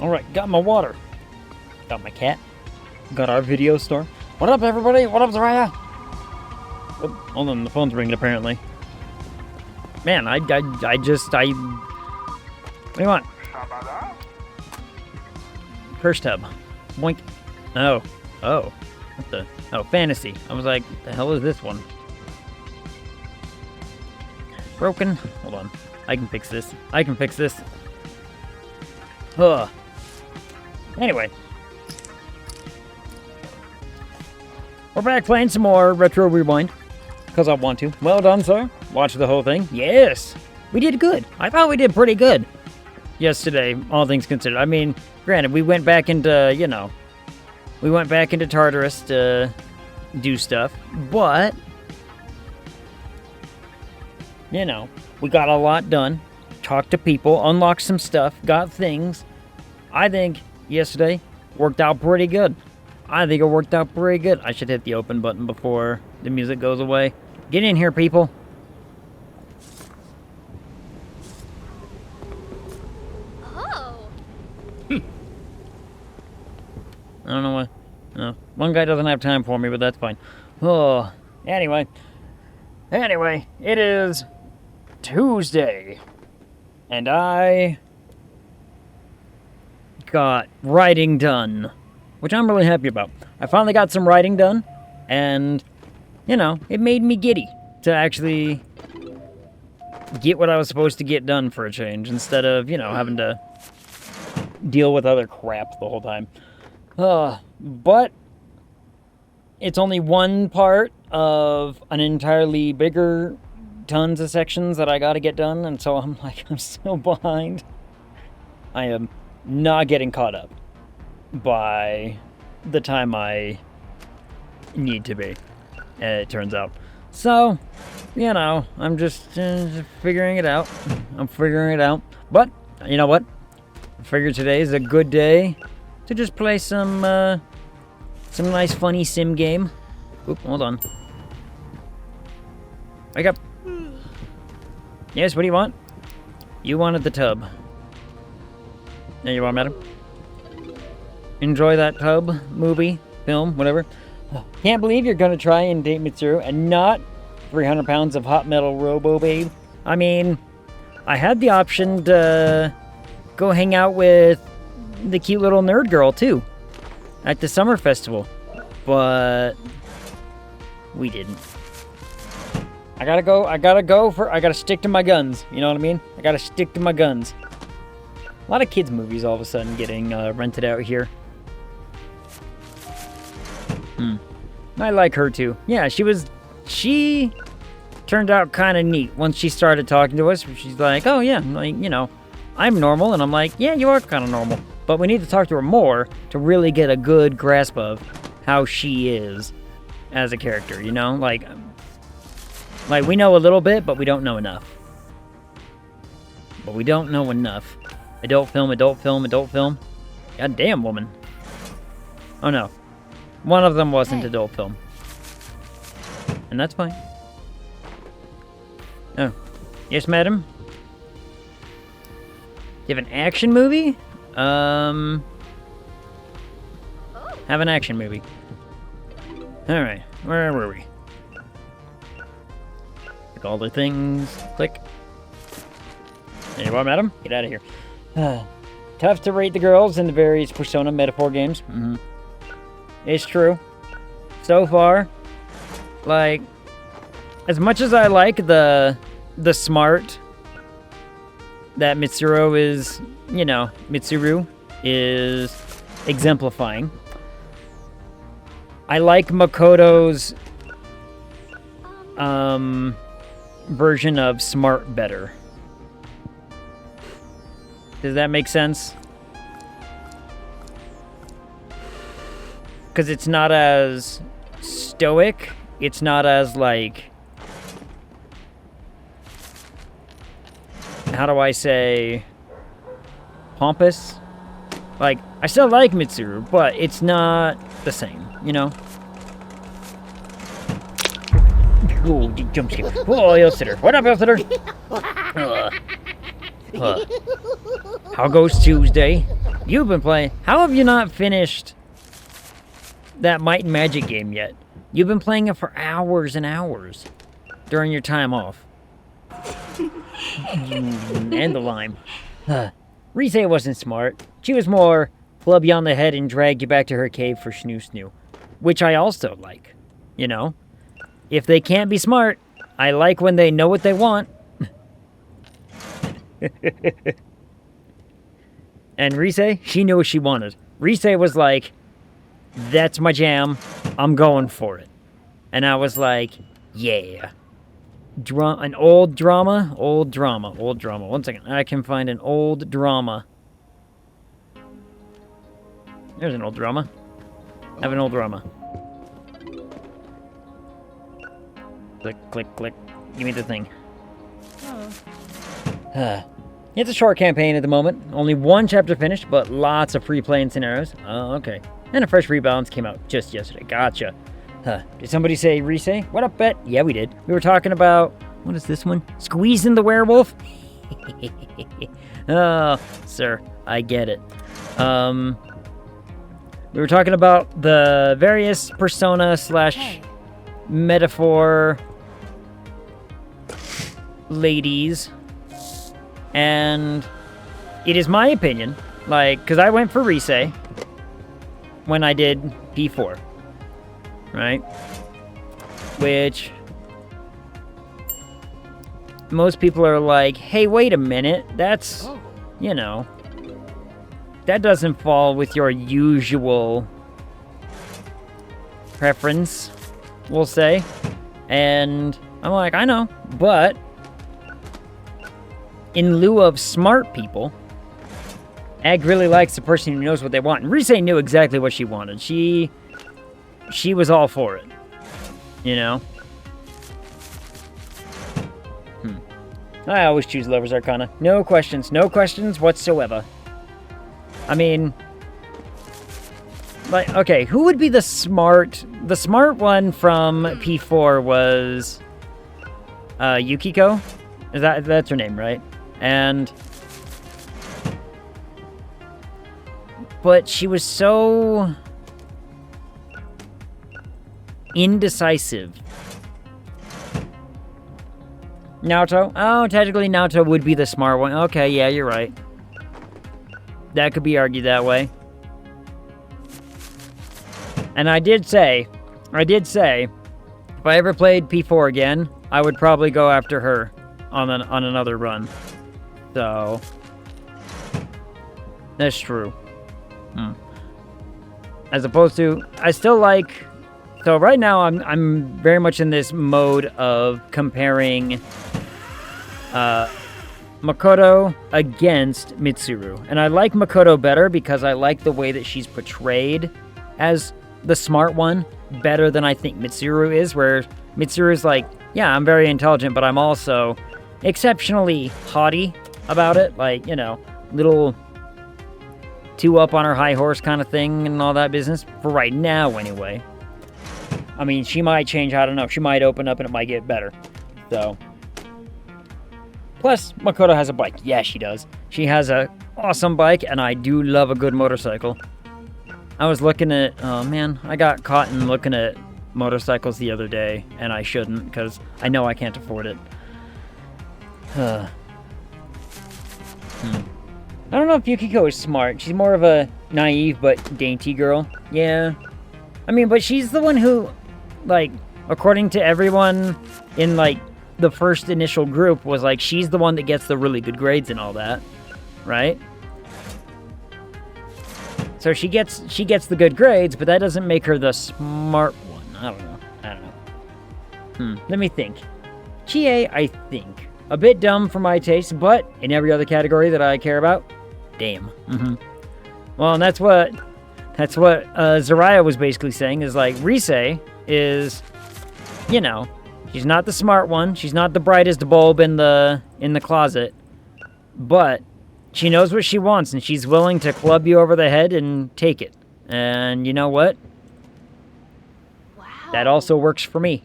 Alright, got my water. Got my cat. Got our video store. What up, everybody? What up, Zariah? Oh, hold on, the phone's ringing, apparently. Man, I... What do you want? Curse tub. Boink. Oh. Oh. What the... Oh, fantasy. I was like, what the hell is this one? Broken. Hold on. I can fix this. I can fix this. Ugh. Anyway. We're back playing some more Retro Rewind. Because I want to. Well done, sir. Watch the whole thing. Yes. We did good. I thought we did pretty good yesterday, all things considered. I mean, granted, we went back into, you know, we went back into Tartarus to do stuff. But, you know, we got a lot done. Talked to people, unlocked some stuff, got things. I think yesterday worked out pretty good. I think it worked out pretty good. I should hit the open button before the music goes away. Get in here, people. Oh. I don't know why. No. One guy doesn't have time for me, but that's fine. Oh. Anyway, it is Tuesday. And I got writing done, which I'm really happy about. I finally got some writing done, and, you know, it made me giddy to actually get what I was supposed to get done for a change, instead of, you know, having to deal with other crap the whole time. But it's only one part of an entirely bigger tons of sections that I gotta get done, and so I'm like, I'm still behind. I am not getting caught up by the time I need to be, it turns out. So, you know, I'm just figuring it out. I'm figuring it out. But, you know what? I figured today is a good day to just play some nice funny sim game. Oop, hold on. Wake up. Yes, what do you want? You wanted the tub. There you are, madam. Enjoy that tub, movie, film, whatever. Can't believe you're gonna try and date Mitsuru and not 300 pounds of hot metal robo babe. I mean, I had the option to go hang out with the cute little nerd girl, too, at the summer festival. But we didn't. I gotta stick to my guns, you know what I mean? I gotta stick to my guns. A lot of kids' movies all of a sudden getting rented out here. I like her too. Yeah, she turned out kind of neat once she started talking to us. She's like, oh yeah, like, you know, I'm normal. And I'm like, yeah, you are kind of normal. But we need to talk to her more to really get a good grasp of how she is as a character, you know? Like, we know a little bit, but we don't know enough. But we don't know enough. Adult film, adult film, adult film. God damn, woman. Oh no. One of them wasn't adult film. And that's fine. Oh. Yes, madam? You have an action movie? Have an action movie. Alright, where were we? Click all the things. Click. There you are, madam. Get out of here. Tough to rate the girls in the various Persona metaphor games. It's true. So far, like, as much as I like the smart that Mitsuru is, you know, Mitsuru is exemplifying, I like Makoto's version of smart better. Does that make sense? Because it's not as stoic. It's not as, like, how do I say, pompous? Like, I still like Mitsuru, but it's not the same, you know? Oh, jump scare. Oh, Elsitter. What up, Elsitter? How goes Tuesday? You've been playing. How have you not finished that Might and Magic game yet? You've been playing it for hours and hours during your time off. And the lime. Rise wasn't smart. She was more club you on the head and drag you back to her cave for snoo-snoo. Which I also like. You know? If they can't be smart, I like when they know what they want. And Rise, she knew what she wanted. Rise was like, that's my jam. I'm going for it. And I was like, yeah. An old drama? Old drama. Old drama. One second. I can find an old drama. There's an old drama. I have an old drama. Click, click, click. Give me the thing. It's a short campaign at the moment. Only one chapter finished, but lots of free play and scenarios. Oh, okay. And a fresh rebalance came out just yesterday. Gotcha. Did somebody say Rise? What up, Bet? Yeah, we did. We were talking about... What is this one? Squeezing the werewolf? Oh, sir. I get it. We were talking about the various persona / metaphor ladies. And it is my opinion, like, because I went for Rise when I did P4, right? Which most people are like, hey, wait a minute, that's, you know, that doesn't fall with your usual preference, we'll say. And I'm like, I know, but in lieu of smart people, Ag really likes the person who knows what they want. And Rise knew exactly what she wanted. She was all for it. You know? I always choose Lover's Arcana. No questions whatsoever. I mean, like, okay, who would be the smart one from P4 was Yukiko? That's her name, right? But she was so indecisive. Naoto? Oh, technically Naoto would be the smart one. Okay, yeah, you're right. That could be argued that way. And I did say, if I ever played P4 again, I would probably go after her on another run. So that's true. As opposed to, I still like. So right now I'm very much in this mode of comparing Makoto against Mitsuru, and I like Makoto better because I like the way that she's portrayed as the smart one better than I think Mitsuru is. Where Mitsuru is like, yeah, I'm very intelligent, but I'm also exceptionally haughty about it. Like, you know, little two up on her high horse kind of thing and all that business. For right now, anyway. I mean, she might change, I don't know. She might open up and it might get better. So. Plus, Makoto has a bike. Yeah, she does. She has an awesome bike, and I do love a good motorcycle. I was looking at... Oh, man. I got caught in looking at motorcycles the other day, and I shouldn't, because I know I can't afford it. I don't know if Yukiko is smart. She's more of a naive but dainty girl. Yeah. I mean, but she's the one who, like, according to everyone in, like, the first initial group, was like, she's the one that gets the really good grades and all that, right? So she gets the good grades, but that doesn't make her the smart one. I don't know. Let me think. Chie, I think. A bit dumb for my taste, but in every other category that I care about, damn. Well, and that's what Zaraya was basically saying, is like, Rise is, you know, she's not the smart one, she's not the brightest bulb in the closet, but she knows what she wants, and she's willing to club you over the head and take it. And you know what? Wow. That also works for me.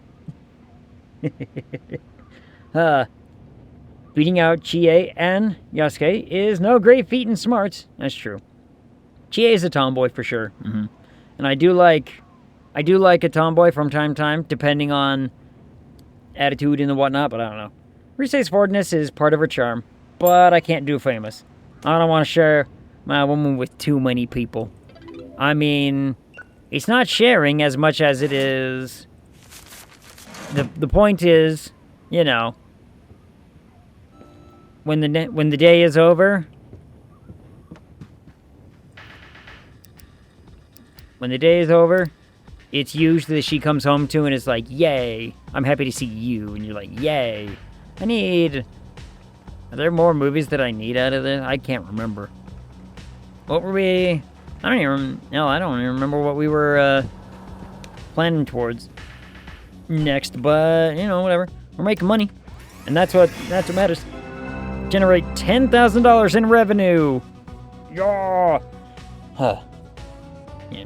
Beating out Chie and Yasuke is no great feat in smarts. That's true. Chie is a tomboy for sure. And I do like a tomboy from time to time, depending on attitude and whatnot, but I don't know. Rise's forwardness is part of her charm, but I can't do famous. I don't want to share my woman with too many people. I mean, it's not sharing as much as it is... The point is, you know, when the day is over... When the day is over, it's usually she comes home to and is like, yay, I'm happy to see you. And you're like, yay. Are there more movies that I need out of this? I can't remember. What were we... I don't even remember what we were planning towards next, but, you know, whatever. We're making money, and that's what matters. Generate $10,000 in revenue. Yeah. Huh. Yeah.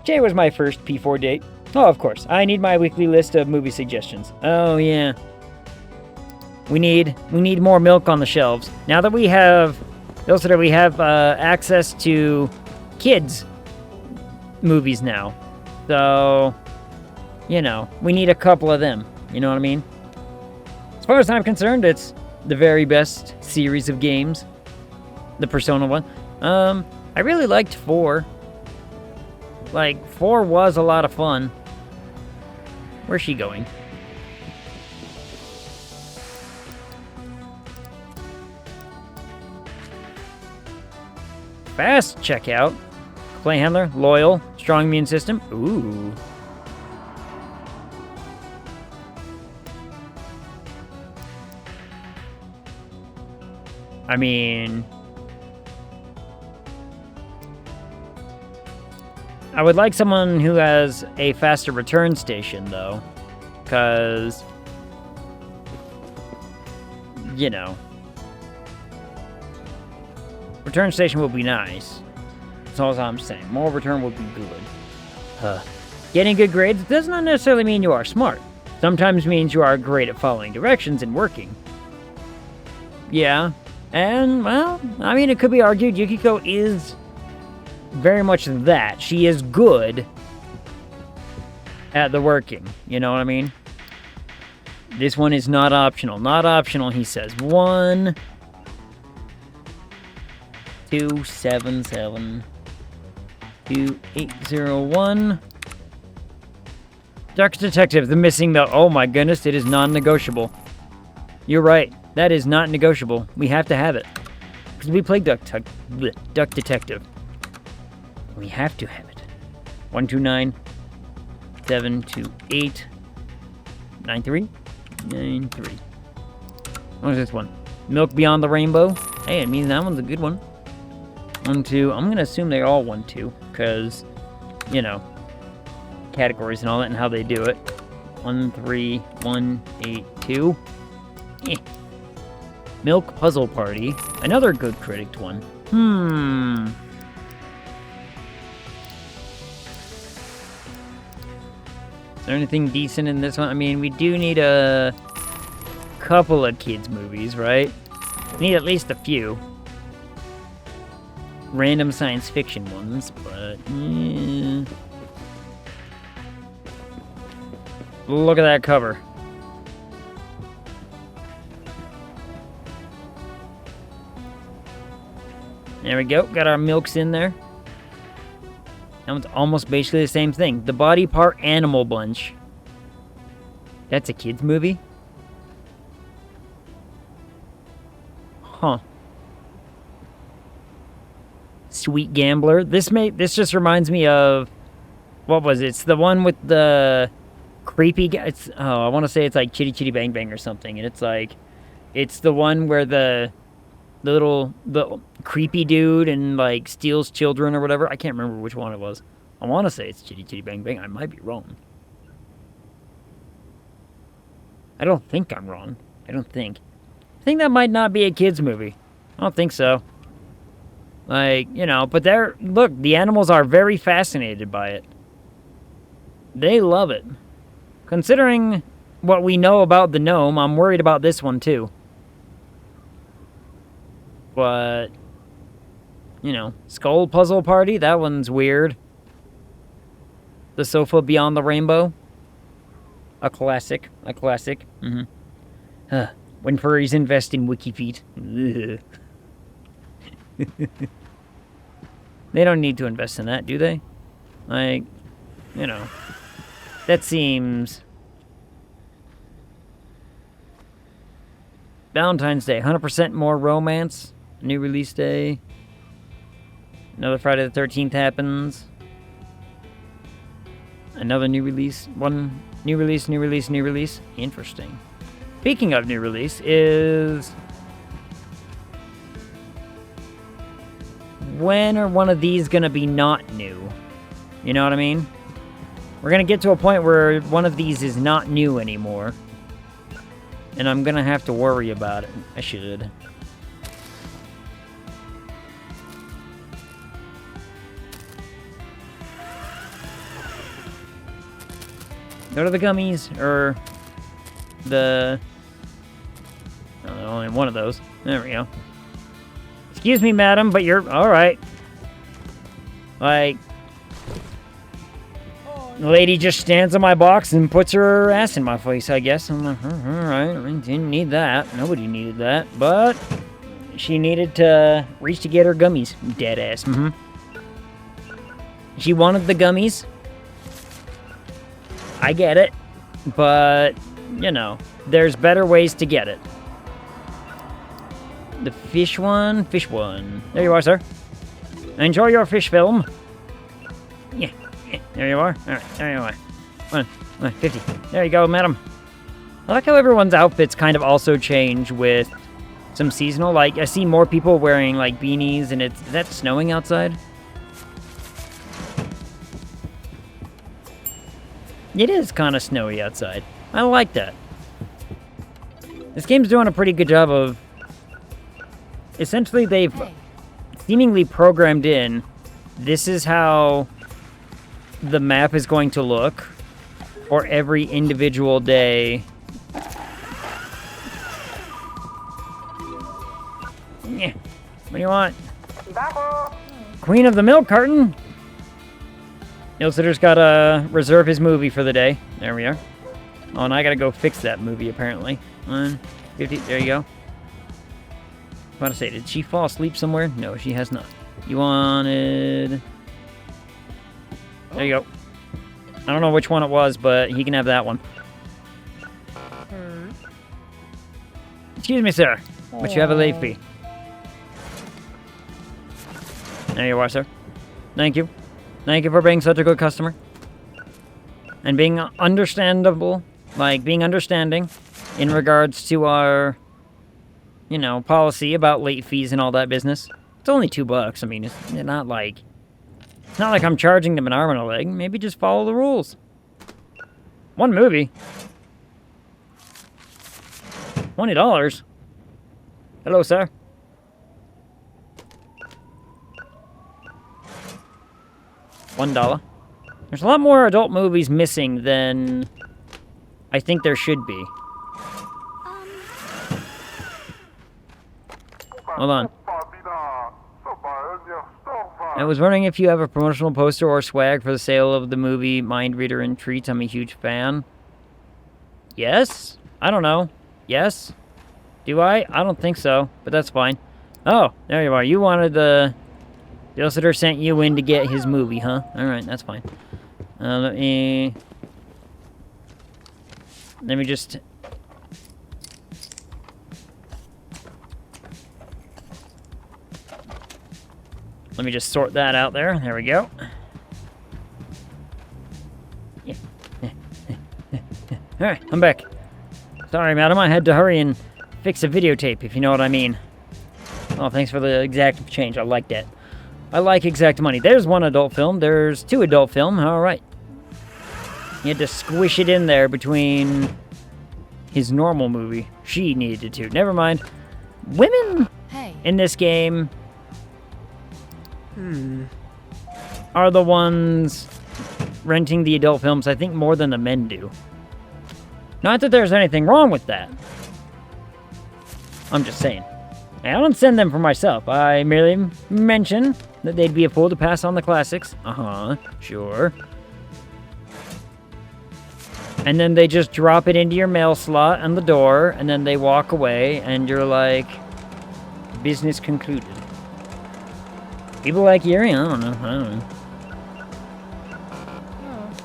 Jay was my first P4 date. Oh, of course. I need my weekly list of movie suggestions. Oh, yeah. We need more milk on the shelves. Now that we have access to kids movies now. So, you know, we need a couple of them. You know what I mean? As far as I'm concerned, it's the very best series of games. The Persona one. I really liked 4. Like, 4 was a lot of fun. Where's she going? Fast checkout. Play handler, loyal, strong immune system. Ooh. I mean... I would like someone who has a faster return station, though. Because... You know... Return station would be nice. That's all I'm saying. More return would be good. Getting good grades does not necessarily mean you are smart. Sometimes means you are great at following directions and working. Yeah. And, well, I mean, it could be argued Yukiko is very much that. She is good at the working. You know what I mean? This one is not optional. Not optional, he says. 1... 277 2801. Dark Detective, the missing the... Oh my goodness, it is non-negotiable. You're right. That is not negotiable. We have to have it. Because we played Duck Detective. We have to have it. 129 728 93 93. What is this one? Milk Beyond the Rainbow. Hey, it means that one's a good one. 1, 2. I'm going to assume they're all 1, 2. Because, you know, categories and all that and how they do it. 1, 3, 1, 8, 2. Eh. Milk Puzzle Party. Another good critic one. Is there anything decent in this one? I mean, we do need a couple of kids' movies, right? We need at least a few. Random science fiction ones, but... Look at that cover. There we go. Got our milks in there. That one's almost basically the same thing. The Body Part Animal Bunch. That's a kid's movie? Huh. Sweet Gambler. This just reminds me of... What was it? It's the one with the creepy guy. I want to say it's like Chitty Chitty Bang Bang or something. And it's like... It's the one where the creepy dude and like steals children or whatever. I can't remember which one it was. I want to say it's Chitty Chitty Bang Bang. I might be wrong. I don't think I'm wrong. I think that might not be a kid's movie. I don't think so. Like, you know, but look, the animals are very fascinated by it. They love it. Considering what we know about the gnome, I'm worried about this one too. But You know, Skull Puzzle Party, that one's weird. The Sofa Beyond the Rainbow. A classic. Mm-hmm. When furries invest in WikiFeet. They don't need to invest in that, do they? Like, you know, that seems... Valentine's Day, 100% more romance. New release day. Another Friday the 13th happens. Another new release. One new release. Interesting. Speaking of new release is... When are one of these gonna be not new? You know what I mean? We're gonna get to a point where one of these is not new anymore. And I'm gonna have to worry about it. I should. Go to the gummies, or the... only one of those. There we go. Excuse me, madam, but you're... Alright. Like... The lady just stands on my box and puts her ass in my face, I guess. I'm like, alright, I didn't need that. Nobody needed that. But... She needed to reach to get her gummies. Dead ass, She wanted the gummies. I get it. But, you know, there's better ways to get it. The fish one. There you are, sir. Enjoy your fish film. Yeah, there you are. Alright, there you are. 150. There you go, madam. I like how everyone's outfits kind of also change with some seasonal. Like, I see more people wearing, like, beanies, and is that snowing outside? It is kind of snowy outside. I like that. This game's doing a pretty good job of... Essentially, they've seemingly programmed in, this is how the map is going to look for every individual day. Yeah. What do you want? Queen of the milk carton? Ilsitter's gotta reserve his movie for the day. There we are. Oh, and I gotta go fix that movie, apparently. 150. There you go. I was about to say, did she fall asleep somewhere? No, she has not. You wanted... There you go. I don't know which one it was, but he can have that one. Excuse me, sir. But you have a late fee. There you are, sir. Thank you. Thank you for being such a good customer. And being understandable. Like, being understanding in regards to our... you know, policy about late fees and all that business. It's only $2. I mean, it's not like... It's not like I'm charging them an arm and a leg. Maybe just follow the rules. One movie. $20. Hello, sir. $1. There's a lot more adult movies missing than I think there should be. Hold on. I was wondering if you have a promotional poster or swag for the sale of the movie Mind Reader and Treats. I'm a huge fan. Yes? I don't know. Yes? Do I? I don't think so, but that's fine. Oh, there you are. You wanted the... The Ilsitter sent you in to get his movie, huh? Alright, that's fine. Let me just... Let me just sort that out there. There we go. Yeah. Alright, I'm back. Sorry, madam, I had to hurry and fix a videotape, if you know what I mean. Oh, thanks for the exact change. I like that. I like exact money. There's one adult film. There's two adult film. Alright. You had to squish it in there between his normal movie. She needed to. Never mind. Women in this game... are the ones renting the adult films, I think, more than the men do. Not that there's anything wrong with that. I'm just saying. I don't send them for myself. I merely mention that they'd be a fool to pass on the classics. Uh-huh, sure. And then they just drop it into your mail slot on the door, and then they walk away, and you're like, business concluded. People like Yuri? I don't know.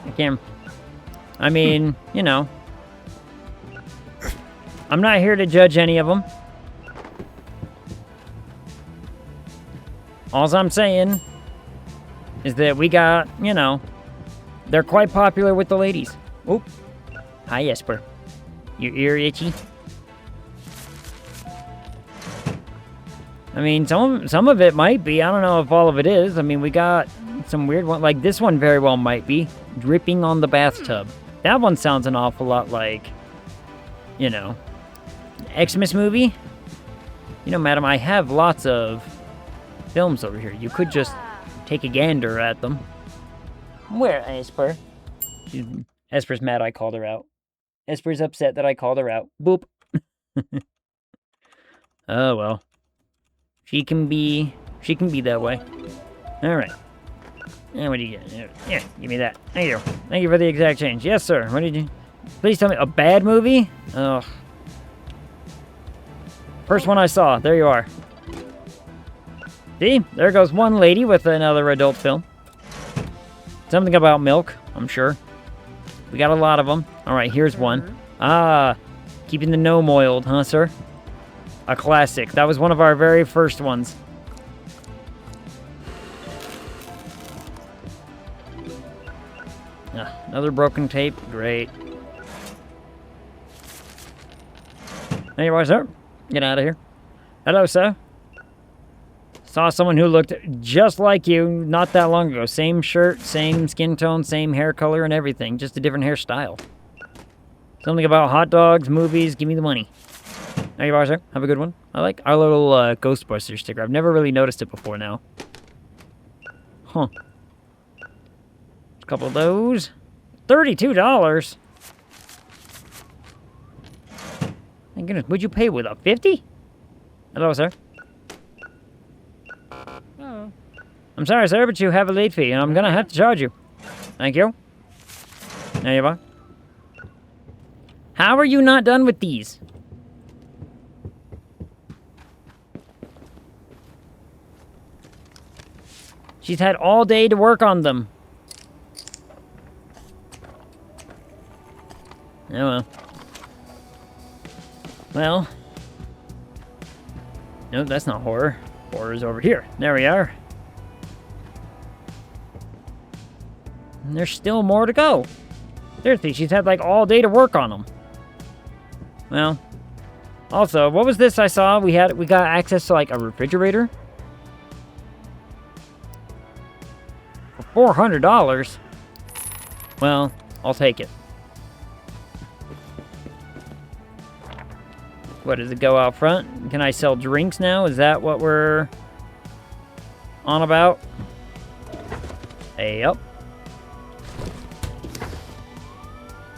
I can't... I mean, you know. I'm not here to judge any of them. All I'm saying is that we got, you know, they're quite popular with the ladies. Oop. Hi, Esper. Your ear itchy? I mean, some of it might be. I don't know if all of it is. I mean, we got some weird one. Like, this one very well might be. Dripping on the bathtub. That one sounds an awful lot like, you know, Xmas movie. You know, madam, I have lots of films over here. You could just take a gander at them. Where, Esper? Esper's mad I called her out. Esper's upset that I called her out. Boop. Oh, well. She can be that way. Alright. And what do you get? Yeah, give me that. Thank you. Thank you for the exact change. Yes, sir. What did you... Please tell me... A bad movie? Ugh. First one I saw. There you are. See? There goes one lady with another adult film. Something about milk, I'm sure. We got a lot of them. Alright, here's one. Ah, keeping the gnome oiled, huh, sir? A classic. That was one of our very first ones. Another broken tape. Great. There you are, sir. Get out of here. Hello, sir. Saw someone who looked just like you not that long ago. Same shirt, same skin tone, same hair color and everything. Just a different hairstyle. Something about hot dogs, movies, give me the money. There you are, sir. Have a good one. I like our little Ghostbuster sticker. I've never really noticed it before now. Huh. A couple of those. $32? Thank goodness. Would you pay with a 50? Hello, sir. Oh. I'm sorry, sir, but you have a late fee, and I'm gonna have to charge you. Thank you. There you are. How are you not done with these? She's had all day to work on them. Oh well. Well. No, that's not horror. Horror's over here. There we are. And there's still more to go. Seriously, she's had like all day to work on them. Well. Also, what was this I saw? We got access to like a refrigerator. For $400? Well, I'll take it. What, does it go out front? Can I sell drinks now? Is that what we're on about? Hey, up.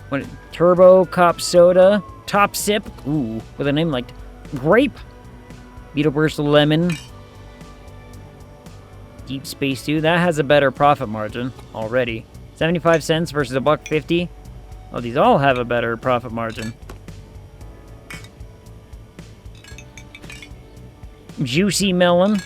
What, Turbo Cop Soda? Top Sip? Ooh, with a name like Grape. Beetleburst Lemon. Deep Space 2. That has a better profit margin already. 75 cents versus $1.50. Oh, these all have a better profit margin. Juicy melon.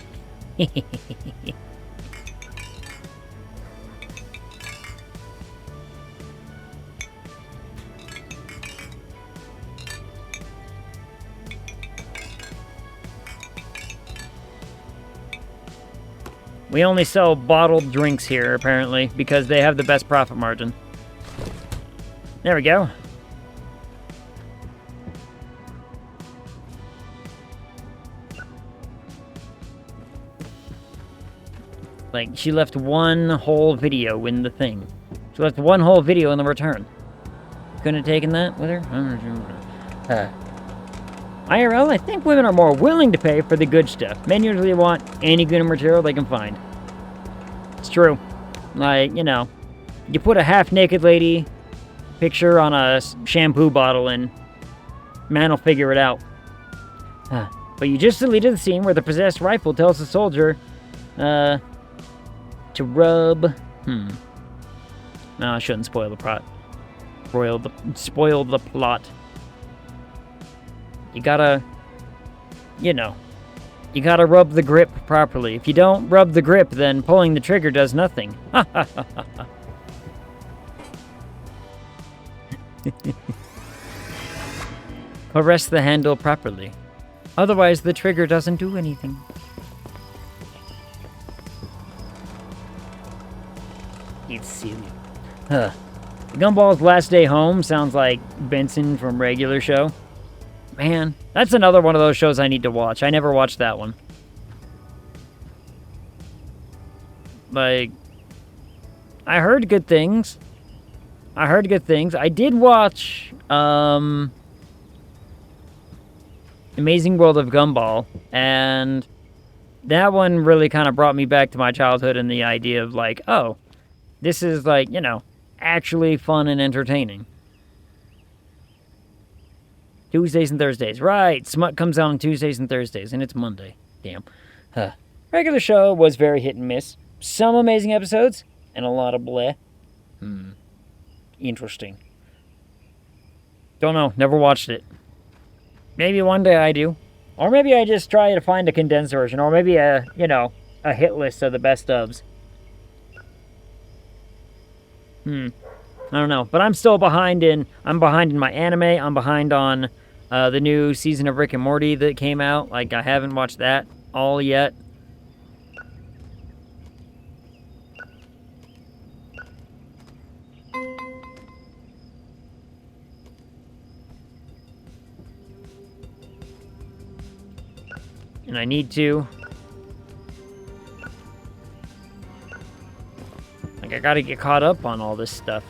We only sell bottled drinks here, apparently, because they have the best profit margin. There we go. Like, she left one whole video in the thing. She left one whole video in the return. Couldn't have taken that with her? IRL, I think women are more willing to pay for the good stuff. Men usually want any good material they can find. It's true. Like, you know, you put a half-naked lady picture on a shampoo bottle and man will figure it out. But But you just deleted the scene where the possessed rifle tells the soldier, to rub... No, I shouldn't spoil the plot. Spoil the plot. You gotta... You know. You gotta rub the grip properly. If you don't rub the grip, then pulling the trigger does nothing. Ha ha ha ha ha. Press the handle properly. Otherwise, the trigger doesn't do anything. It's silly. Huh. Gumball's Last Day Home sounds like Benson from Regular Show. Man, that's another one of those shows I need to watch. I never watched that one. Like, I heard good things. I did watch, Amazing World of Gumball, and that one really kind of brought me back to my childhood and the idea of, like, oh, this is, like, you know, actually fun and entertaining. Tuesdays and Thursdays. Right, Smut comes out on Tuesdays and Thursdays, and it's Monday. Damn. Regular Show was very hit and miss. Some amazing episodes, and a lot of bleh. Interesting. Don't know, never watched it. Maybe one day I do. Or maybe I just try to find a condensed version, or maybe a, you know, a hit list of the best ofs. I don't know, but I'm still behind in my anime. I'm behind on the new season of Rick and Morty that came out. Like, I haven't watched that all yet. And I need to. Like, I gotta get caught up on all this stuff.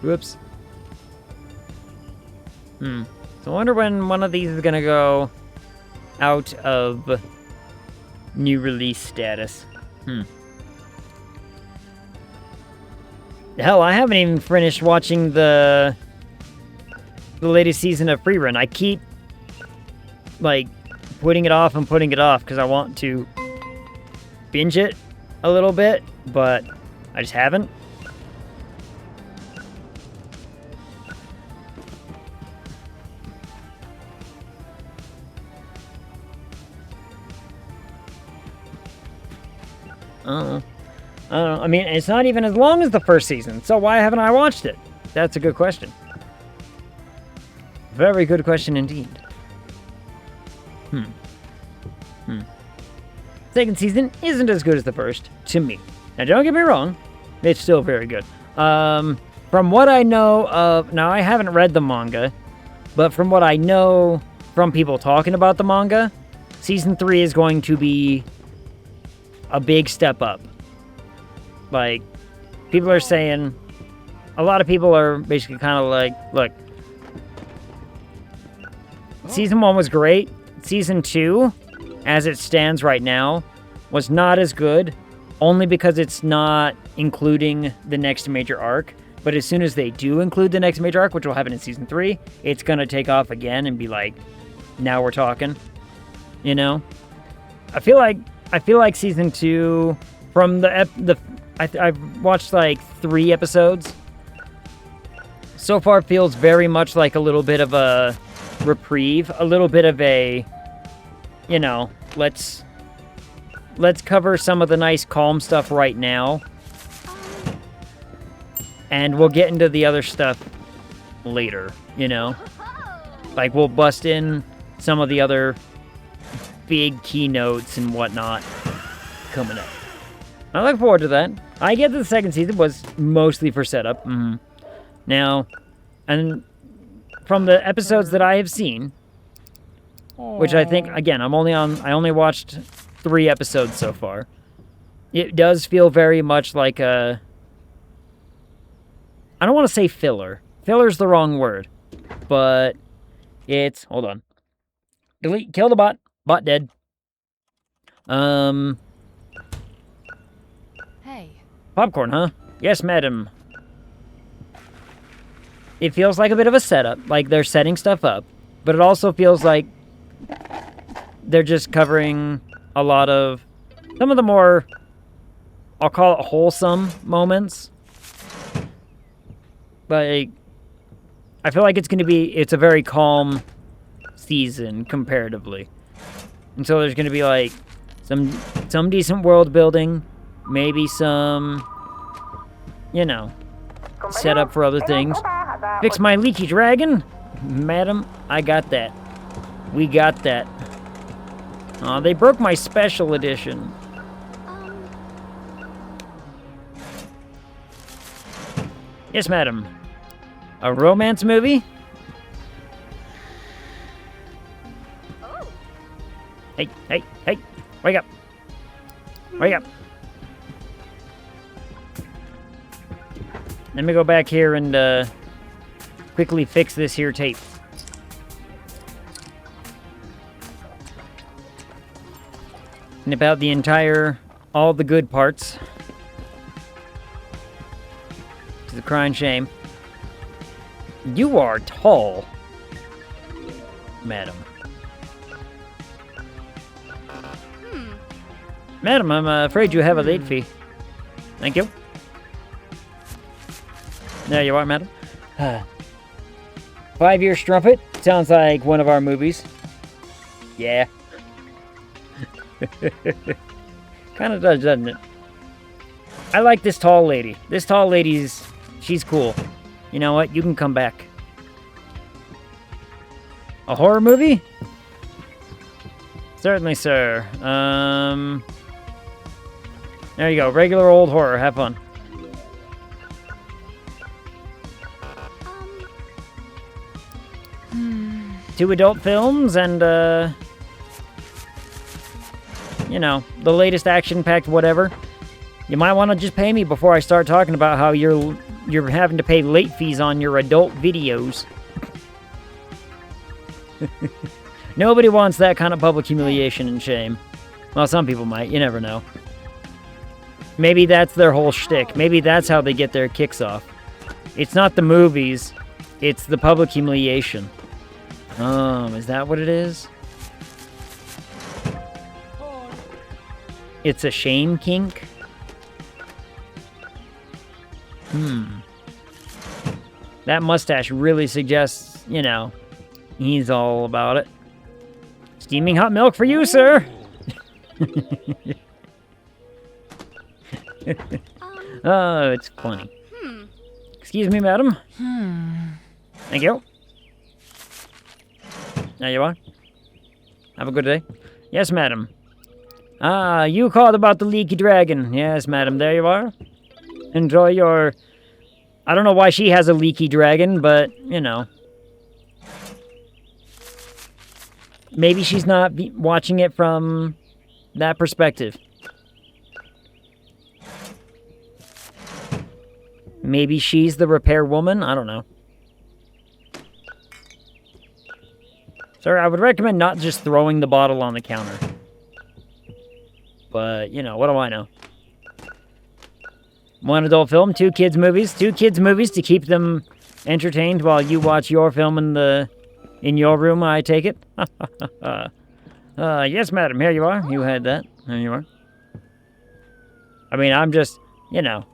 Whoops. So I wonder when one of these is gonna go out of new release status. Hell, I haven't even finished watching the latest season of Free Run. I keep, like, putting it off because I want to binge it a little bit, but I just haven't. I don't know. I mean, it's not even as long as the first season, so why haven't I watched it? That's a good question. Very good question indeed. Second season isn't as good as the first, to me. Now, don't get me wrong, it's still very good. From what I know of... Now, I haven't read the manga, but from what I know from people talking about the manga, Season 3 is going to be a big step up. Like, people are saying... A lot of people are basically kind of like, look, Season 1 was great. Season 2, as it stands right now, was not as good, only because it's not including the next major arc. But as soon as they do include the next major arc, which will happen in Season 3, it's going to take off again and be like, now we're talking. You know? I feel like Season 2, from I've watched like 3 episodes. So far feels very much like a little bit of a reprieve, a little bit of a, you know, let's cover some of the nice calm stuff right now, and we'll get into the other stuff later, you know? Like, we'll bust in some of the other big keynotes and whatnot coming up. I look forward to that. I get that the second season was mostly for setup. Now, and from the episodes that I have seen, which I think, again, I only watched 3 episodes so far. It does feel very much like a... I don't want to say filler. Filler's the wrong word. But it's... Hold on. Delete. Kill the bot. Bot dead. Hey. Popcorn, huh? Yes, madam. It feels like a bit of a setup. Like, they're setting stuff up. but it also feels like they're just covering a lot of some of the more, I'll call it wholesome moments. Like, I feel like it's a very calm season comparatively. And so there's going to be like some decent world building, maybe some, you know, set up for other things. Fix my leaky dragon? Madam, I got that. We got that. Aw, they broke my special edition. Yes, madam. A romance movie? Hey, hey, hey, wake up. Wake up. Let me go back here and quickly fix this here tape. Nip out all the good parts. It's a crying shame. You are tall, madam. Madam, I'm afraid you have a late fee. Thank you. There you are, madam. 5-year strumpet. Sounds like one of our movies. Yeah. Kind of does, doesn't it? I like this tall lady. This tall she's cool. You know what? You can come back. A horror movie? Certainly, sir. There you go. Regular old horror. Have fun. Two adult films and, you know, the latest action-packed whatever. You might want to just pay me before I start talking about how you're having to pay late fees on your adult videos. Nobody wants that kind of public humiliation and shame. Well, some people might. You never know. Maybe that's their whole shtick. Maybe that's how they get their kicks off. It's not the movies. It's the public humiliation. Is that what it is? It's a shame kink? That mustache really suggests, you know, he's all about it. Steaming hot milk for you, sir! Oh, it's funny. Excuse me, madam. Thank you. There you are. Have a good day. Yes, madam. Ah, you called about the leaky dragon. Yes, madam, there you are. Enjoy your... I don't know why she has a leaky dragon, but, you know. Maybe she's not watching it from that perspective. Maybe she's the repair woman? I don't know. Sir, I would recommend not just throwing the bottle on the counter. But, you know, what do I know? One adult film, 2 kids movies. 2 kids movies to keep them entertained while you watch your film in your room, I take it? Yes, madam, here you are. You had that. There you are. I mean, I'm just, you know,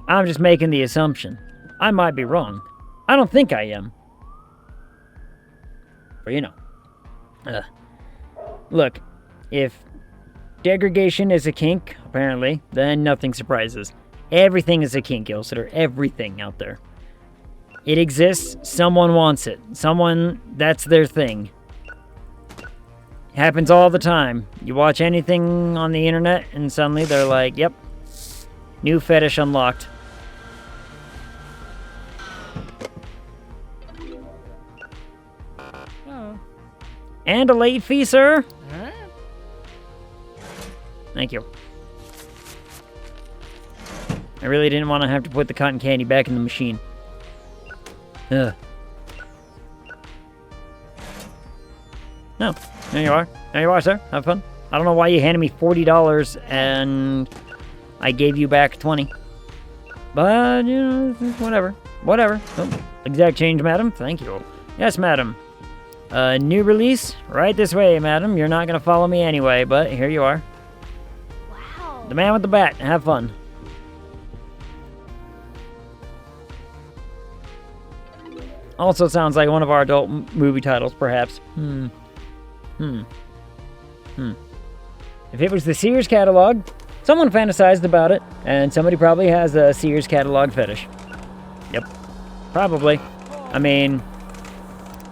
I'm just making the assumption. I might be wrong. I don't think I am. But, you know. Look, if degradation is a kink, apparently, then nothing surprises. Everything is a kink, Ilsitor. Everything out there. It exists. Someone wants it. Someone, that's their thing. It happens all the time. You watch anything on the internet, and suddenly they're like, yep, new fetish unlocked. Oh. And a late fee, sir? Huh? Thank you. I really didn't want to have to put the cotton candy back in the machine. Ugh. No. There you are. There you are, sir. Have fun. I don't know why you handed me $40 and I gave you back 20. But, you know, whatever. Whatever. Oh, exact change, madam. Thank you. Yes, madam. New release? Right this way, madam. You're not gonna follow me anyway, but here you are. Wow. The man with the bat. Have fun. Also sounds like one of our adult movie titles, perhaps. If it was the Sears catalog, someone fantasized about it, and somebody probably has a Sears catalog fetish. Yep. Probably. I mean,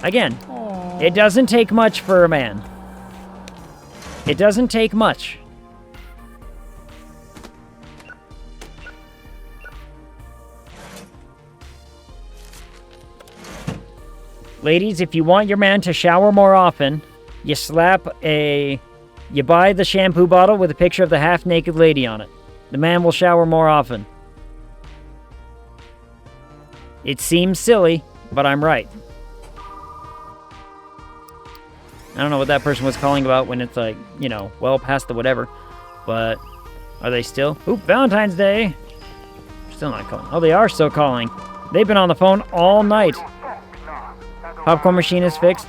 again, it doesn't take much for a man. It doesn't take much. Ladies, if you want your man to shower more often, you buy the shampoo bottle with a picture of the half-naked lady on it. The man will shower more often. It seems silly, but I'm right. I don't know what that person was calling about when it's like, you know, well past the whatever. But are they still? Oop, Valentine's Day. Still not calling. Oh, they are still calling. They've been on the phone all night. Popcorn machine is fixed.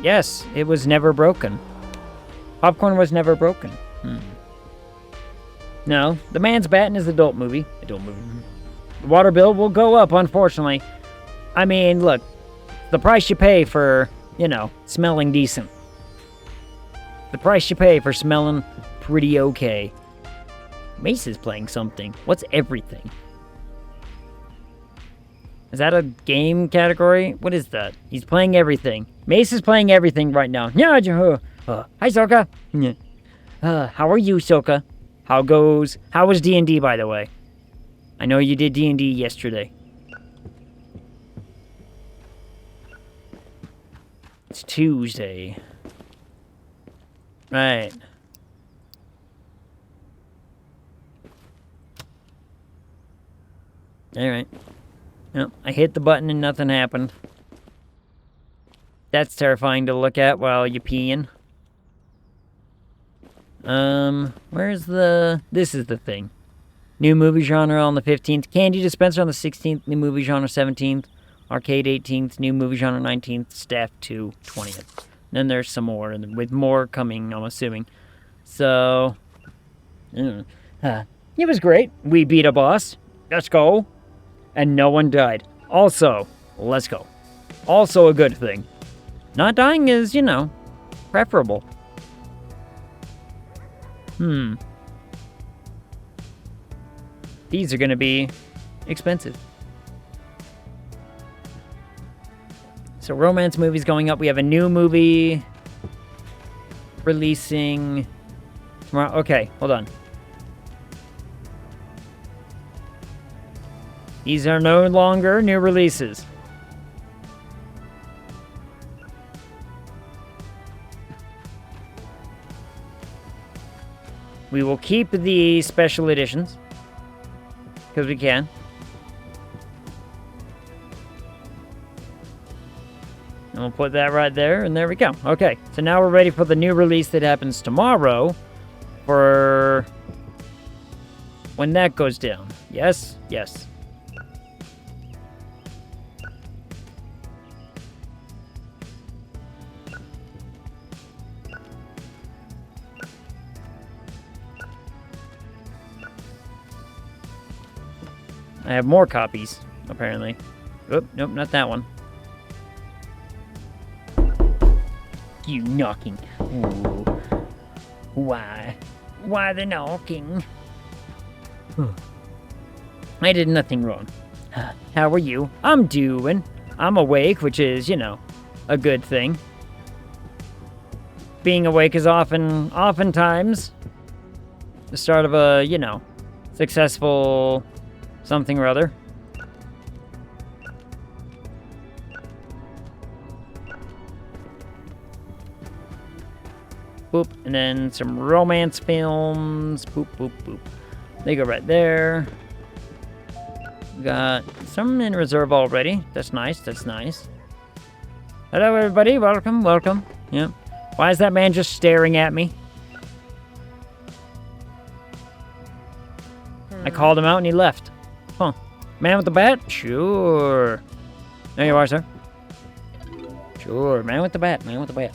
Yes, it was never broken. Popcorn was never broken. No, the man's bat in his adult movie. The water bill will go up, unfortunately. I mean, look, the price you pay for, you know, smelling decent. The price you pay for smelling pretty okay. Mace is playing something. What's everything? Is that a game category? What is that? He's playing everything. Mace is playing everything right now. Hi, Soka. How are you, Soka? How was D&D, by the way? I know you did D&D yesterday. It's Tuesday. Right. Alright. Well, I hit the button and nothing happened. That's terrifying to look at while you're peeing. Where's the... This is the thing. New movie genre on the 15th. Candy dispenser on the 16th. New movie genre 17th. Arcade 18th. New movie genre 19th. Staff 2 20th. Then there's some more, and with more coming, I'm assuming. So... it was great. We beat a boss. Let's go. And no one died. Also, let's go. Also a good thing. Not dying is, you know, preferable. These are going to be expensive. So romance movies going up. We have a new movie releasing tomorrow. Okay, hold on. These are no longer new releases. We will keep the special editions, because we can. And we'll put that right there, and there we go. Okay, so now we're ready for the new release that happens tomorrow, for when that goes down. Yes, yes. I have more copies, apparently. Oop, nope, not that one. You knocking. Ooh. Why? Why the knocking? I did nothing wrong. How are you? I'm doing. I'm awake, which is, you know, a good thing. Being awake is oftentimes the start of a, you know, successful something or other. Boop, and then some romance films. Boop, boop, boop. They go right there. We got some in reserve already. That's nice, that's nice. Hello, everybody. Welcome, welcome. Yep. Why is that man just staring at me? I called him out and he left. Huh. Man with the bat? Sure. There you are, sir. Sure, man with the bat, man with the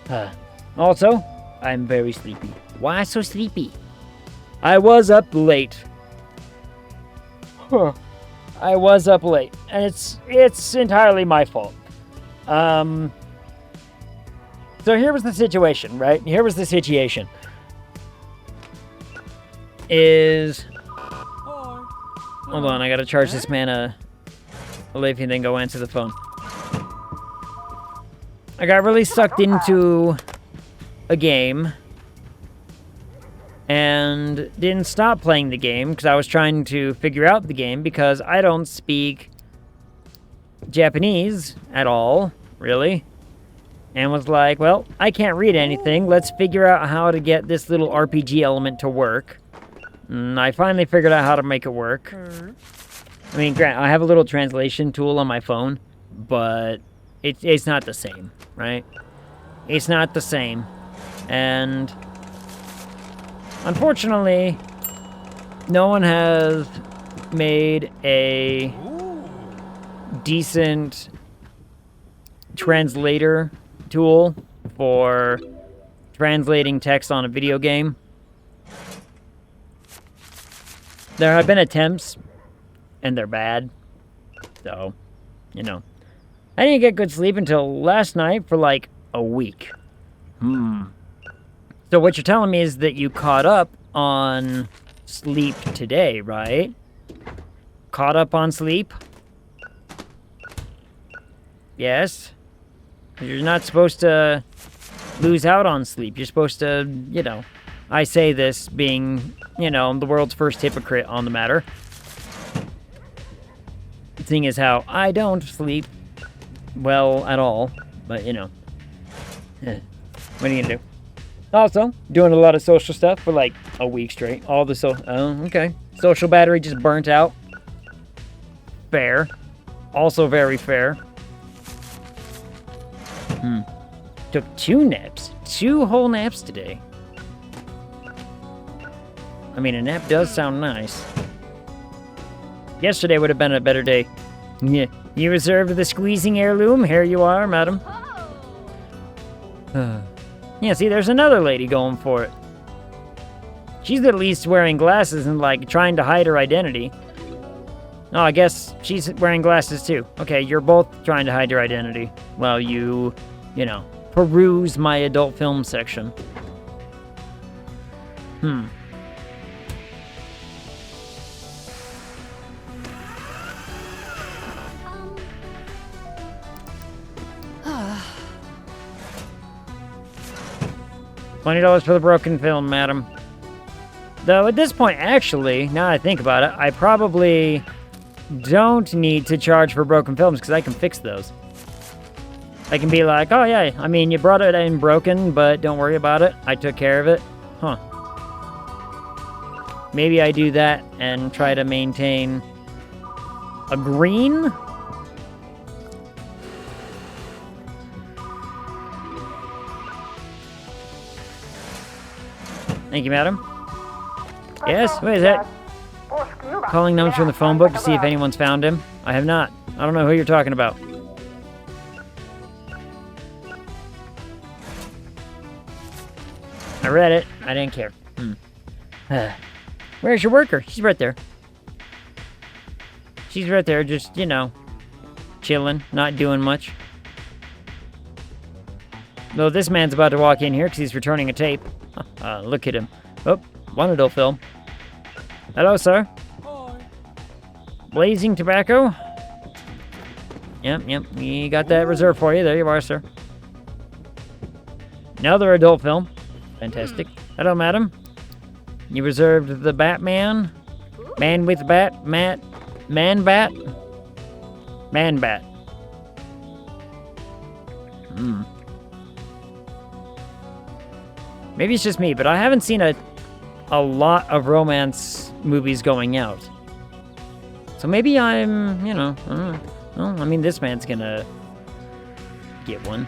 bat. Also, I'm very sleepy. Why so sleepy? I was up late. I was up late, and it's entirely my fault. So here was the situation, right? Here was the situation. Hold on, I gotta charge this man a Leafy and then go answer the phone. I got really sucked into a game and didn't stop playing the game because I was trying to figure out the game because I don't speak Japanese at all, really. And was like, well, I can't read anything. Let's figure out how to get this little RPG element to work. And I finally figured out how to make it work. I mean, I have a little translation tool on my phone, but it's not the same, right? It's not the same. And unfortunately, no one has made a decent translator tool for translating text on a video game. There have been attempts, and they're bad. So, you know. I didn't get good sleep until last night for like a week. So what you're telling me is that you caught up on sleep today, right? Caught up on sleep? Yes? You're not supposed to lose out on sleep. You're supposed to, you know, I say this being, you know, the world's first hypocrite on the matter. The thing is how I don't sleep well at all, but, you know. What are you gonna do? Also, doing a lot of social stuff for like a week straight. Oh, okay. Social battery just burnt out. Fair. Also very fair. Took 2 naps. 2 whole naps today. I mean, a nap does sound nice. Yesterday would have been a better day. Yeah, you reserved the squeezing heirloom? Here you are, madam. Yeah, see, there's another lady going for it. She's at least wearing glasses and, like, trying to hide her identity. Oh, I guess she's wearing glasses, too. Okay, you're both trying to hide your identity while you know, peruse my adult film section. $20 for the broken film, madam. Though at this point, actually, now that I think about it, I probably don't need to charge for broken films because I can fix those. I can be like, oh yeah, I mean, you brought it in broken, but don't worry about it. I took care of it. Huh. Maybe I do that and try to maintain a green? Thank you, madam. Yes? What is that? Calling numbers from the phone book to see if anyone's found him. I have not. I don't know who you're talking about. I read it. I didn't care. Where's your worker? She's right there. She's right there, just, you know, chilling, not doing much. Though this man's about to walk in here because he's returning a tape. Look at him. Oh, one adult film. Hello, sir. Blazing tobacco? Yep. We got that reserved for you. There you are, sir. Another adult film. Fantastic. Hello, madam. You reserved the Batman? Man with bat? Man bat? Man bat. Maybe it's just me, but I haven't seen a lot of romance movies going out. So maybe I'm, you know, I don't know. Well, I mean, this man's gonna get one.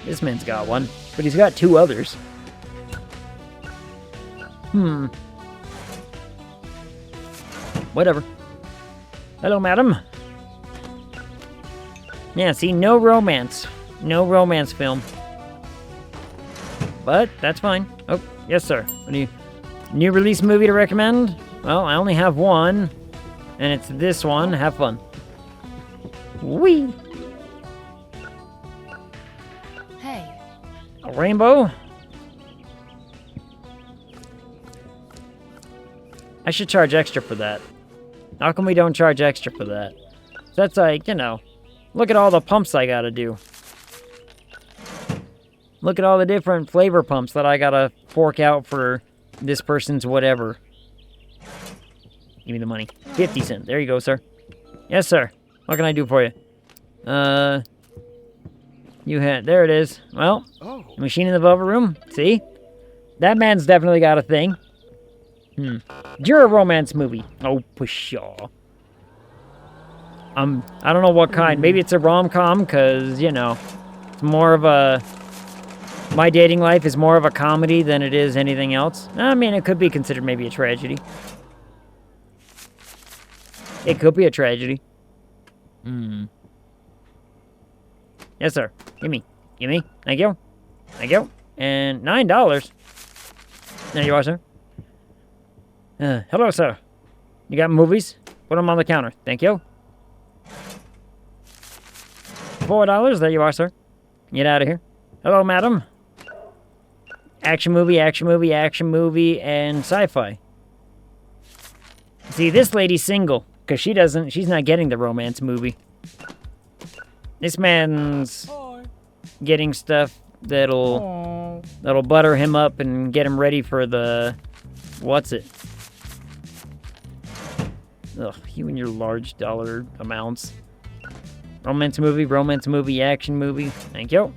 This man's got one, but he's got 2 others. Whatever. Hello, madam. Yeah, see, no romance. No romance film. But that's fine. Oh, yes, sir. What do you... New release movie to recommend? Well, I only have one. And it's this one. Have fun. Whee! Hey. A rainbow? I should charge extra for that. How come we don't charge extra for that? So that's like, you know, look at all the pumps I gotta do. Look at all the different flavor pumps that I gotta fork out for this person's whatever. Give me the money. 50 cents. There you go, sir. Yes, sir. What can I do for you? You had... There it is. Well, machine in the Velvet Room. See? That man's definitely got a thing. You're a romance movie. Oh, pshaw. I don't know what kind. Maybe it's a rom-com, because, you know, it's more of a... My dating life is more of a comedy than it is anything else. I mean, it could be considered maybe a tragedy. It could be a tragedy. Yes, sir. Gimme. Gimme. Thank you. Thank you. And $9. There you are, sir. Hello, sir. You got movies? Put them on the counter. Thank you. $4. There you are, sir. Get out of here. Hello, madam. Action movie, action movie, action movie, and sci-fi. See, this lady's single, because she's not getting the romance movie. This man's getting stuff that'll butter him up and get him ready for the... What's it? Ugh, you and your large dollar amounts. Romance movie, action movie. Thank you.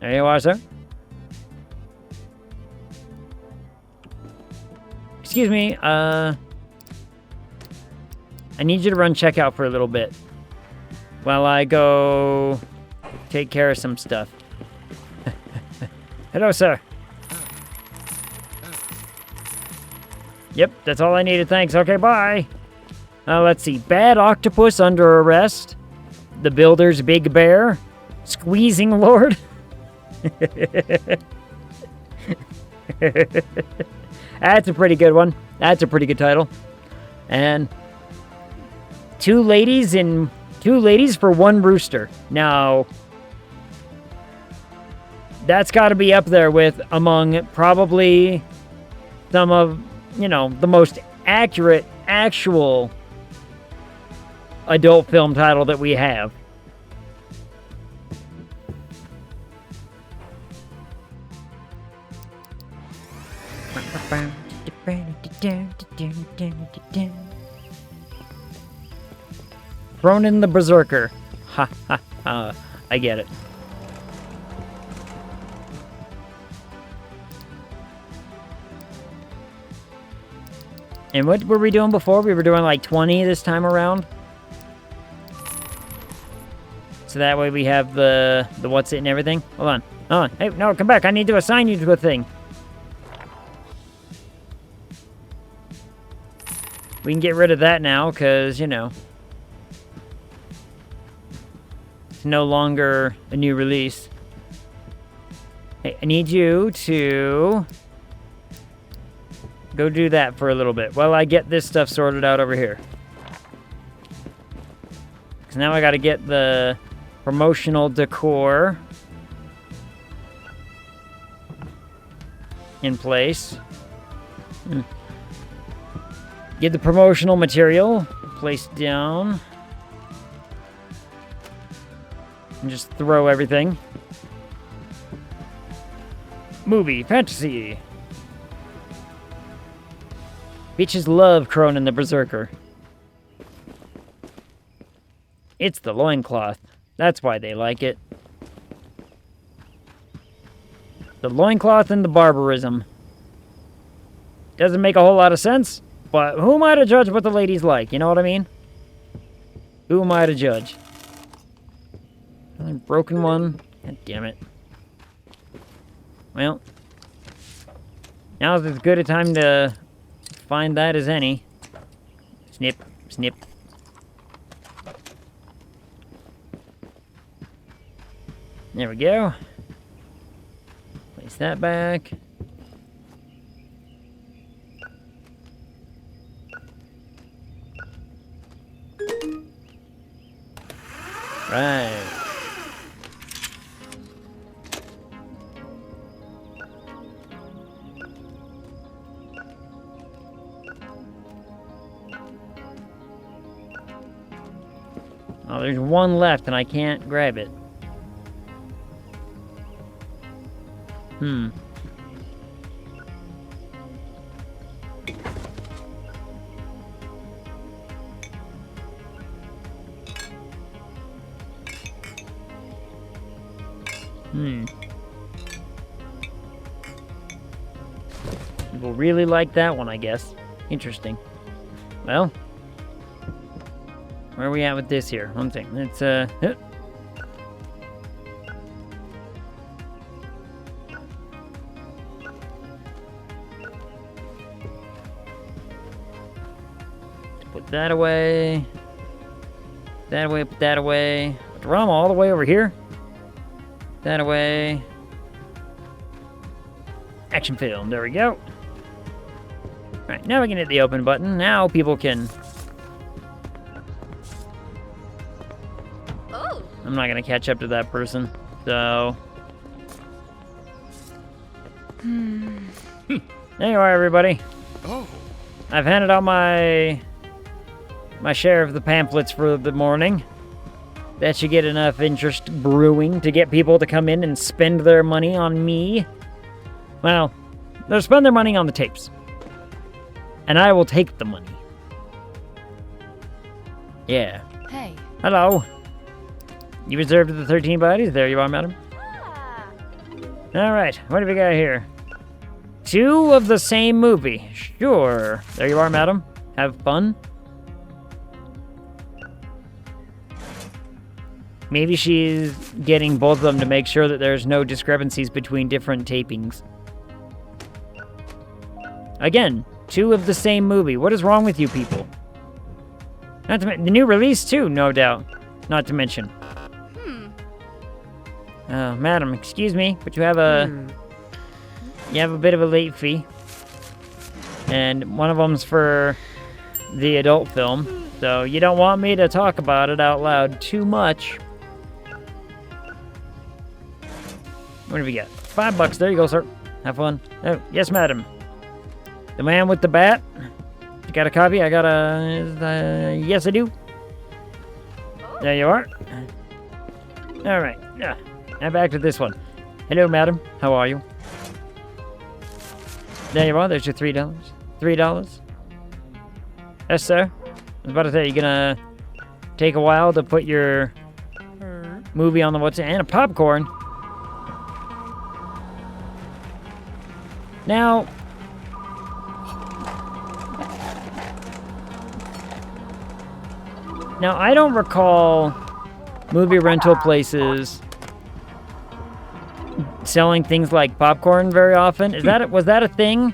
There you are, sir. Excuse me, I need you to run checkout for a little bit while I go take care of some stuff. Hello, sir. Yep, that's all I needed, thanks. Okay, bye. Let's see. Bad Octopus Under Arrest. The Builder's Big Bear. Squeezing Lord. That's a pretty good one. That's a pretty good title. And two ladies for one rooster. Now, that's got to be up there with among probably some of, you know, the most accurate, actual adult film title that we have. Ronan the Berserker. Ha ha ha. I get it. And what were we doing before? We were doing like 20 this time around. So that way we have the what's it and everything. Hold on. Hold on. Hey, no, come back. I need to assign you to a thing. We can get rid of that now, because, you know, it's no longer a new release. Hey, I need you to go do that for a little bit while I get this stuff sorted out over here. Because now I got to get the promotional decor in place. Get the promotional material placed down. And just throw everything. Movie, fantasy. Bitches love Cronin the Berserker. It's the loincloth. That's why they like it. The loincloth and the barbarism. Doesn't make a whole lot of sense. But who am I to judge what the ladies like? You know what I mean? Who am I to judge? Another broken one. God damn it. Well, now's as good a time to find that as any. Snip, snip. There we go. Place that back. Right. Oh, there's one left and I can't grab it. People really like that one, I guess. Interesting. Well, where are we at with this here? One thing. Let's, put that away. That away, put that away. Put the ROM all the way over here. That away. Action film. There we go. Alright, now we can hit the open button. Now people can... Oh. I'm not going to catch up to that person, so... There you are, everybody. Oh. I've handed out my share of the pamphlets for the morning. That should get enough interest brewing to get people to come in and spend their money on me. Well, they'll spend their money on the tapes. And I will take the money. Yeah. Hey. Hello. You reserved the 13 bodies? There you are, madam. Ah. Alright, what have we got here? 2 of the same movie. Sure. There you are, madam. Have fun. Maybe she's getting both of them to make sure that there's no discrepancies between different tapings. Again, 2 of the same movie. What is wrong with you people? Not to the new release too, no doubt. Not to mention. Madam, excuse me, but you have a bit of a late fee, and one of them's for the adult film. So you don't want me to talk about it out loud too much. What do we got? $5. There you go, sir. Have fun. Oh, yes, madam. The man with the bat. You got a copy? I got a... yes, I do. There you are. All right. Now back to this one. Hello, madam. How are you? There you are. There's your $3. $3. Yes, sir. I was about to say, you're gonna take a while to put your movie on the what's and a popcorn. Now, I don't recall movie rental places selling things like popcorn very often. Was that a thing?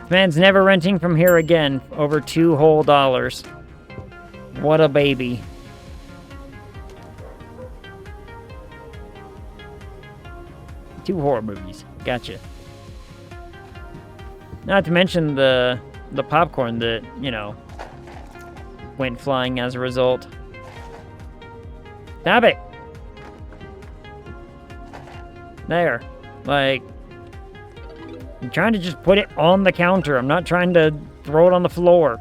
Man's never renting from here again. Over $2 whole. What a baby. Two horror movies. Gotcha. Not to mention the popcorn that, you know, went flying as a result. Stop it! There. Like, I'm trying to just put it on the counter. I'm not trying to throw it on the floor.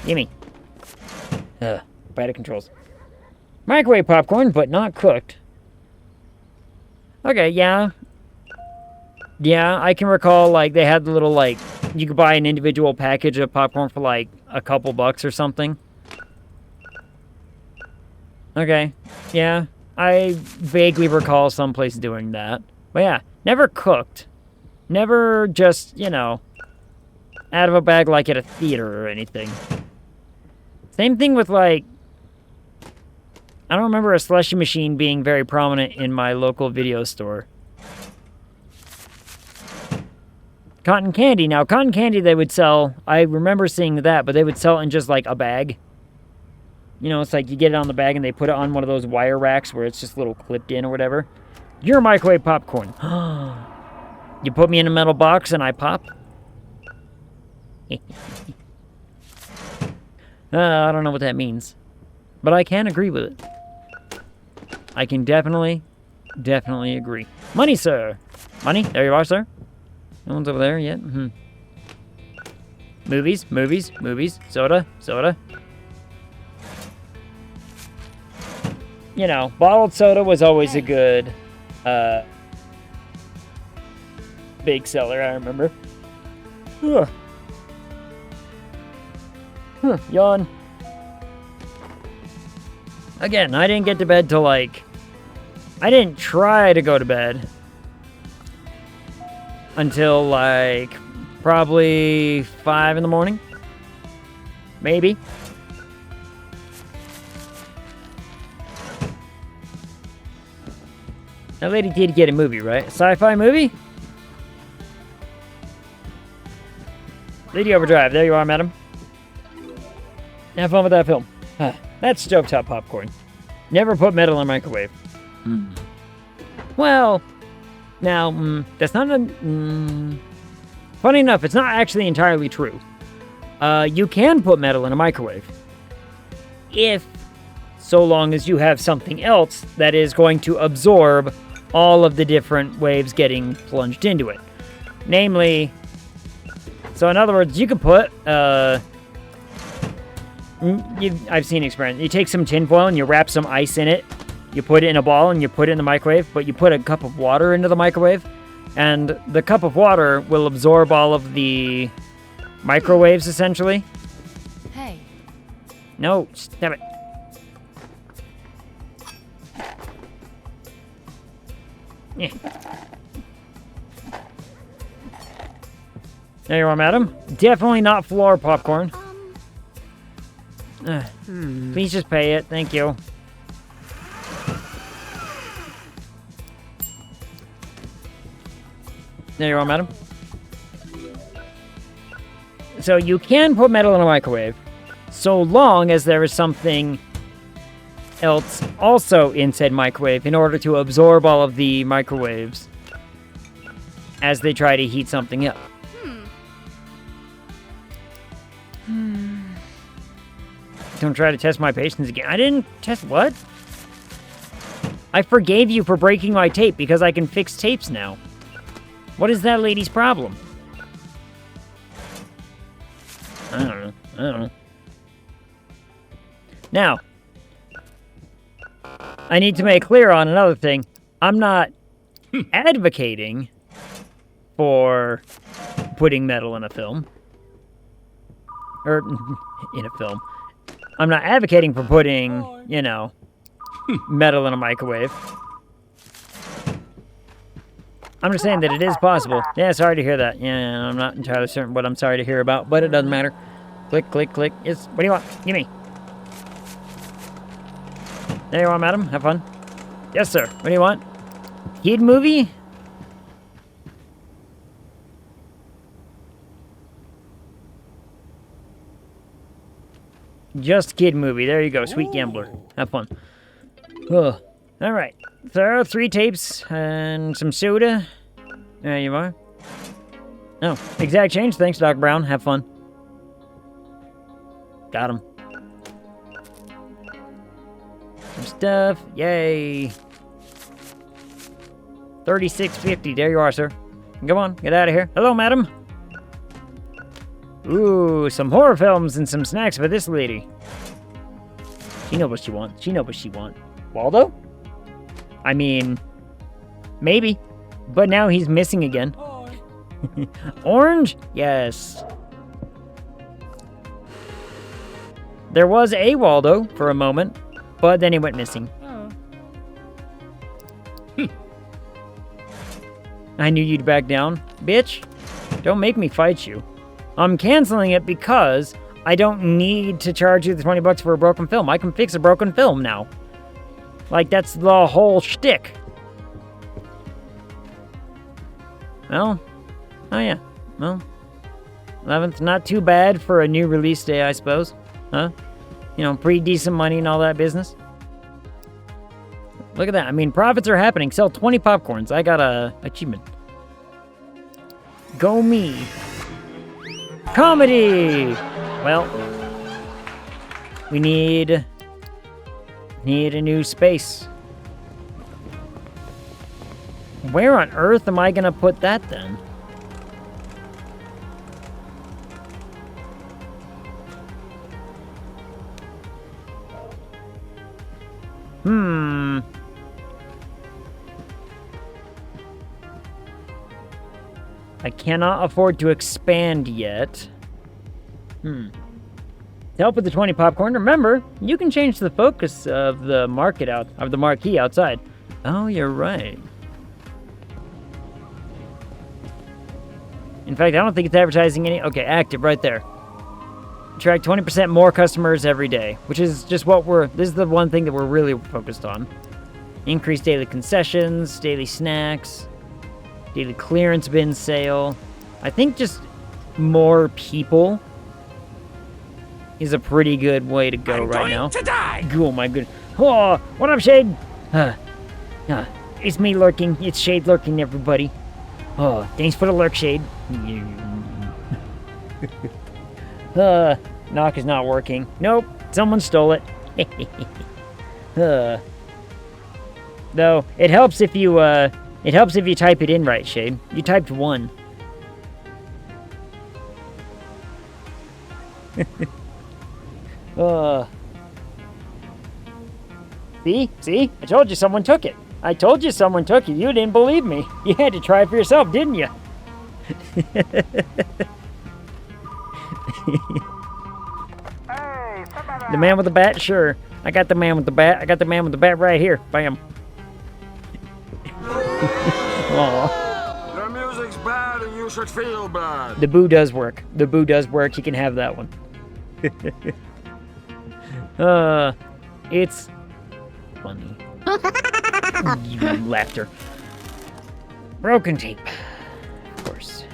Gimme. Bad controls. Microwave popcorn, but not cooked. Okay, yeah. Yeah, I can recall, like, they had the little, like, you could buy an individual package of popcorn for, like, a couple bucks or something. Okay, yeah. I vaguely recall some place doing that. But yeah, never cooked. Never just, you know, out of a bag like at a theater or anything. Same thing with, like, I don't remember a slushy machine being very prominent in my local video store. Cotton candy. Now, cotton candy they would sell, I remember seeing that, but they would sell it in just, like, a bag. You know, it's like you get it on the bag and they put it on one of those wire racks where it's just a little clipped in or whatever. You're microwave popcorn. You put me in a metal box and I pop? I don't know what that means. But I can agree with it. I can definitely agree. Money, sir. Money? There you are, sir. No one's over there yet. Movies. Soda. You know, bottled soda was always a good, big seller, I remember. Yawn. Again, I didn't get to bed till like... I didn't try to go to bed until like probably 5 in the morning. Maybe. That lady did get a movie, right? A sci-fi movie? Lady Overdrive. There you are, madam. Have fun with that film. That's stovetop popcorn. Never put metal in a microwave. Well, now, that's not a... Funny enough, it's not actually entirely true. You can put metal in a microwave. So long as you have something else that is going to absorb all of the different waves getting plunged into it. Namely, so in other words, you could put, I've seen experiments. You take some tinfoil and you wrap some ice in it. You put it in a ball and you put it in the microwave, but you put a cup of water into the microwave, and the cup of water will absorb all of the microwaves, essentially. Hey. No, stop it. Yeah. There you are, madam. Definitely not floor popcorn. Please just pay it. Thank you. There you are, madam. So you can put metal in a microwave, so long as there is something else also in said microwave in order to absorb all of the microwaves as they try to heat something up. Don't try to test my patience again. I didn't test what? I forgave you for breaking my tape because I can fix tapes now. What is that lady's problem? I don't know. Now, I need to make clear on another thing. I'm not advocating for putting metal in a film. Or, in a film. I'm not advocating for putting, you know, metal in a microwave. I'm just saying that it is possible. Yeah, sorry to hear that. Yeah, I'm not entirely certain what I'm sorry to hear about, but it doesn't matter. Click, click, click. Yes, what do you want? Gimme. There you are, madam. Have fun. Yes, sir. What do you want? Kid movie? Just kid movie. There you go. Sweet gambler. Have fun. Ugh. All right. There are 3 tapes and some soda. There you are. Oh, exact change. Thanks, Doc Brown. Have fun. Got him. Some stuff. Yay. $36.50. There you are, sir. Come on. Get out of here. Hello, madam. Ooh, some horror films and some snacks for this lady. She knows what she wants. She knows what she wants. Waldo? I mean, maybe. But now he's missing again. Orange? Yes. There was a Waldo for a moment, but then he went missing. I knew you'd back down. Bitch, don't make me fight you. I'm canceling it because I don't need to charge you the $20 for a broken film. I can fix a broken film now. Like, that's the whole shtick. Well, oh yeah. Well, 11th, not too bad for a new release day, I suppose. Huh? pretty decent money and all that business. Look at that. I mean, profits are happening. Sell 20 popcorns. I got a achievement. Go me. Comedy! Well, we need a new space. Where on earth am I gonna put that then? I cannot afford to expand yet. To help with the 20 popcorn, remember, you can change the focus of the marquee outside. Oh, you're right. In fact, I don't think it's advertising any. Okay, active right there. Attract 20% more customers every day, which is just this is the one thing that we're really focused on. Increase daily concessions, daily snacks, daily clearance bin sale. I think just more people is a pretty good way to go right now. To die. Oh my goodness. Oh, what up, Shade? It's me lurking. It's Shade lurking, everybody. Oh, thanks for the lurk, Shade. Knock is not working. Nope, someone stole it. Though it helps if you type it in right, Shade. You typed 1. See? I told you someone took it. You didn't believe me. You had to try it for yourself, didn't you? The man with the bat? Sure. I got the man with the bat. I got the man with the bat right here. Bam. Aww. Your music's bad and you should feel bad. The boo does work. You can have that one. It's funny. Laughter. Broken tape. Of course.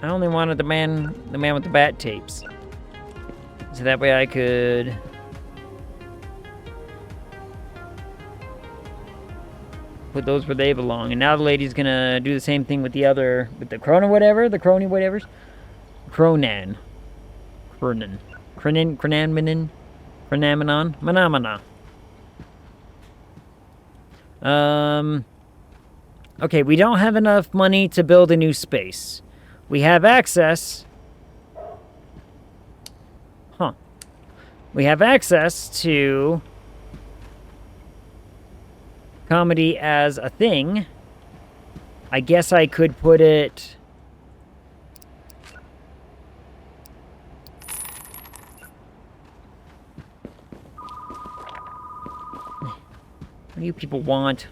I only wanted the man with the bat tapes. So that way I could put those where they belong. And now the lady's gonna do the same thing with the crony whatevers. Cronan. Manamana. Okay, we don't have enough money to build a new space. We have access. We have access to comedy as a thing. I guess I could put it... What do you people want?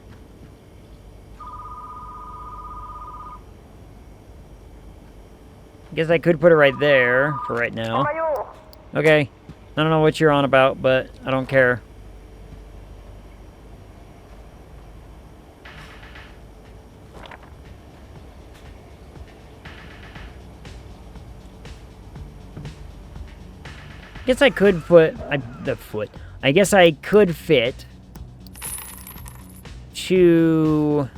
I guess I could put it right there for right now. Okay. I don't know what you're on about, but I don't care. I guess I could put I guess I could fit 2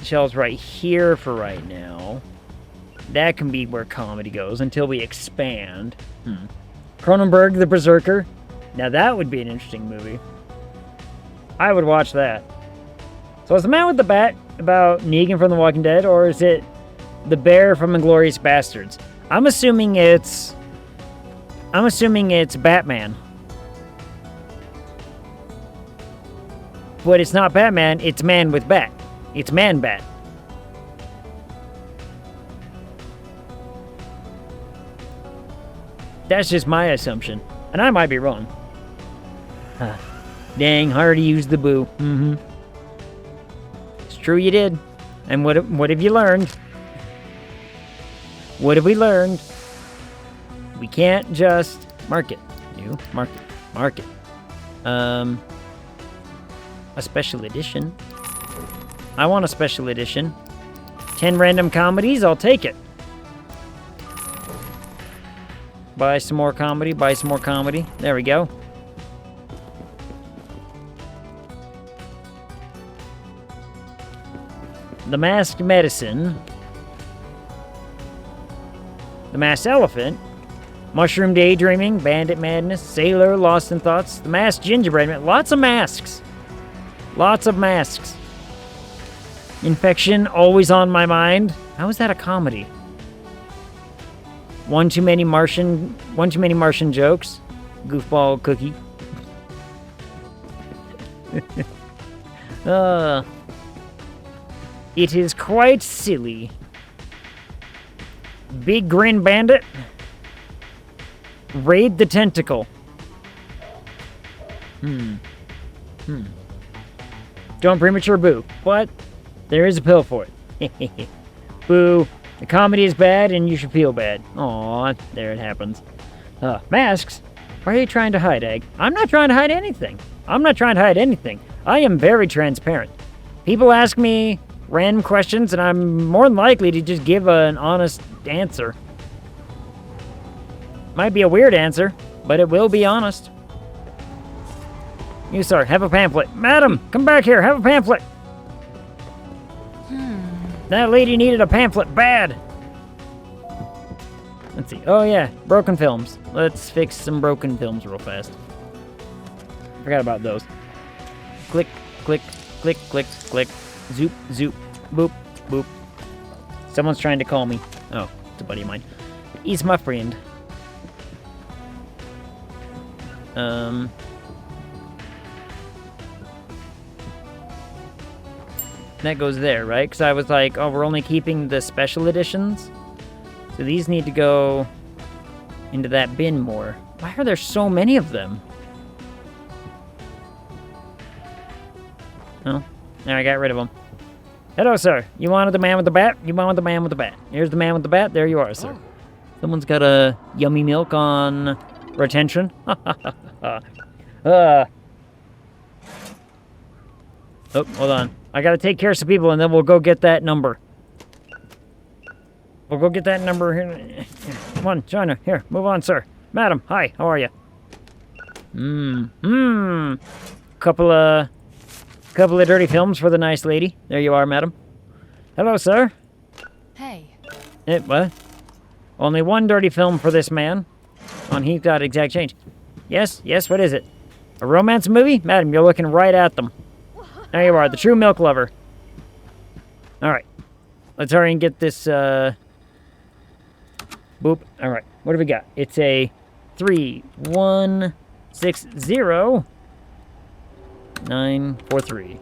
shelves right here for right now. That can be where comedy goes until we expand. Cronenberg the Berserker. Now that would be an interesting movie. I would watch that. So is the man with the bat about Negan from The Walking Dead, or is it the bear from Inglourious Bastards? I'm assuming it's Batman. But it's not Batman, it's man with bat. It's Man-Bat. That's just my assumption. And I might be wrong. Dang, I already used the boo. It's true you did. And what have you learned? What have we learned? We can't just market. Market. A special edition. I want a special edition. 10 random comedies, I'll take it. Buy some more comedy, buy some more comedy. There we go. The Masked Medicine. The Masked Elephant. Mushroom Daydreaming, Bandit Madness, Sailor, Lost in Thoughts, The Masked Gingerbread Man. Lots of masks. Lots of masks. Infection, always on my mind. How is that a comedy? One too many Martian jokes. Goofball cookie. It is quite silly. Big Grin Bandit. Raid the Tentacle. Don't premature boo, but there is a pill for it. Boo. The comedy is bad and you should feel bad. Aw, there it happens. Masks? Why are you trying to hide, Egg? I'm not trying to hide anything. I'm not trying to hide anything. I am very transparent. People ask me random questions and I'm more than likely to just give an honest answer. Might be a weird answer, but it will be honest. You, sir, have a pamphlet. Madam, come back here, have a pamphlet. That lady needed a pamphlet bad. Let's see. Oh, yeah, broken films. Let's fix some broken films real fast. Forgot about those. Click, click, click, click, click. Zoop, zoop, boop, boop. Someone's trying to call me. Oh, it's a buddy of mine. He's my friend. That goes there, right? Because I was like, oh, we're only keeping the special editions. So these need to go into that bin more. Why are there so many of them? Oh, there, I got rid of them. Hello, sir. You wanted the man with the bat? You wanted the man with the bat. Here's the man with the bat. There you are, sir. Oh. Someone's got a yummy milk on retention. Oh, hold on. I gotta take care of some people and then we'll go get that number. We'll go get that number here. Come on, China. Here, move on, sir. Madam, hi, how are you? Couple of dirty films for the nice lady. There you are, madam. Hello, sir. Hey. What? Only one dirty film for this man. On Heath got exact change. Yes, what is it? A romance movie? Madam, you're looking right at them. There you are, the true milk lover. Alright. Let's hurry and get this, Boop. Alright, what do we got? It's a 3-1-6-0-9-4-3.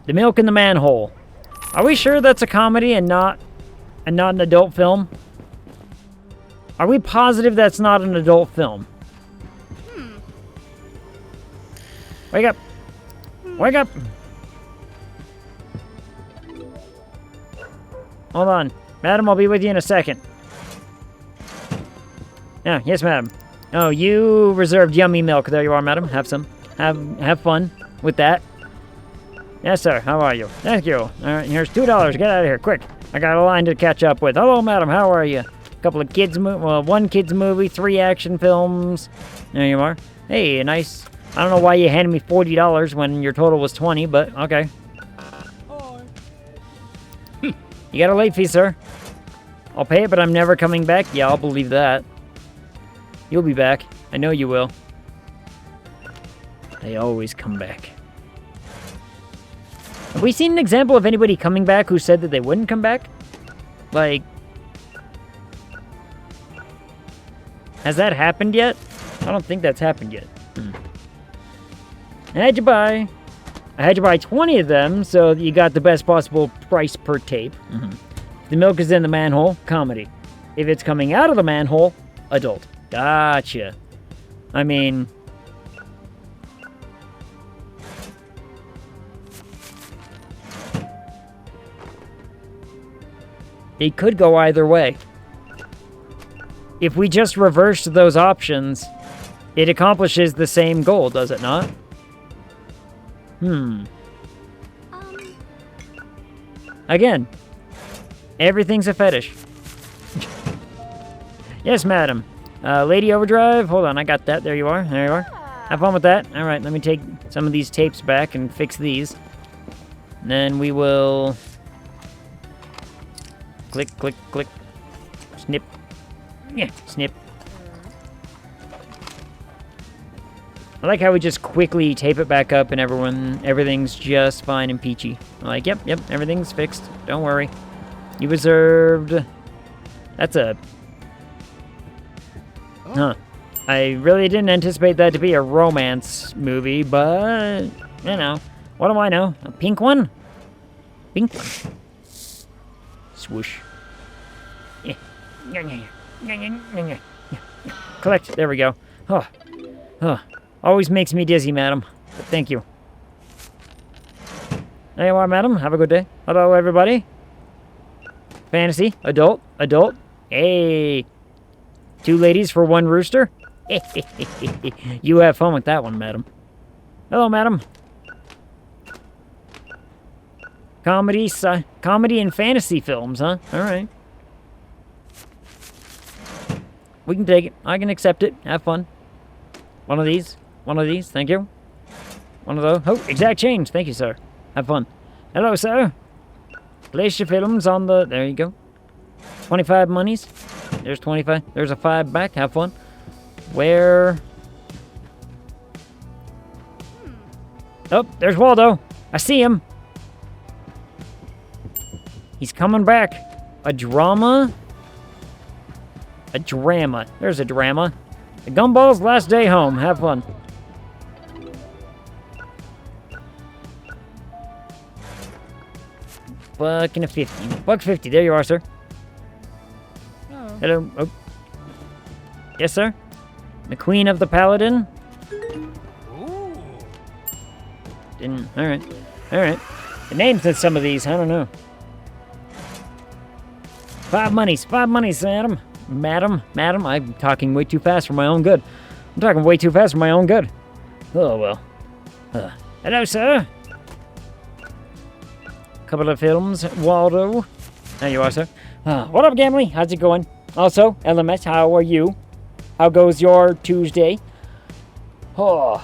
The Milk in the Manhole. Are we sure that's a comedy and not an adult film? Are we positive that's not an adult film? Wake up! Wake up! Hold on. Madam, I'll be with you in a second. Yeah, yes, madam. Oh, you reserved yummy milk. There you are, madam. Have some. Have fun with that. Yes, sir. How are you? Thank you. All right, here's $2. Get out of here, quick. I got a line to catch up with. Hello, madam. How are you? A couple of kids' one kids' movie, 3 action films. There you are. Hey, nice. I don't know why you handed me $40 when your total was $20, but okay. You got a late fee, sir. I'll pay it, but I'm never coming back. Yeah, I'll believe that. You'll be back. I know you will. They always come back. Have we seen an example of anybody coming back who said that they wouldn't come back? Like, has that happened yet? I don't think that's happened yet. I had to buy 20 of them, so you got the best possible price per tape. The milk is in the manhole, comedy. If it's coming out of the manhole, adult. Gotcha. I mean, it could go either way. If we just reversed those options, It accomplishes the same goal, does it not? Again, everything's a fetish. Yes, madam. Lady Overdrive. Hold on, I got that. There you are. There you are. Have fun with that. All right, let me take some of these tapes back and fix these. And then we will... Click, click, click. Snip. Yeah, snip. I like how we just quickly tape it back up and everything's just fine and peachy. I'm like, yep, everything's fixed. Don't worry. You reserved... That's a... Huh. I really didn't anticipate that to be a romance movie, but... You know. What do I know? A pink one? Pink one. Swoosh. Yeah. Collect. There we go. Oh. Always makes me dizzy, madam. But thank you. There you are, madam. Have a good day. Hello, everybody. Fantasy. Adult. Hey. 2 ladies for 1 rooster. You have fun with that one, madam. Hello, madam. Comedy and fantasy films, huh? All right. We can take it. I can accept it. Have fun. One of these. Thank you. One of those. Oh, exact change. Thank you, sir. Have fun. Hello, sir. Place your films on the... There you go. 25 monies. There's 25. There's a 5 back. Have fun. Where... Oh, there's Waldo. I see him. He's coming back. A drama? A drama. There's a drama. The Gumball's last day home. Have fun. Bucking a 50. $1.50. There you are, sir. Oh. Hello. Oh. Yes, sir. The Queen of the Paladin. Didn't. All right. The names of some of these, I don't know. 5 monies, madam. Madam, I'm talking way too fast for my own good. Oh, well. Hello, sir. Couple of films, Waldo. There you are, sir. What up, Gambly? How's it going? Also, LMS, how are you? How goes your Tuesday? Oh,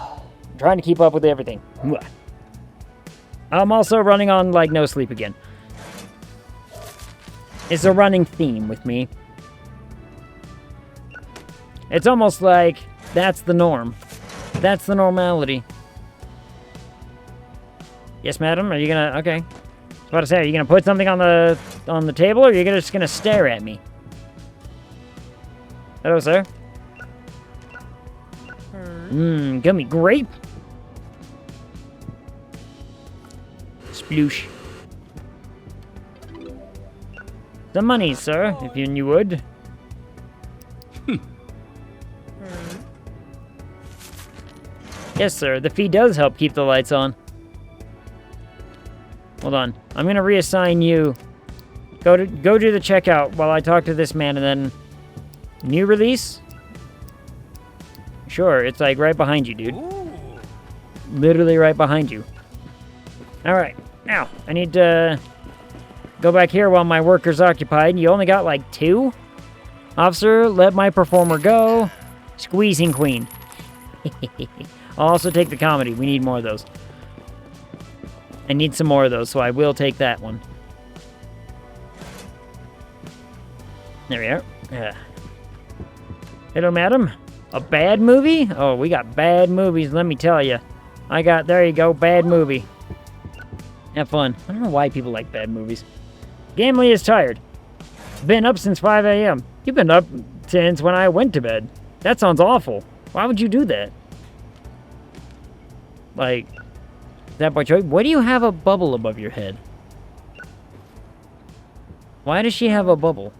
I'm trying to keep up with everything. I'm also running on, like, no sleep again. It's a running theme with me. It's almost like that's the norm. That's the normality. Yes, madam? Are you gonna... Okay. I was about to say, are you gonna put something on the table, or are you just gonna stare at me? Hello, sir. Gummy grape. Sploosh. Some money, sir, if you would. Yes, sir. The fee does help keep the lights on. Hold on. I'm gonna reassign you. Go do the checkout while I talk to this man, and then new release. Sure, it's like right behind you, dude. Ooh. Literally right behind you. All right. Now I need to go back here while my worker's occupied. You only got like 2. Officer, let my performer go. Squeezing queen. I'll also take the comedy. We need more of those. I need some more of those, so I will take that one. There we are. Hello, madam. A bad movie? Oh, we got bad movies, let me tell you. There you go, bad movie. Have fun. I don't know why people like bad movies. Gamely is tired. Been up since 5 a.m. You've been up since when I went to bed. That sounds awful. Why would you do that? Like, that by choice? Why do you have a bubble above your head? Why does she have a bubble?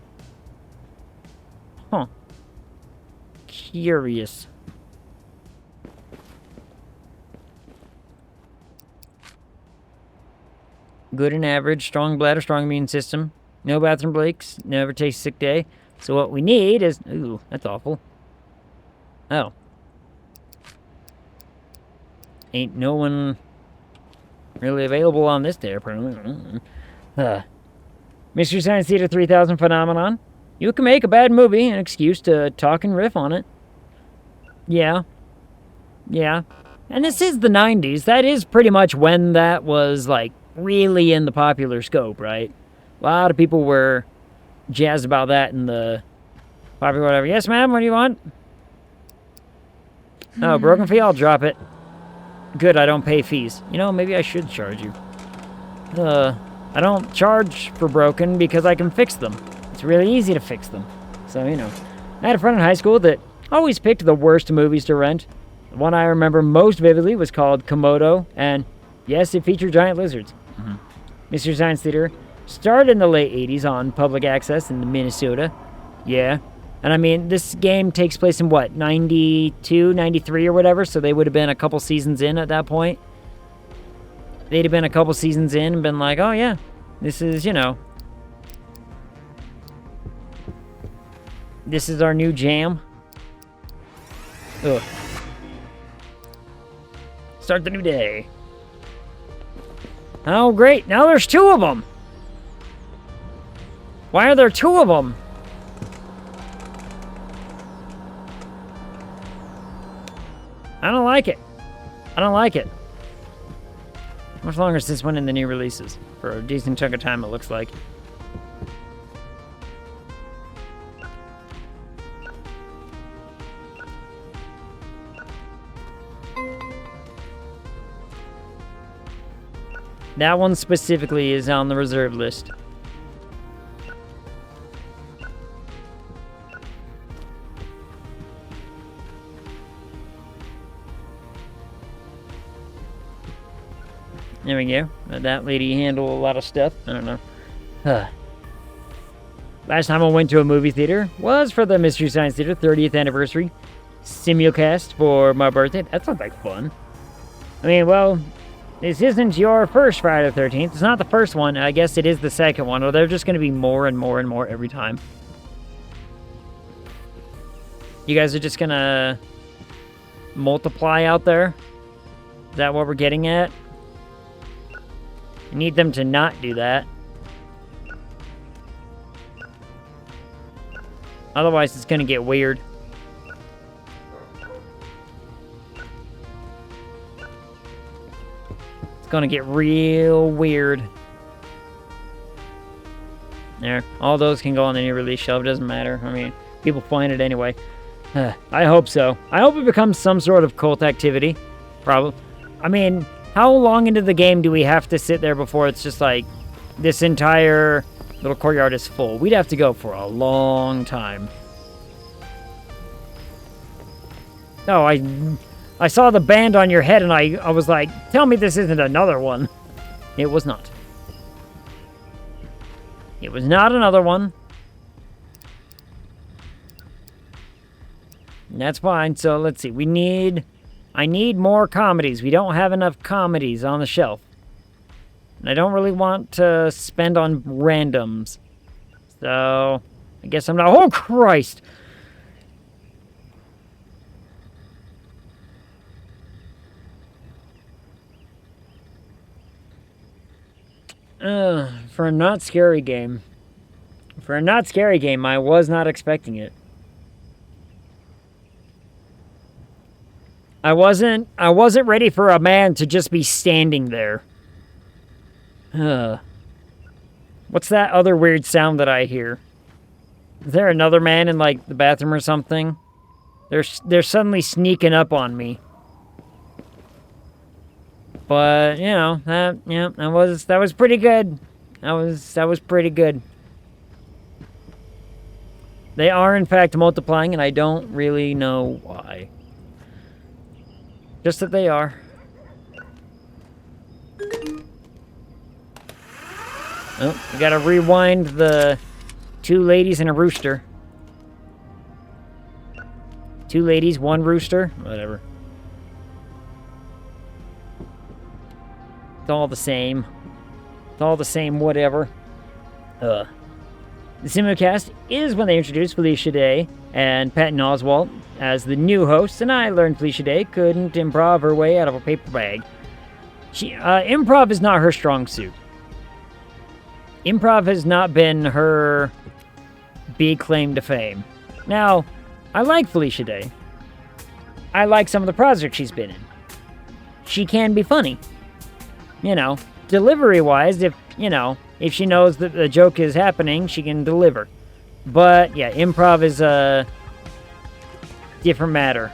Huh. Curious. Good and average, strong bladder, strong immune system. No bathroom breaks, never takes a sick day. So what we need is... Ooh, that's awful. Oh. Ain't no one really available on this day, apparently. Mystery Science Theater 3000 phenomenon. You can make a bad movie an excuse to talk and riff on it. Yeah. Yeah. And this is the 90s. That is pretty much when that was, like, really in the popular scope, right? A lot of people were jazzed about that in the popular whatever. Yes, ma'am, what do you want? Oh, broken fee? I'll drop it. Good, I don't pay fees. You know, maybe I should charge you. I don't charge for broken because I can fix them. It's really easy to fix them. So, you know. I had a friend in high school that always picked the worst movies to rent. The one I remember most vividly was called Komodo, and yes, it featured giant lizards. Mystery Science Theater started in the late 80s on public access in Minnesota. Yeah. And I mean, this game takes place in what, 92, 93 or whatever, so they would have been a couple seasons in at that point. They'd have been a couple seasons in and been like, oh yeah, this is, you know, this is our new jam. Ugh. Start the new day. Oh, great. Now there's two of them. Why are there two of them? I don't like it. I don't like it. How much longer is this one in the new releases? For a decent chunk of time, it looks like. That one specifically is on the reserve list. There we go. Let that lady handle a lot of stuff. I don't know. Last time I went to a movie theater was for the Mystery Science Theater 30th anniversary simulcast for my birthday. That sounds like fun. I mean, well, this isn't your first Friday the 13th. It's not the first one. I guess it is the second one. Or they're just going to be more and more and more every time. You guys are just going to multiply out there? Is that what we're getting at? I need them to not do that. Otherwise, it's going to get weird. It's going to get real weird. There. All those can go on the new release shelf. It doesn't matter. I mean, people find it anyway. I hope so. I hope it becomes some sort of cult activity. Probably. I mean, how long into the game do we have to sit there before it's just like, this entire little courtyard is full? We'd have to go for a long time. Oh, I saw the band on your head and I was like, tell me this isn't another one. It was not. It was not another one. That's fine. So let's see. I need more comedies. We don't have enough comedies on the shelf. And I don't really want to spend on randoms. So, I guess I'm not... Oh, Christ! For a not scary game. For a not scary game, I was not expecting it. I wasn't ready for a man to just be standing there. What's that other weird sound that I hear? Is there another man in, like, the bathroom or something? They're suddenly sneaking up on me. But, you know, that was pretty good. That was pretty good. They are, in fact, multiplying, and I don't really know why. Just that they are. Oh, we gotta rewind the 2 ladies and a rooster. 2 ladies, 1 rooster. Whatever. It's all the same. It's all the same, whatever. The simulcast is when they introduced Felicia Day and Patton Oswalt as the new hosts, and I learned Felicia Day couldn't improv her way out of a paper bag. Improv is not her strong suit. Improv has not been her big claim to fame. Now, I like Felicia Day. I like some of the projects she's been in. She can be funny. You know, delivery-wise, if she knows that the joke is happening, she can deliver. But, yeah, improv is a different matter.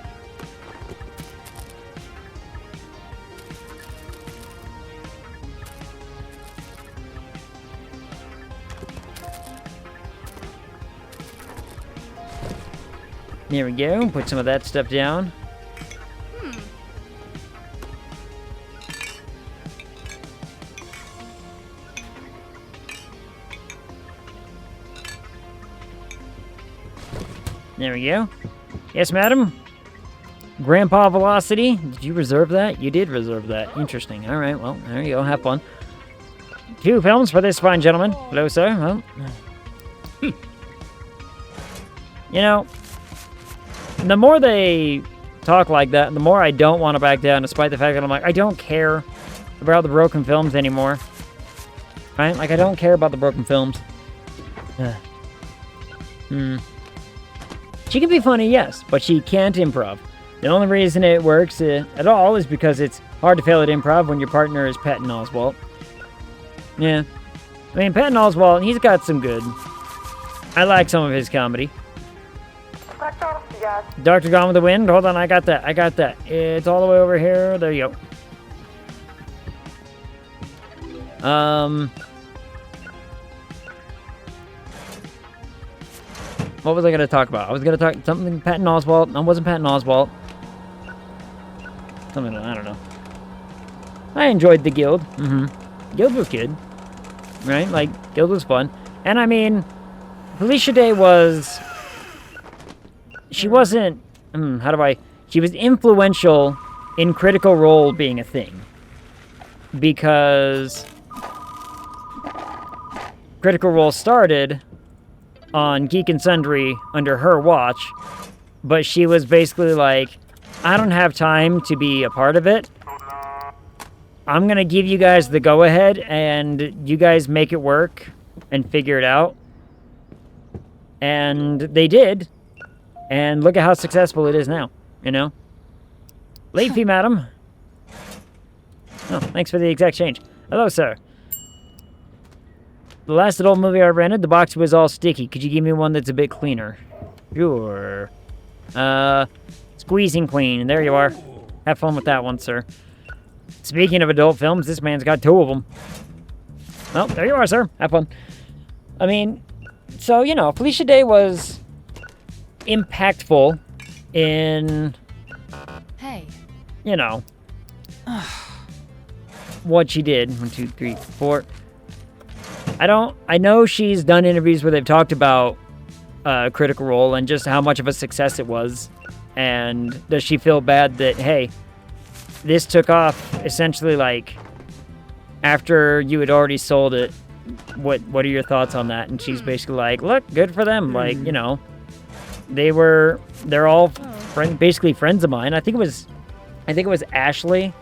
There we go. Put some of that stuff down. There we go. Yes, madam? Grandpa Velocity? Did you reserve that? You did reserve that. Interesting. All right, well, there you go. Have fun. 2 films for this fine gentleman. Hello, sir. Well, you know, the more they talk like that, the more I don't want to back down, despite the fact that I'm like, I don't care about the broken films anymore. Right? Like, I don't care about the broken films. She can be funny, yes, but she can't improv. The only reason it works at all is because it's hard to fail at improv when your partner is Patton Oswalt. Yeah. I mean, Patton Oswalt, he's got some good. I like some of his comedy. Dr. Gone with the Wind? Hold on, I got that. It's all the way over here. There you go. What was I going to talk about? I was going to talk something Patton Oswalt. I wasn't Patton Oswalt. Something, I don't know. I enjoyed the Guild. Guild was good. Right? Like, Guild was fun. And I mean, Felicia Day was... She wasn't... She was influential in Critical Role being a thing. Because... Critical Role started on Geek and Sundry under her watch, but she was basically like, I don't have time to be a part of it. I'm gonna give you guys the go-ahead, and you guys make it work and figure it out. And they did, and look at how successful it is now, you know? Late fee, madam. Oh, thanks for the exact change. Hello, sir. The last adult movie I rented, the box was all sticky. Could you give me one that's a bit cleaner? Sure. Squeezing clean. There you are. Have fun with that one, sir. Speaking of adult films, this man's got 2 of them. Well, there you are, sir. Have fun. I mean, so, you know, Felicia Day was impactful in... Hey. You know... what she did. 1, 2, 3, 4... I know she's done interviews where they've talked about Critical Role and just how much of a success it was. And does she feel bad that, hey, this took off essentially like after you had already sold it? What are your thoughts on that? And she's basically like, look, good for them. Like, you know, they're all basically friends of mine. I think it was Ashley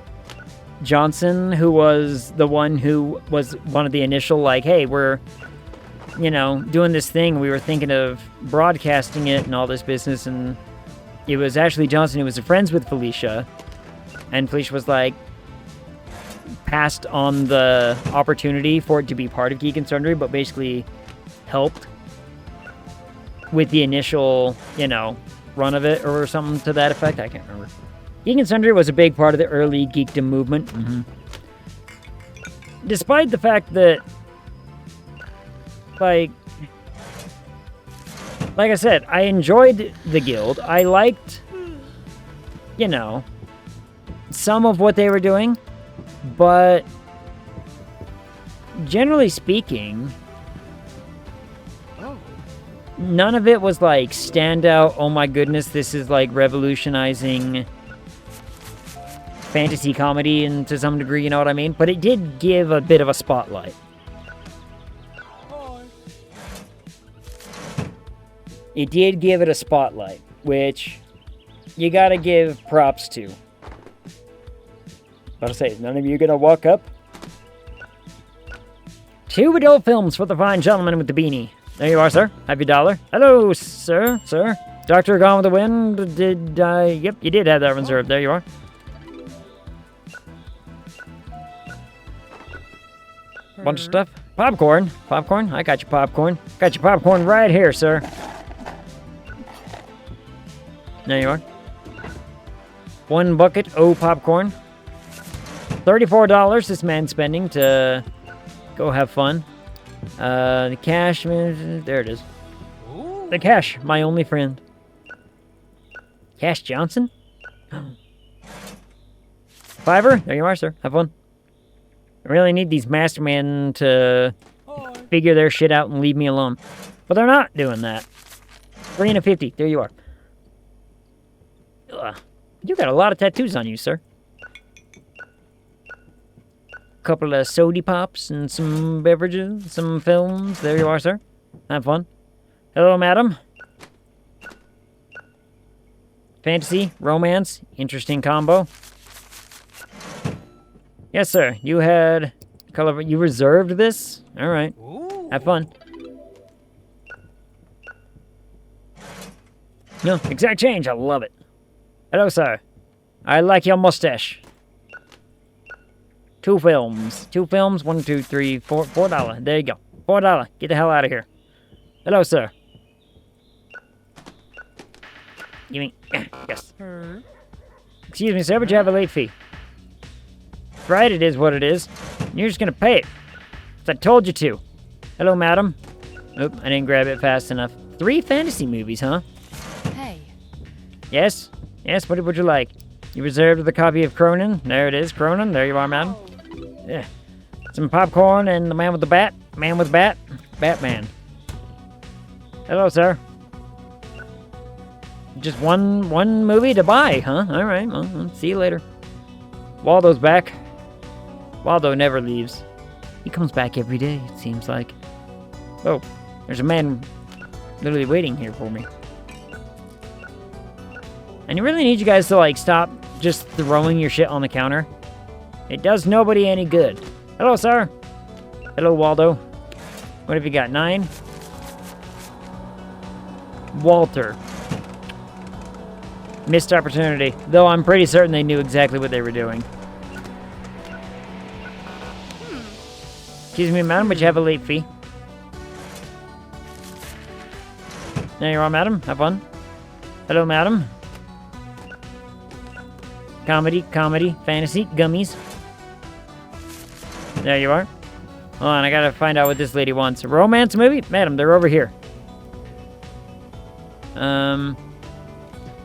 Johnson, who was the one who was one of the initial, like, hey, we're, you know, doing this thing. We were thinking of broadcasting it and all this business. And it was Ashley Johnson who was friends with Felicia. And Felicia was like, passed on the opportunity for it to be part of Geek and Sundry, but basically helped with the initial, you know, run of it or something to that effect. I can't remember. Geek and Sundry was a big part of the early geekdom movement. Despite the fact that, like I said, I enjoyed the Guild. I liked, you know, some of what they were doing, but generally speaking, none of it was like standout, oh my goodness, this is like revolutionizing fantasy comedy and to some degree, you know what I mean? But it did give a bit of a spotlight. it did give it a spotlight, which you gotta give props to. About to say, none of you gonna walk up? 2 adult films for the fine gentleman with the beanie. There you are, sir. Have your dollar. Hello, sir. Sir. Doctor Gone with the Wind. Did I... Yep, you did have that reserved. There you are. Bunch of stuff. Popcorn. Popcorn. I got your popcorn. Got your popcorn right here, sir. There you are. 1 bucket of popcorn. $34 this man's spending to go have fun. The cash, there it is. The cash, my only friend. Cash Johnson? $5? There you are, sir. Have fun. I really need these mastermen to figure their shit out and leave me alone. But they're not doing that. 3 and a 50. There you are. Ugh. You got a lot of tattoos on you, sir. Couple of sody pops and some beverages, some films. There you are, sir. Have fun. Hello, madam. Fantasy, romance, interesting combo. Yes, sir. You had color. You reserved this. All right. Have fun. No, exact change. I love it. Hello, sir. I like your mustache. 2 films. 2 films. 1, 2, 3, 4. $4. There you go. $4. Get the hell out of here. Hello, sir. Give me. Yes. Excuse me, sir, but you have a late fee. Right, it is what it is. You're just gonna pay it. 'Cause I told you to. Hello, madam. Oop, I didn't grab it fast enough. 3 fantasy movies, huh? Hey. Yes? Yes, what would you like? You reserved the copy of Cronin. There it is, Cronin. There you are, madam. Yeah. Some popcorn and the man with the bat. Man with bat. Batman. Hello, sir. Just one movie to buy, huh? Alright, well, see you later. Waldo's back. Waldo never leaves. He comes back every day, it seems like. Oh, there's a man literally waiting here for me. And you really need you guys to, like, stop just throwing your shit on the counter. It does nobody any good. Hello, sir. Hello, Waldo. What have you got, 9? Walter. Missed opportunity. Though I'm pretty certain they knew exactly what they were doing. Excuse me, madam, but you have a late fee. There you are, madam. Have fun. Hello, madam. Comedy, fantasy, gummies. There you are. Hold on, I gotta find out what this lady wants. A romance movie? Madam, they're over here.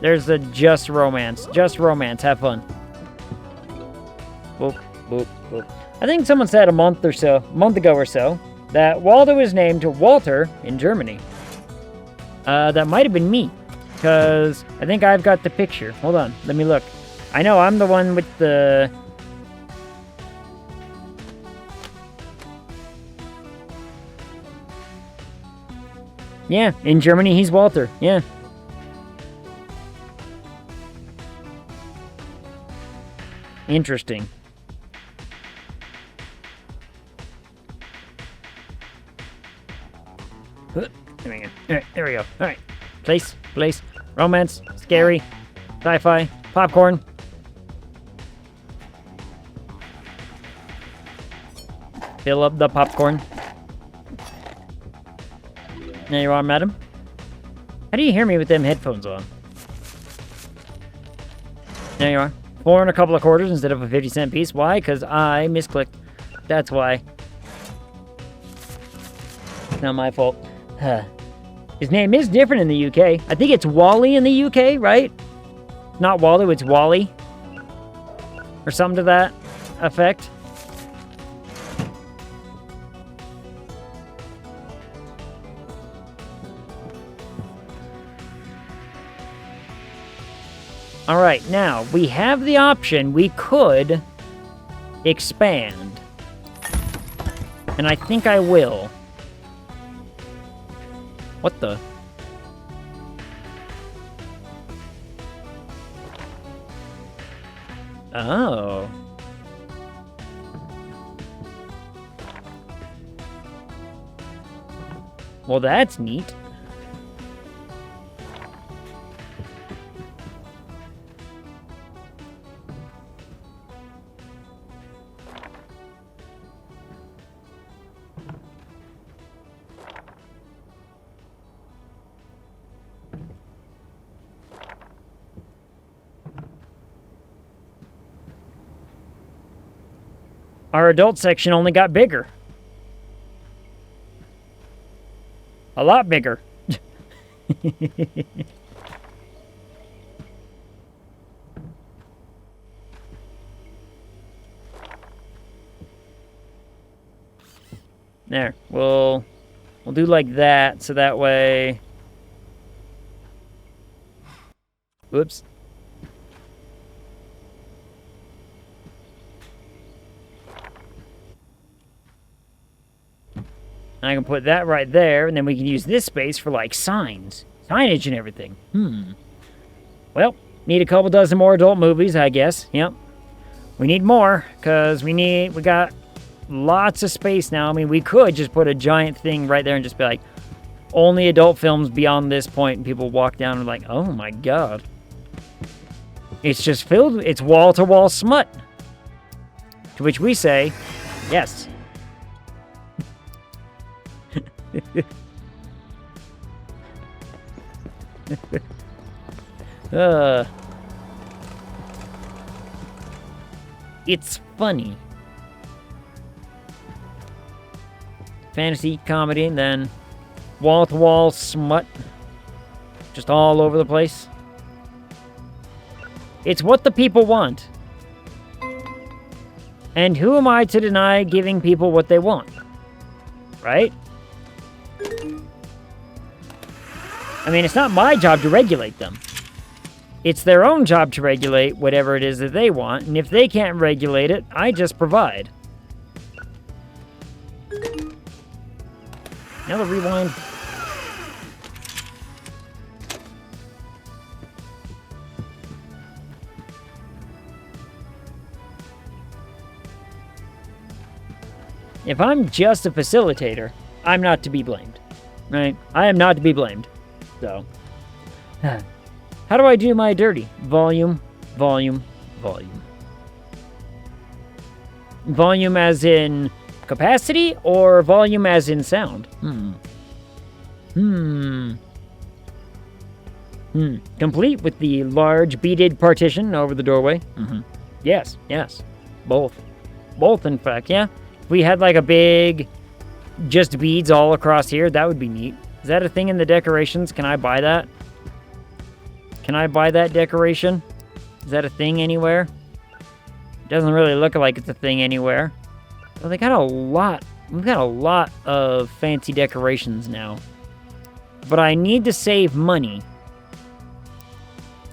There's the just romance. Just romance. Have fun. Boop, boop, boop. I think someone said a month ago or so, that Waldo is named Walter in Germany. That might have been me, because I think I've got the picture. Hold on, let me look. I know I'm the one with the... Yeah, in Germany he's Walter. Yeah. Interesting. There we go. Alright, there we go. Alright. Place. Romance. Scary. Sci-fi. Popcorn. Fill up the popcorn. There you are, madam. How do you hear me with them headphones on? There you are. 4 and a couple of quarters instead of a 50-cent piece. Why? Because I misclicked. That's why. It's not my fault. His name is different in the UK. I think it's Wally in the UK, right? Not Waldo, it's Wally. Or something to that effect. Alright, now, we have the option. We could expand. And I think I will. What the? Oh. Well, that's neat. Our adult section only got bigger. A lot bigger. There. We'll do like that, so that way... Whoops. And I can put that right there, and then we can use this space for, like, signage and everything. Well, need a couple dozen more adult movies, I guess. Yep. We need more, because we got lots of space now. I mean, we could just put a giant thing right there and just be like, only adult films beyond this point, and people walk down and like, oh my god. It's just filled, it's wall-to-wall smut. To which we say, yes. It's funny. Fantasy, comedy, and then wall-to-wall smut. Just all over the place. It's what the people want. And who am I to deny giving people what they want? Right? I mean, it's not my job to regulate them. It's their own job to regulate whatever it is that they want, and if they can't regulate it, I just provide. Now the rewind. If I'm just a facilitator, I'm not to be blamed. Right? I am not to be blamed. So, how do I do my dirty? Volume, volume, volume. Volume as in capacity, or volume as in sound? Complete with the large beaded partition over the doorway? Yes, yes. Both. Both, in fact, yeah. If we had like a big, just beads all across here, that would be neat. Is that a thing in the decorations? Can I buy that? Can I buy that decoration? Is that a thing anywhere? It doesn't really look like it's a thing anywhere. Well, they got a lot. We've got a lot of fancy decorations now. But I need to save money.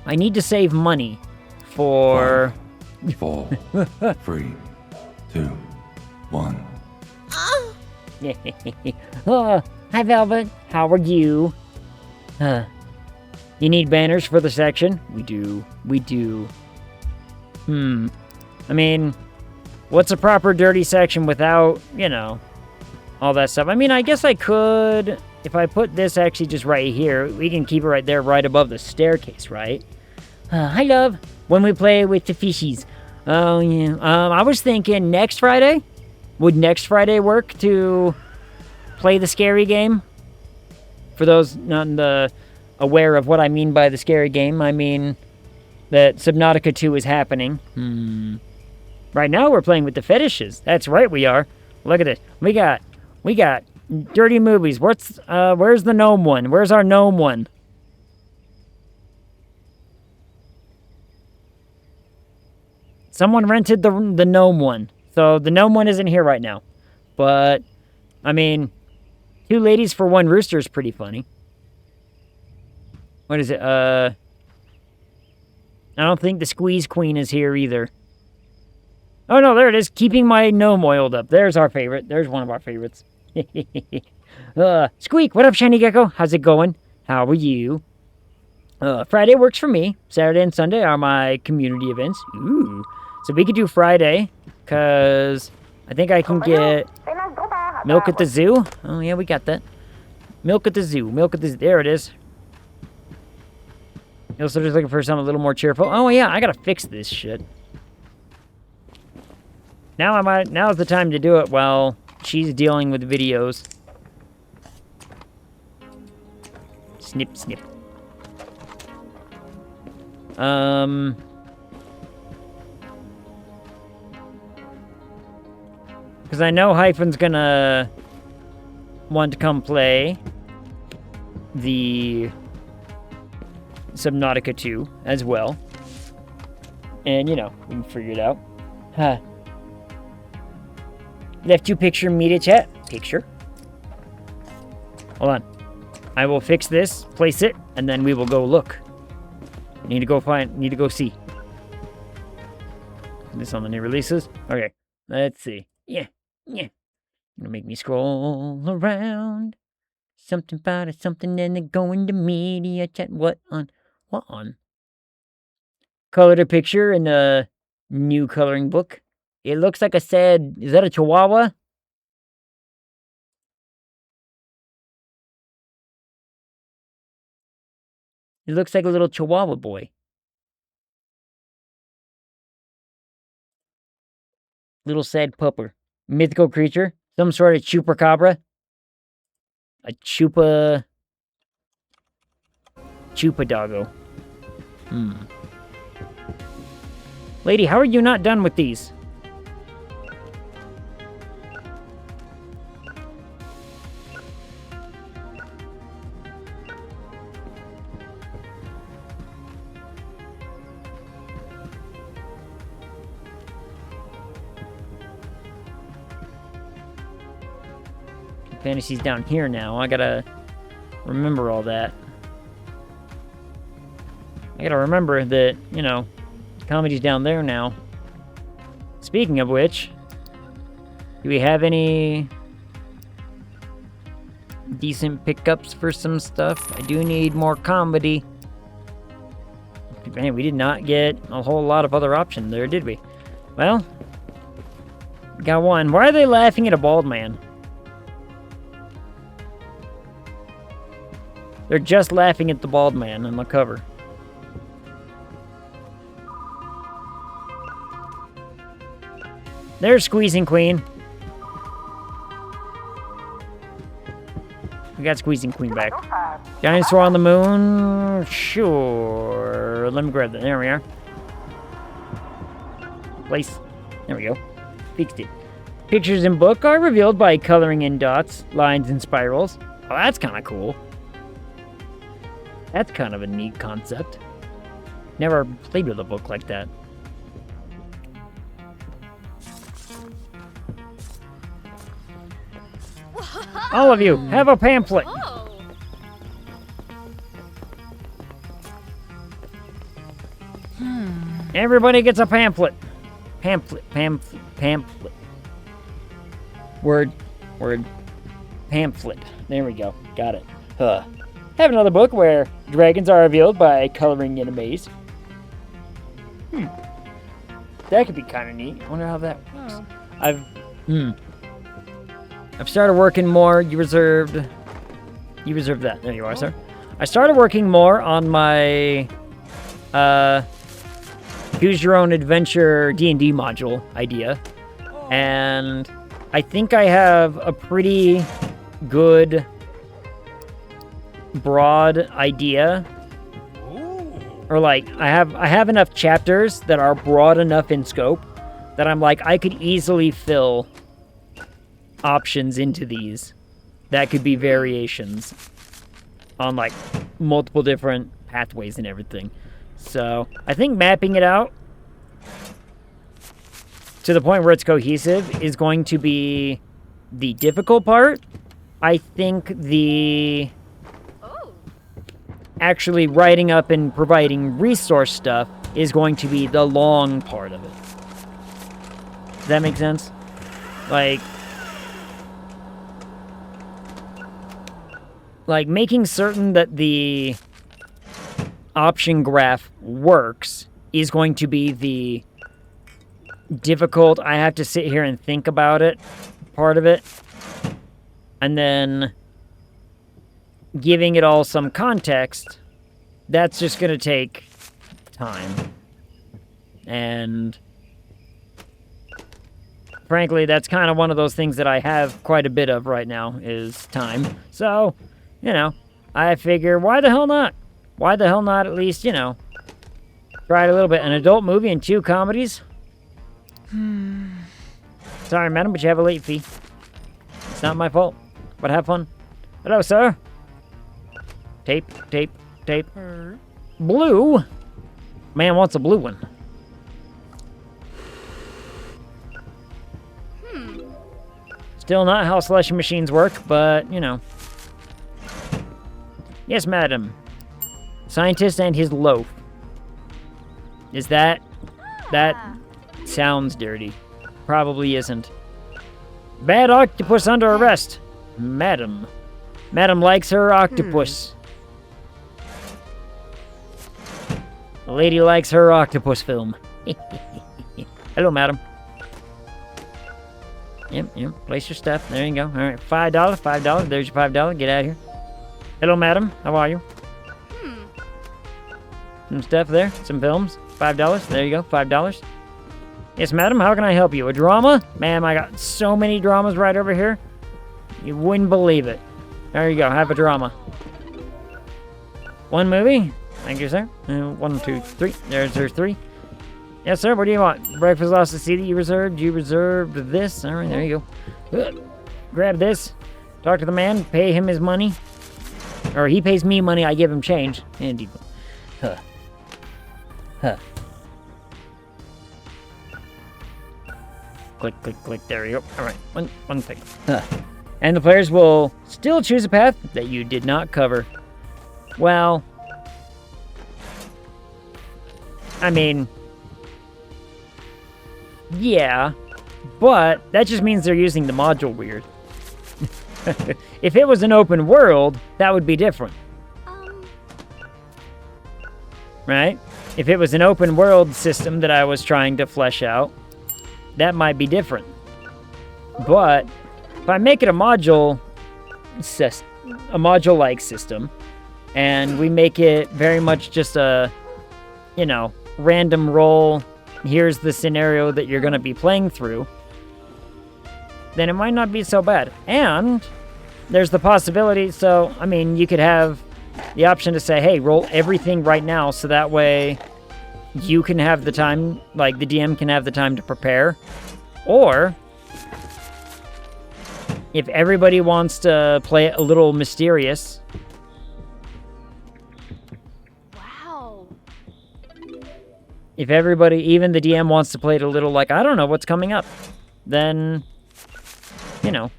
I need to save money for... 5, 4, 3, 2, 1. Oh, hi, Velvet. How are you? You need banners for the section? We do. We do. I mean, what's a proper dirty section without, you know, all that stuff? I mean, I guess I could, if I put this actually just right here, we can keep it right there, right above the staircase, right? Hi, love. When we play with the fishies. Oh, yeah. I was thinking next Friday? Would next Friday work to play the scary game? For those not aware of what I mean by the scary game, I mean that Subnautica 2 is happening. Right now we're playing with the fetishes. That's right, we are. Look at this. We got dirty movies. Where's the gnome one? Where's our gnome one? Someone rented the gnome one. So the gnome one isn't here right now. But, I mean, 2 ladies for 1 rooster is pretty funny. What is it? I don't think the squeeze queen is here either. Oh no, there it is. Keeping my gnome oiled up. There's our favorite. There's one of our favorites. Squeak, what up, Shiny Gecko? How's it going? How are you? Friday works for me. Saturday and Sunday are my community events. Ooh. So we could do Friday, because I think I can get milk at the zoo. Oh, yeah, we got that. Milk at the zoo. Milk at the zoo. There it is. Also just looking for something a little more cheerful. Oh, yeah, I gotta fix this shit. Now's the time to do it while she's dealing with videos. Snip, snip. Because I know Hyphen's gonna want to come play the Subnautica 2 as well. And, you know, we can figure it out. Huh. Left you picture media chat? Picture. Hold on. I will fix this, place it, and then we will go look. Need to go see. This on the new releases? Okay. Let's see. Yeah. Gonna make me scroll around. Something about it, something, and then go into media chat. What on? Colored a picture in the new coloring book. It looks like a sad... Is that a chihuahua? It looks like a little chihuahua boy. Little sad pupper. Mythical creature. Some sort of chupacabra. A chupadoggo. Lady, how are you not done with these? Fantasy's down here now. I gotta remember all that. I gotta remember that, you know, comedy's down there now. Speaking of which, do we have any decent pickups for some stuff? I do need more comedy. Man, we did not get a whole lot of other options there, did we? Well, got one. Why are they laughing at a bald man? They're just laughing at the bald man on the cover. There's Squeezing Queen. We got Squeezing Queen back. Dinosaur on the moon? Sure. Let me grab that. There we are. Place. There we go. Fixed it. Pictures in book are revealed by coloring in dots, lines, and spirals. Oh, that's kind of cool. That's kind of a neat concept. Never played with a book like that. All of you, have a pamphlet. Oh. Everybody gets a pamphlet. Pamphlet. Word. Pamphlet. There we go. Got it. Have another book where dragons are revealed by coloring in a maze. That could be kind of neat. I wonder how that works. Oh. I've started working more. You reserved that. There you are, sir. I started working more on my Choose Your Own Adventure D&D module idea. And I think I have a pretty good broad idea. Or like I have enough chapters that are broad enough in scope that I'm like I could easily fill options into these that could be variations on like multiple different pathways and everything. So I think mapping it out to the point where it's cohesive is going to be the difficult part. I think the actually writing up and providing resource stuff is going to be the long part of it. Does that make sense? Like making certain that the option graph works is going to be the difficult. I have to sit here and think about it, part of it. And then giving it all some context, that's just going to take time. And frankly, that's kind of one of those things that I have quite a bit of right now, is time. So, you know, I figure, why the hell not? Why the hell not at least, you know, try it a little bit. An adult movie and 2 comedies? Sorry, madam, but you have a late fee. It's not my fault, but have fun. Hello, sir. Tape. Blue? Man wants a blue one. Still not how slushing machines work, but, you know. Yes, madam. Scientist and his loaf. Is that... That sounds dirty. Probably isn't. Bad octopus under arrest. Madam. Madam likes her octopus. The lady likes her octopus film. Hello, madam. Yep. Place your stuff. There you go. All right, $5. There's your $5. Get out of here. Hello, madam. How are you? Some stuff there. Some films. $5. There you go. $5. Yes, madam. How can I help you? A drama? Ma'am, I got so many dramas right over here. You wouldn't believe it. There you go. Have a drama. 1 movie. Thank you, sir. 1, 2, 3. There's 3. Yes, sir. What do you want? Breakfast lost the seat that you reserved. You reserved this. All right, there you go. Grab this. Talk to the man. Pay him his money. Or he pays me money. I give him change. Indeed. Huh. Click. There you go. All right. One thing. And the players will still choose a path that you did not cover. Well, I mean, yeah, but that just means they're using the module weird. If it was an open world, that would be different. Right? If it was an open world system that I was trying to flesh out, that might be different. But if I make it a module-like system, and we make it very much just a, you know, random roll, here's the scenario that you're going to be playing through, then it might not be so bad. And there's the possibility, so, I mean, you could have the option to say, hey, roll everything right now, so that way you can have the time, like the DM can have the time to prepare. Or if everybody wants to play it a little mysterious. Wow. If everybody, even the DM, wants to play it a little like, I don't know what's coming up, then, you know,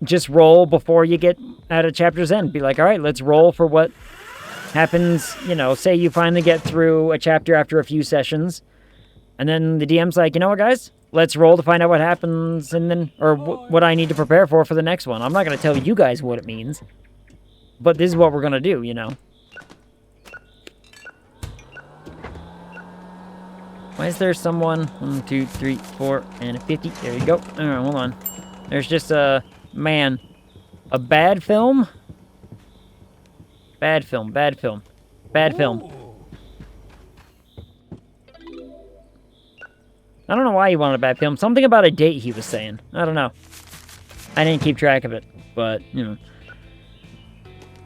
just roll before you get at a chapter's end. Be like, all right, let's roll for what happens, you know, say you finally get through a chapter after a few sessions, and then the DM's like, you know what, guys? Let's roll to find out what happens, and then, or what I need to prepare for the next one. I'm not going to tell you guys what it means, but this is what we're going to do, you know. Why is there someone? 1, 2, 3, 4, and a 50. There you go. All right, hold on. There's just a man. A bad film? Bad film. I don't know why he wanted a bad film. Something about a date he was saying. I don't know. I didn't keep track of it, but, you know.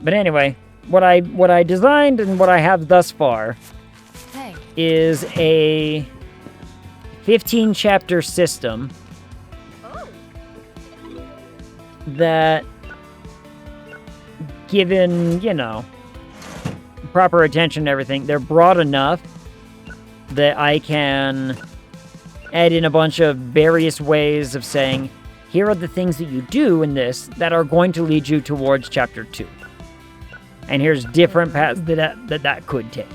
But anyway, what I designed and what I have thus far is a 15-chapter system that, given, you know, proper attention and everything, they're broad enough that I can add in a bunch of various ways of saying, here are the things that you do in this that are going to lead you towards chapter 2. And here's different paths that could take.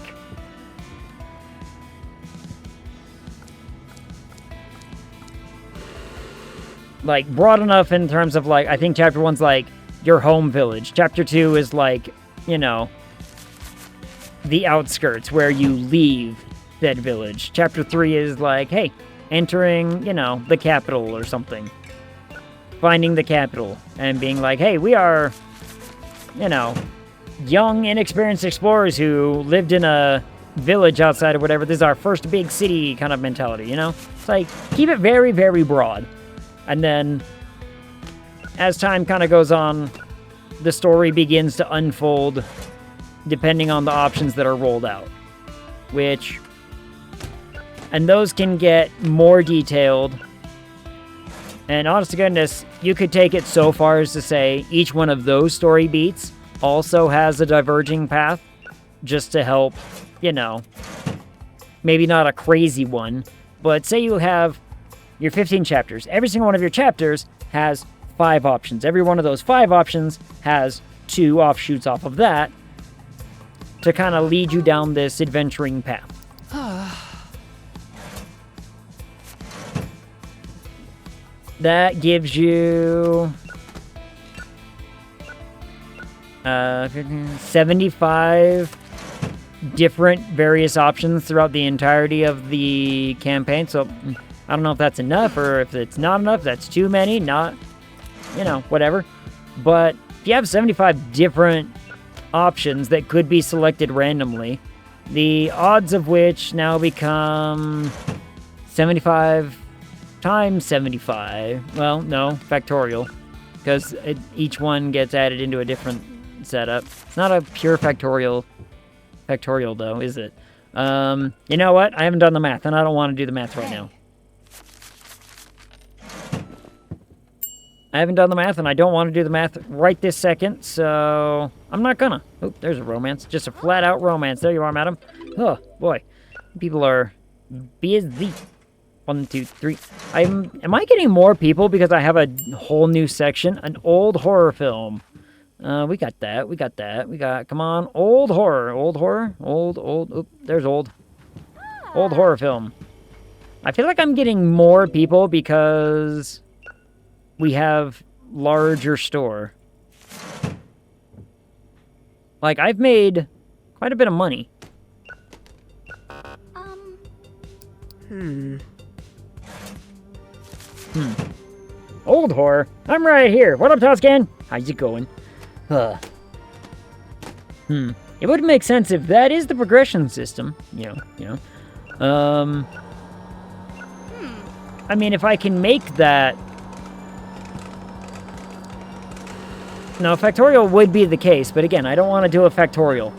Like, broad enough in terms of, like, I think chapter 1's like your home village. Chapter 2 is like, you know, the outskirts where you leave that village. Chapter 3 is like, hey, entering, you know, the capital or something. Finding the capital and being like, hey, we are, you know, young, inexperienced explorers who lived in a village outside or whatever. This is our first big city kind of mentality, you know? It's like, keep it very, very broad. And then, as time kind of goes on, the story begins to unfold depending on the options that are rolled out. And those can get more detailed. And honest to goodness, you could take it so far as to say each one of those story beats also has a diverging path, just to help, you know, maybe not a crazy one, but say you have your 15 chapters. Every single one of your chapters has 5 options. Every one of those 5 options has 2 offshoots off of that to kind of lead you down this adventuring path. That gives you 75 different various options throughout the entirety of the campaign. So I don't know if that's enough or if it's not enough. That's too many, not, you know, whatever. But if you have 75 different options that could be selected randomly, the odds of which now become 75 times 75. Well, no, factorial, because each one gets added into a different setup. It's not a pure factorial though, is it? You know what? I haven't done the math, and I don't want to do the math right now. I haven't done the math, and I don't want to do the math right this second, so I'm not gonna. Oh, there's a romance. Just a flat-out romance. There you are, madam. Oh, boy. People are busy. 1, 2, 3. Am I getting more people because I have a whole new section? An old horror film. We got that. We got, come on, old horror. Old, oop, there's old. Old horror film. I feel like I'm getting more people because we have larger store. Like, I've made quite a bit of money. Old horror. I'm right here. What up, Toscan? How's it going? It would make sense if that is the progression system. You know. I mean, if I can make that... No, factorial would be the case, but again, I don't want to do a factorial.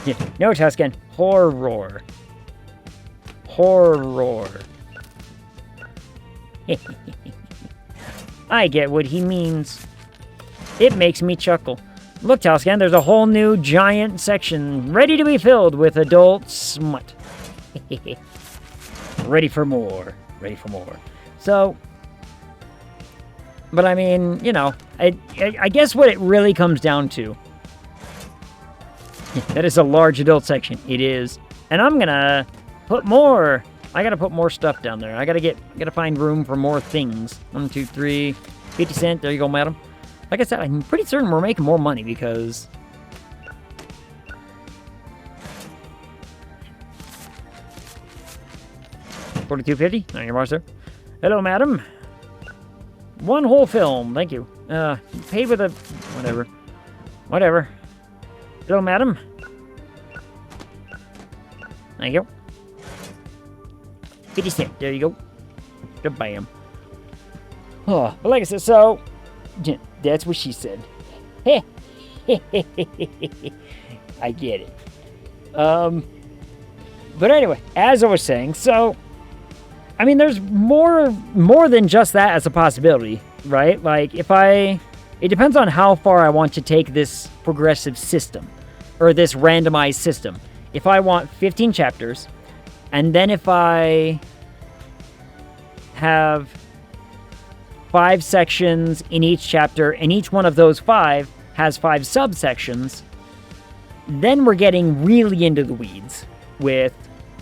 Yeah, no, Tuscan. Horror. I get what he means. It makes me chuckle. Look, Tuscan, there's a whole new giant section ready to be filled with adult smut. Ready for more. So, but I mean, you know, I guess what it really comes down to, that is a large adult section. It is. And I'm gonna put more. I gotta put more stuff down there. I gotta find room for more things. 1, 2, 3, 50 cents. There you go, madam. Like I said, I'm pretty certain we're making more money because... $42.50. There you are, sir. Hello, madam. 1 whole film. Thank you. Paid with a... Whatever. Hello, madam. Thank you. 50 cents. There you go. Bam. Oh, but like I said, so... That's what she said. I get it. But anyway, as I was saying, so... I mean, there's more than just that as a possibility, right? Like, it depends on how far I want to take this progressive system, or this randomized system. If I want 15 chapters, and then if I have 5 sections in each chapter, and each one of those 5 has 5 subsections, then we're getting really into the weeds with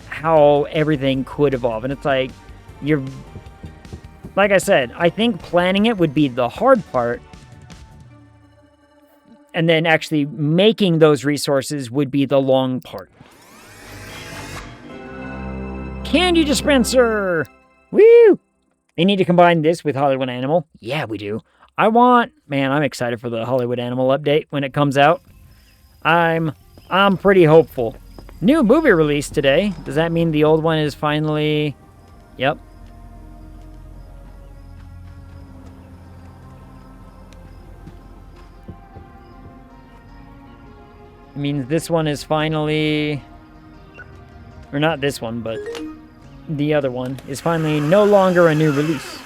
how everything could evolve. And it's like, like I said, I think planning it would be the hard part, and then actually making those resources would be the long part. candy dispenser! Woo! They need to combine this with Hollywood Animal. Yeah, we do. Man, I'm excited for the Hollywood Animal update when it comes out. I'm pretty hopeful. New movie release today. Does that mean the old one is finally... Yep. It means this one is finally... Or not this one, but the other one is finally no longer a new release.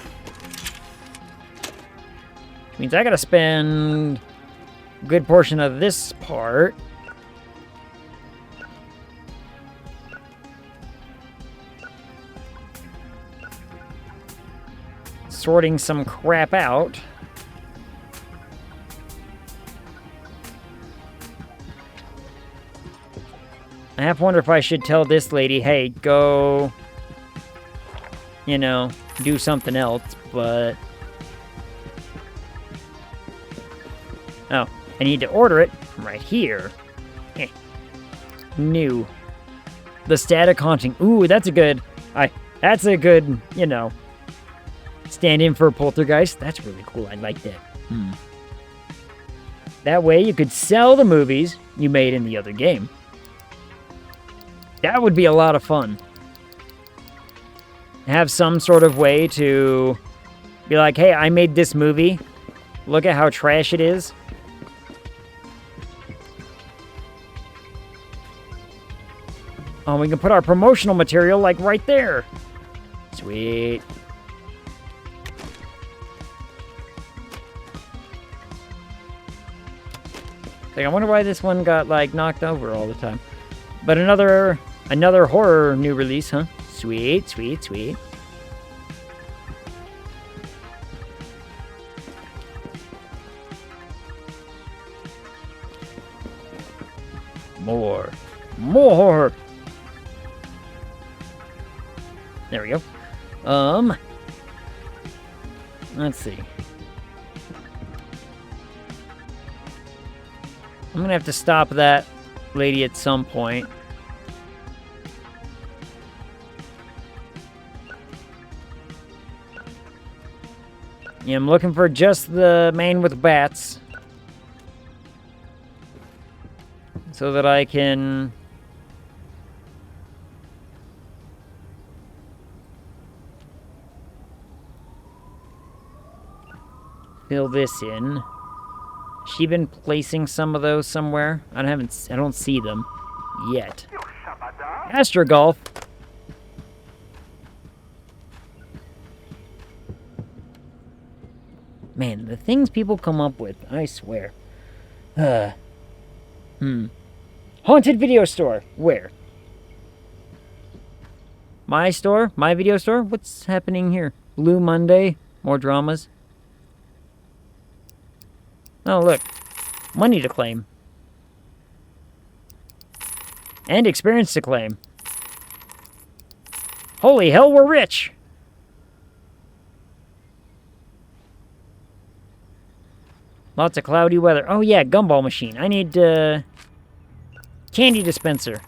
Which means I gotta spend a good portion of this part sorting some crap out. I half wonder if I should tell this lady, hey, go, you know, do something else, but... Oh, I need to order it from right here. New. The static haunting. Ooh, that's a good, you know, stand in for Poltergeist. That's really cool. I like that. That way you could sell the movies you made in the other game. That would be a lot of fun. Have some sort of way to be like, hey, I made this movie. Look at how trash it is. Oh, we can put our promotional material, like, right there. Sweet. Like, I wonder why this one got, like, knocked over all the time. But another horror new release, huh? Sweet, sweet, sweet. More. There we go. Let's see. I'm gonna have to stop that lady at some point. Yeah, I'm looking for just the man with bats. So that I can... fill this in. Has she been placing some of those somewhere? I don't see them yet. Astro Golf. Man, the things people come up with, I swear. Haunted video store. Where? My store? My video store? What's happening here? Blue Monday? More dramas? Oh, look. Money to claim. And experience to claim. Holy hell, we're rich! Lots of cloudy weather. Oh yeah, gumball machine. I need, candy dispenser.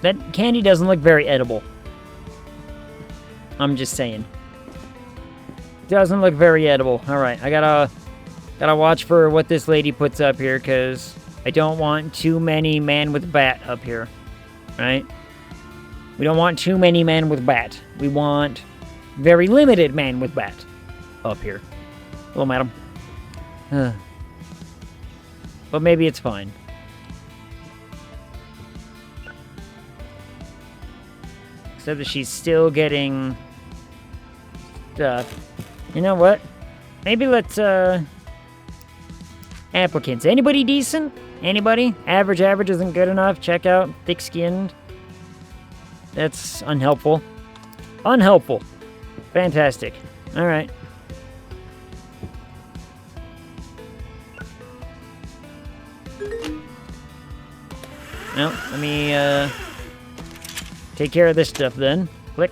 That candy doesn't look very edible. I'm just saying. Doesn't look very edible. Alright, I gotta watch for what this lady puts up here, because I don't want too many man with bat up here. Right? We don't want too many man with bat. We want very limited man with bat up here. Hello, madam. But maybe it's fine. Except that she's still getting stuff. You know what? Maybe let's, applicants. Anybody decent? Anybody? Average isn't good enough. Check out thick-skinned. That's unhelpful. Unhelpful. Fantastic. Alright. Well, let me, take care of this stuff then. Click.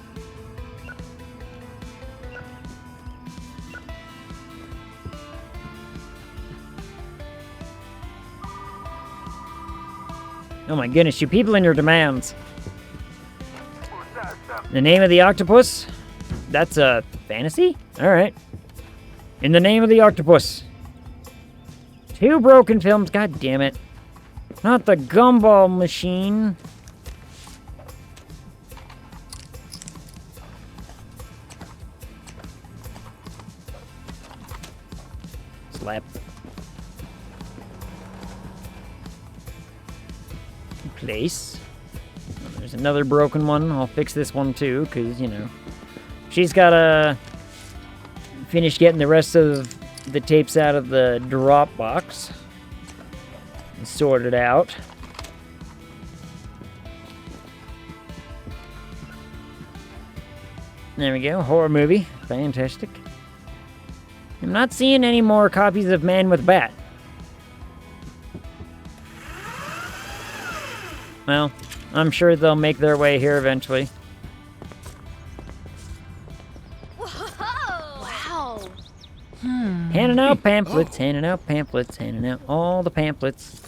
Oh my goodness, you people and your demands. The name of the octopus? That's a fantasy? Alright. In the name of the octopus. 2 broken films, god damn it. Not the gumball machine. Slap. Place. There's another broken one. I'll fix this one too, because, you know, she's got to finish getting the rest of the tapes out of the drop box and sort it out. There we go. Horror movie. Fantastic. I'm not seeing any more copies of Man with Bat. Well, I'm sure they'll make their way here eventually. Wow. Handing out pamphlets, handing out pamphlets, handing out all the pamphlets.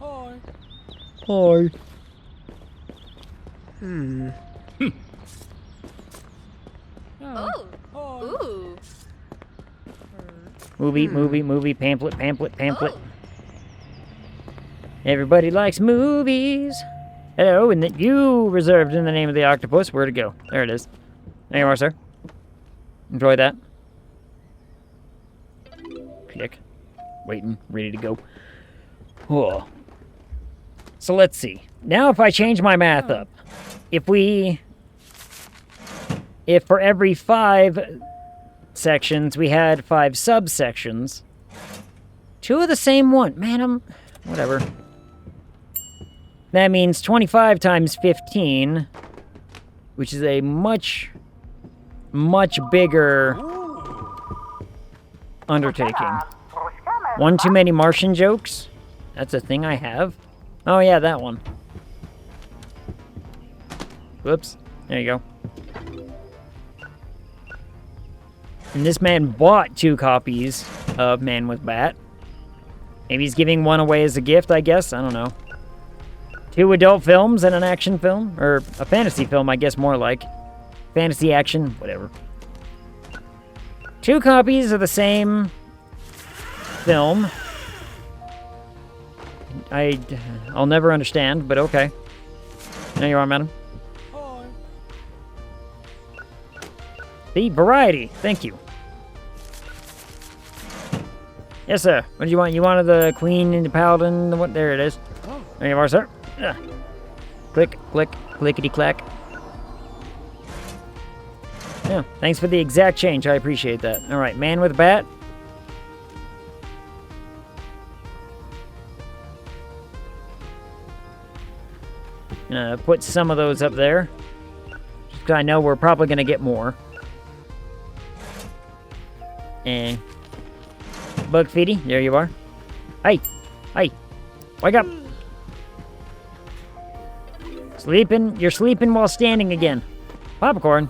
Hi. Hi. Oh. Ooh. Movie, pamphlet. Oh. Everybody likes movies. Hello, and that you reserved in the name of the octopus. Where'd it go? There it is. There you are, sir. Enjoy that. Click. Waiting, ready to go. Oh. So let's see. Now if I change my math up, if for every 5 sections we had 5 subsections, 2 of the same one. Man, whatever. That means 25 times 15, which is a much bigger undertaking. One too many Martian jokes? That's a thing I have? Oh yeah, that one. Whoops. There you go. And this man bought 2 copies of Man with Bat. Maybe he's giving one away as a gift, I guess. I don't know. 2 adult films and an action film. Or a fantasy film, I guess, more like. Fantasy action, whatever. 2 copies of the same film. I'll never understand, but okay. There you are, madam. Hi. The variety. Thank you. Yes, sir. What did you want? You wanted the Queen and the Paladin? What? There it is. There you are, sir. Click, click, clickety-clack. Yeah, thanks for the exact change. I appreciate that. All right, Man with Bat. Gonna put some of those up there. Just 'cause I know we're probably gonna get more. And Bug Feedy, there you are. Hey, hey, wake up. Sleeping, you're sleeping while standing again. Popcorn.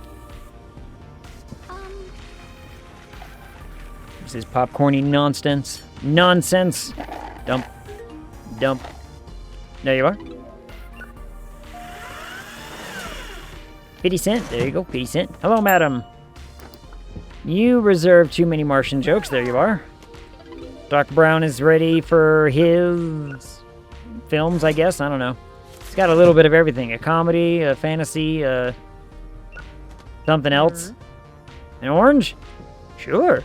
This is popcorny nonsense. Nonsense. Dump. Dump. There you are. 50 cent. There you go. 50 cent. Hello, madam. You reserved too many Martian jokes. There you are. Dr. Brown is ready for his films, I guess. I don't know. It's got a little bit of everything. A comedy, a fantasy, something else. An orange? Sure.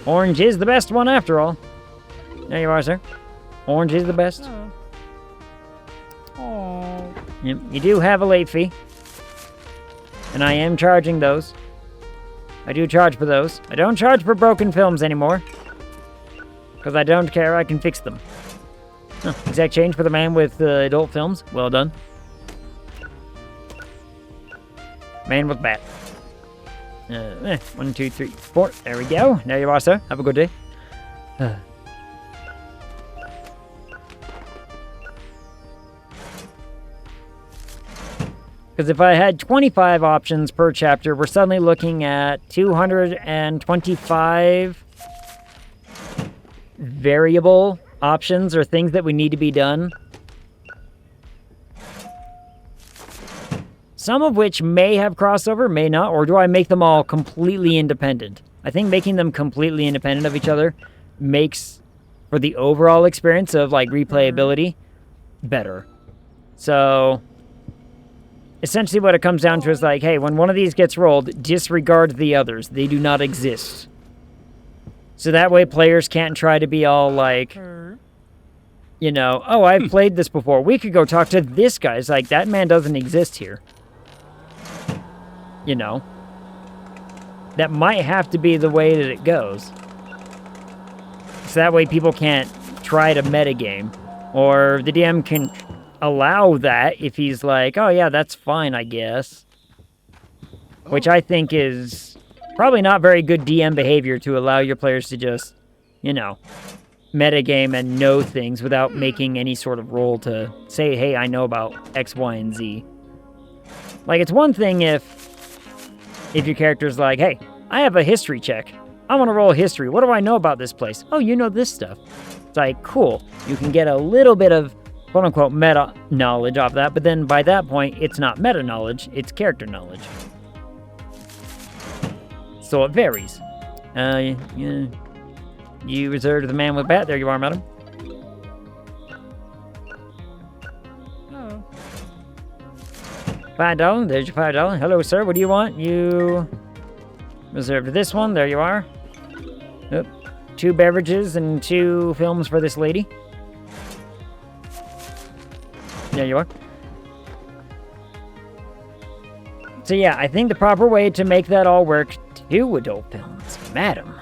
Orange is the best one after all. There you are, sir. Orange is the best. Oh. Yep, you do have a late fee. And I am charging those. I do charge for those. I don't charge for broken films anymore. Because I don't care, I can fix them. Oh, exact change for the man with adult films. Well done. Man with Bat. 1, 2, 3, 4. There we go. There you are, sir. Have a good day. Because if I had 25 options per chapter, we're suddenly looking at 225 variable options or things that we need to be done. Some of which may have crossover, may not, or do I make them all completely independent? I think making them completely independent of each other makes, for the overall experience of, like, replayability, better. So, essentially what it comes down to is like, hey, when one of these gets rolled, disregard the others. They do not exist. So that way players can't try to be all like, you know, oh, I've played this before. We could go talk to this guy. It's like, that man doesn't exist here. You know? That might have to be the way that it goes. So that way people can't try to metagame. Or the DM can allow that if he's like, oh yeah, that's fine, I guess. Which I think is probably not very good DM behavior to allow your players to just, you know, metagame and know things without making any sort of roll to say, hey, I know about X, Y, and Z. Like, it's one thing if your character's like, hey, I have a history check. I want to roll history. What do I know about this place? Oh, you know this stuff. It's like, cool. You can get a little bit of quote-unquote meta knowledge off that, but then by that point, it's not meta knowledge, it's character knowledge. So it varies. You reserved the man with bat. There you are, madam. Oh. $5. There's your $5. Hello, sir. What do you want? You reserved this one. There you are. Oop. 2 beverages and 2 films for this lady. There you are. So yeah, I think the proper way to make that all work, 2 adult films. Madam,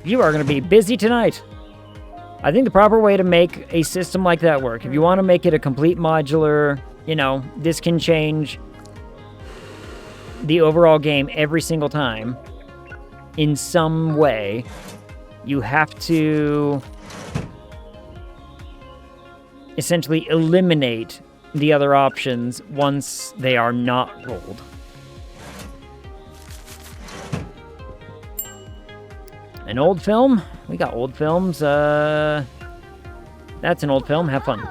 you are going to be busy tonight. I think the proper way to make a system like that work, if you want to make it a complete modular, you know, this can change the overall game every single time in some way, you have to essentially eliminate the other options once they are not rolled. An old film? We got old films. That's an old film. Have fun.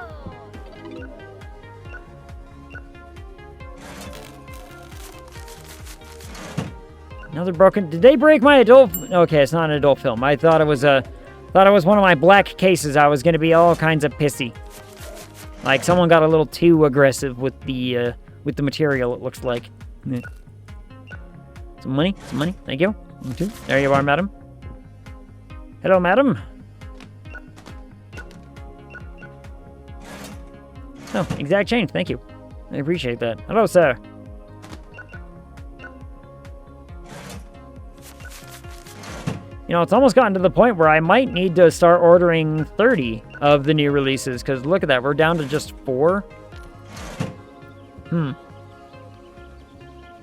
Another broken... Did they break my adult... Okay, it's not an adult film. I thought it was one of my black cases. I was going to be all kinds of pissy. Like, someone got a little too aggressive with the material, it looks like. Some money? Some money? Thank you. There you are, madam. Hello, madam. Oh, exact change. Thank you. I appreciate that. Hello, sir. You know, it's almost gotten to the point where I might need to start ordering 30 of the new releases, because look at that, we're down to just 4. I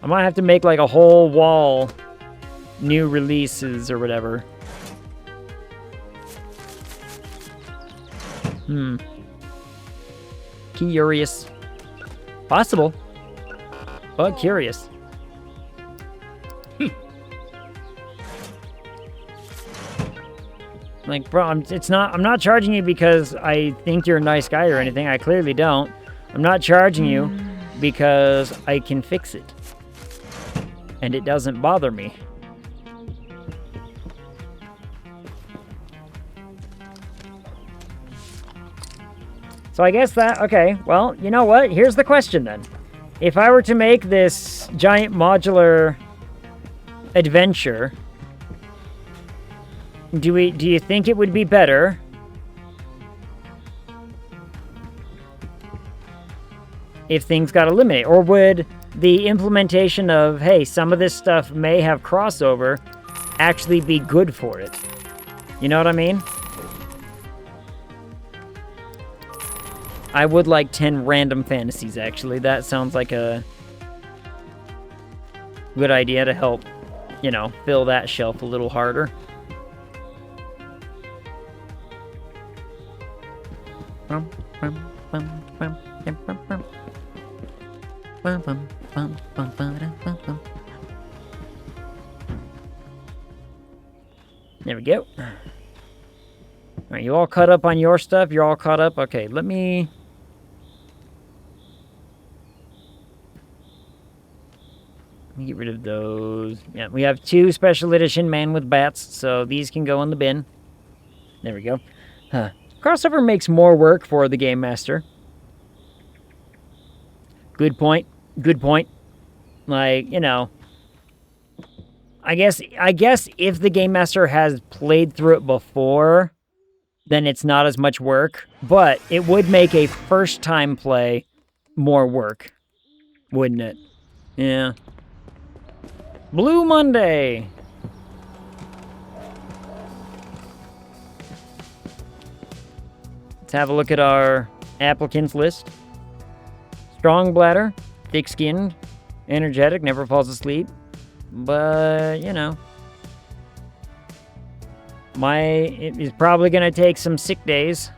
might have to make like a whole wall new releases or whatever. Curious. Possible, but curious. Like, bro, I'm not charging you because I think you're a nice guy or anything. I clearly don't. I'm not charging you because I can fix it. And it doesn't bother me. So I guess that, okay, well, you know what? Here's the question then. If I were to make this giant modular adventure, do you think it would be better if things got eliminated? Or would the implementation of, hey, some of this stuff may have crossover, actually be good for it? You know what I mean? I would like 10 random fantasies, actually. That sounds like a good idea to help, you know, fill that shelf a little harder. There we go. Alright, you all caught up on your stuff? You're all caught up? Okay, let me get rid of those. Yeah, we have 2 special edition Man with Bats, so these can go in the bin. There we go. Huh. Crossover makes more work for the Game Master. Good point. Good point. Like, you know, I guess if the Game Master has played through it before, then it's not as much work, but it would make a first-time play more work, wouldn't it? Yeah. Blue Monday! Let's have a look at our applicants list. Strong bladder, thick-skinned, energetic, never falls asleep. But, you know, it is probably going to take some sick days.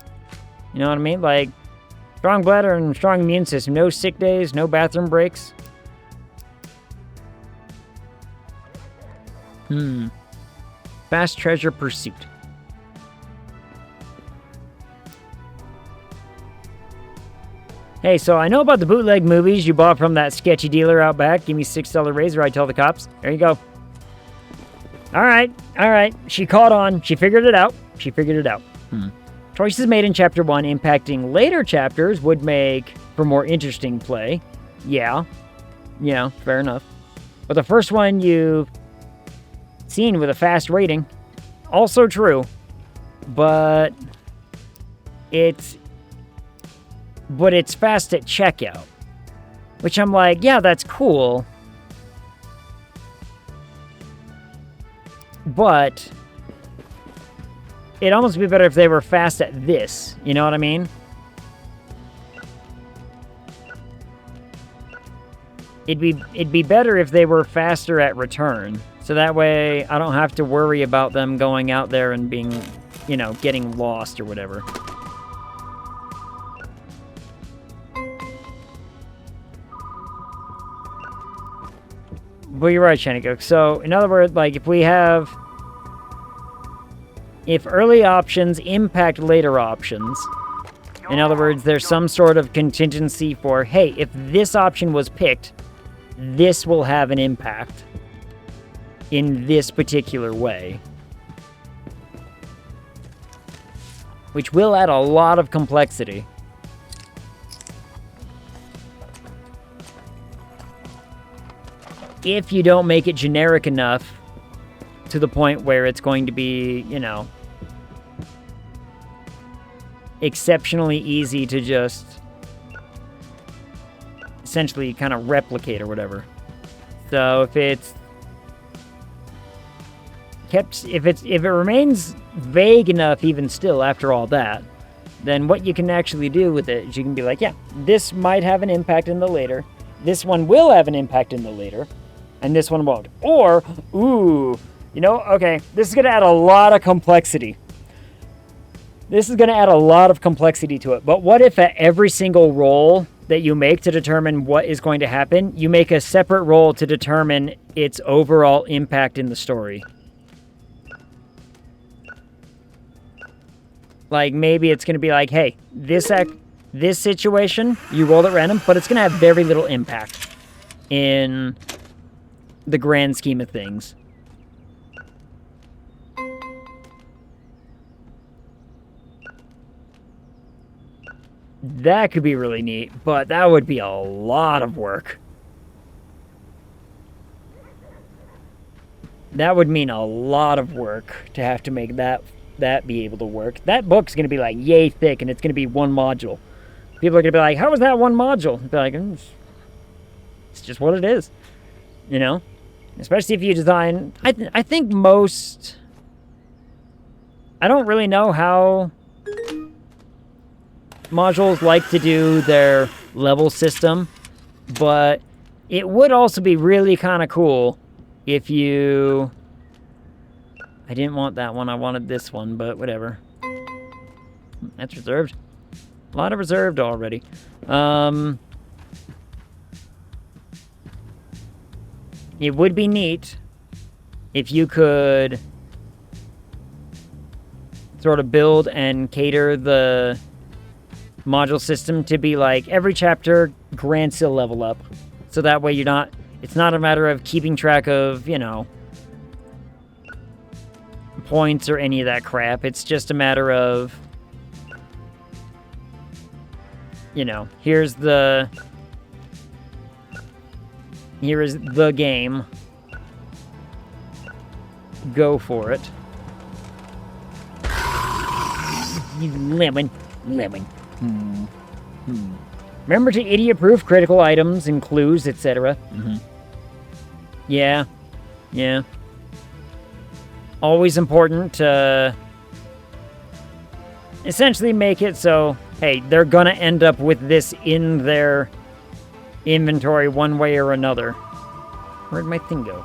You know what I mean? Like, strong bladder and strong immune system. No sick days, no bathroom breaks. Fast treasure pursuit. Hey, so I know about the bootleg movies you bought from that sketchy dealer out back. Give me $6 raise or I tell the cops. There you go. All right. She caught on. She figured it out. Choices made in Chapter 1 impacting later chapters would make for more interesting play. Yeah, fair enough. But the first one you've seen with a fast rating, also true. But it's fast at checkout. Which I'm like, yeah, that's cool. But it'd almost be better if they were fast at this. You know what I mean? It'd be better if they were faster at return. So that way I don't have to worry about them going out there and being, you know, getting lost or whatever. But you're right, Shanigo. So, in other words, like, if early options impact later options, in other words, there's some sort of contingency for, hey, if this option was picked, this will have an impact in this particular way. Which will add a lot of complexity. If you don't make it generic enough to the point where it's going to be, you know, exceptionally easy to just essentially kind of replicate or whatever. So if it remains vague enough even still after all that, then what you can actually do with it is you can be like, yeah, this might have an impact in the later. This one will have an impact in the later. And this one won't. Or, ooh, you know, okay, this is going to add a lot of complexity. This is going to add a lot of complexity to it. But what if at every single roll that you make to determine what is going to happen, you make a separate roll to determine its overall impact in the story? Like, maybe it's going to be like, hey, this situation, you rolled at random, but it's going to have very little impact in the grand scheme of things. That could be really neat, but that would be a lot of work. That would mean a lot of work to have to make that be able to work. That book's going to be like yay thick, and it's going to be one module. People are going to be like, how was that one module? Be like, it's just what it is. You know? Especially if you design... I think most... I don't really know how modules like to do their level system, but it would also be really kind of cool if you... I didn't want that one, I wanted this one, but whatever. That's reserved. A lot of reserved already. It would be neat if you could sort of build and cater the module system to be like every chapter grants a level up. So that way it's not a matter of keeping track of, you know, points or any of that crap. It's just a matter of, you know, here is the game. Go for it. You lemon. Remember to idiot-proof critical items and clues, etc. Yeah. Always important to essentially make it so, hey, they're gonna end up with this in their inventory one way or another. Where'd my thing go?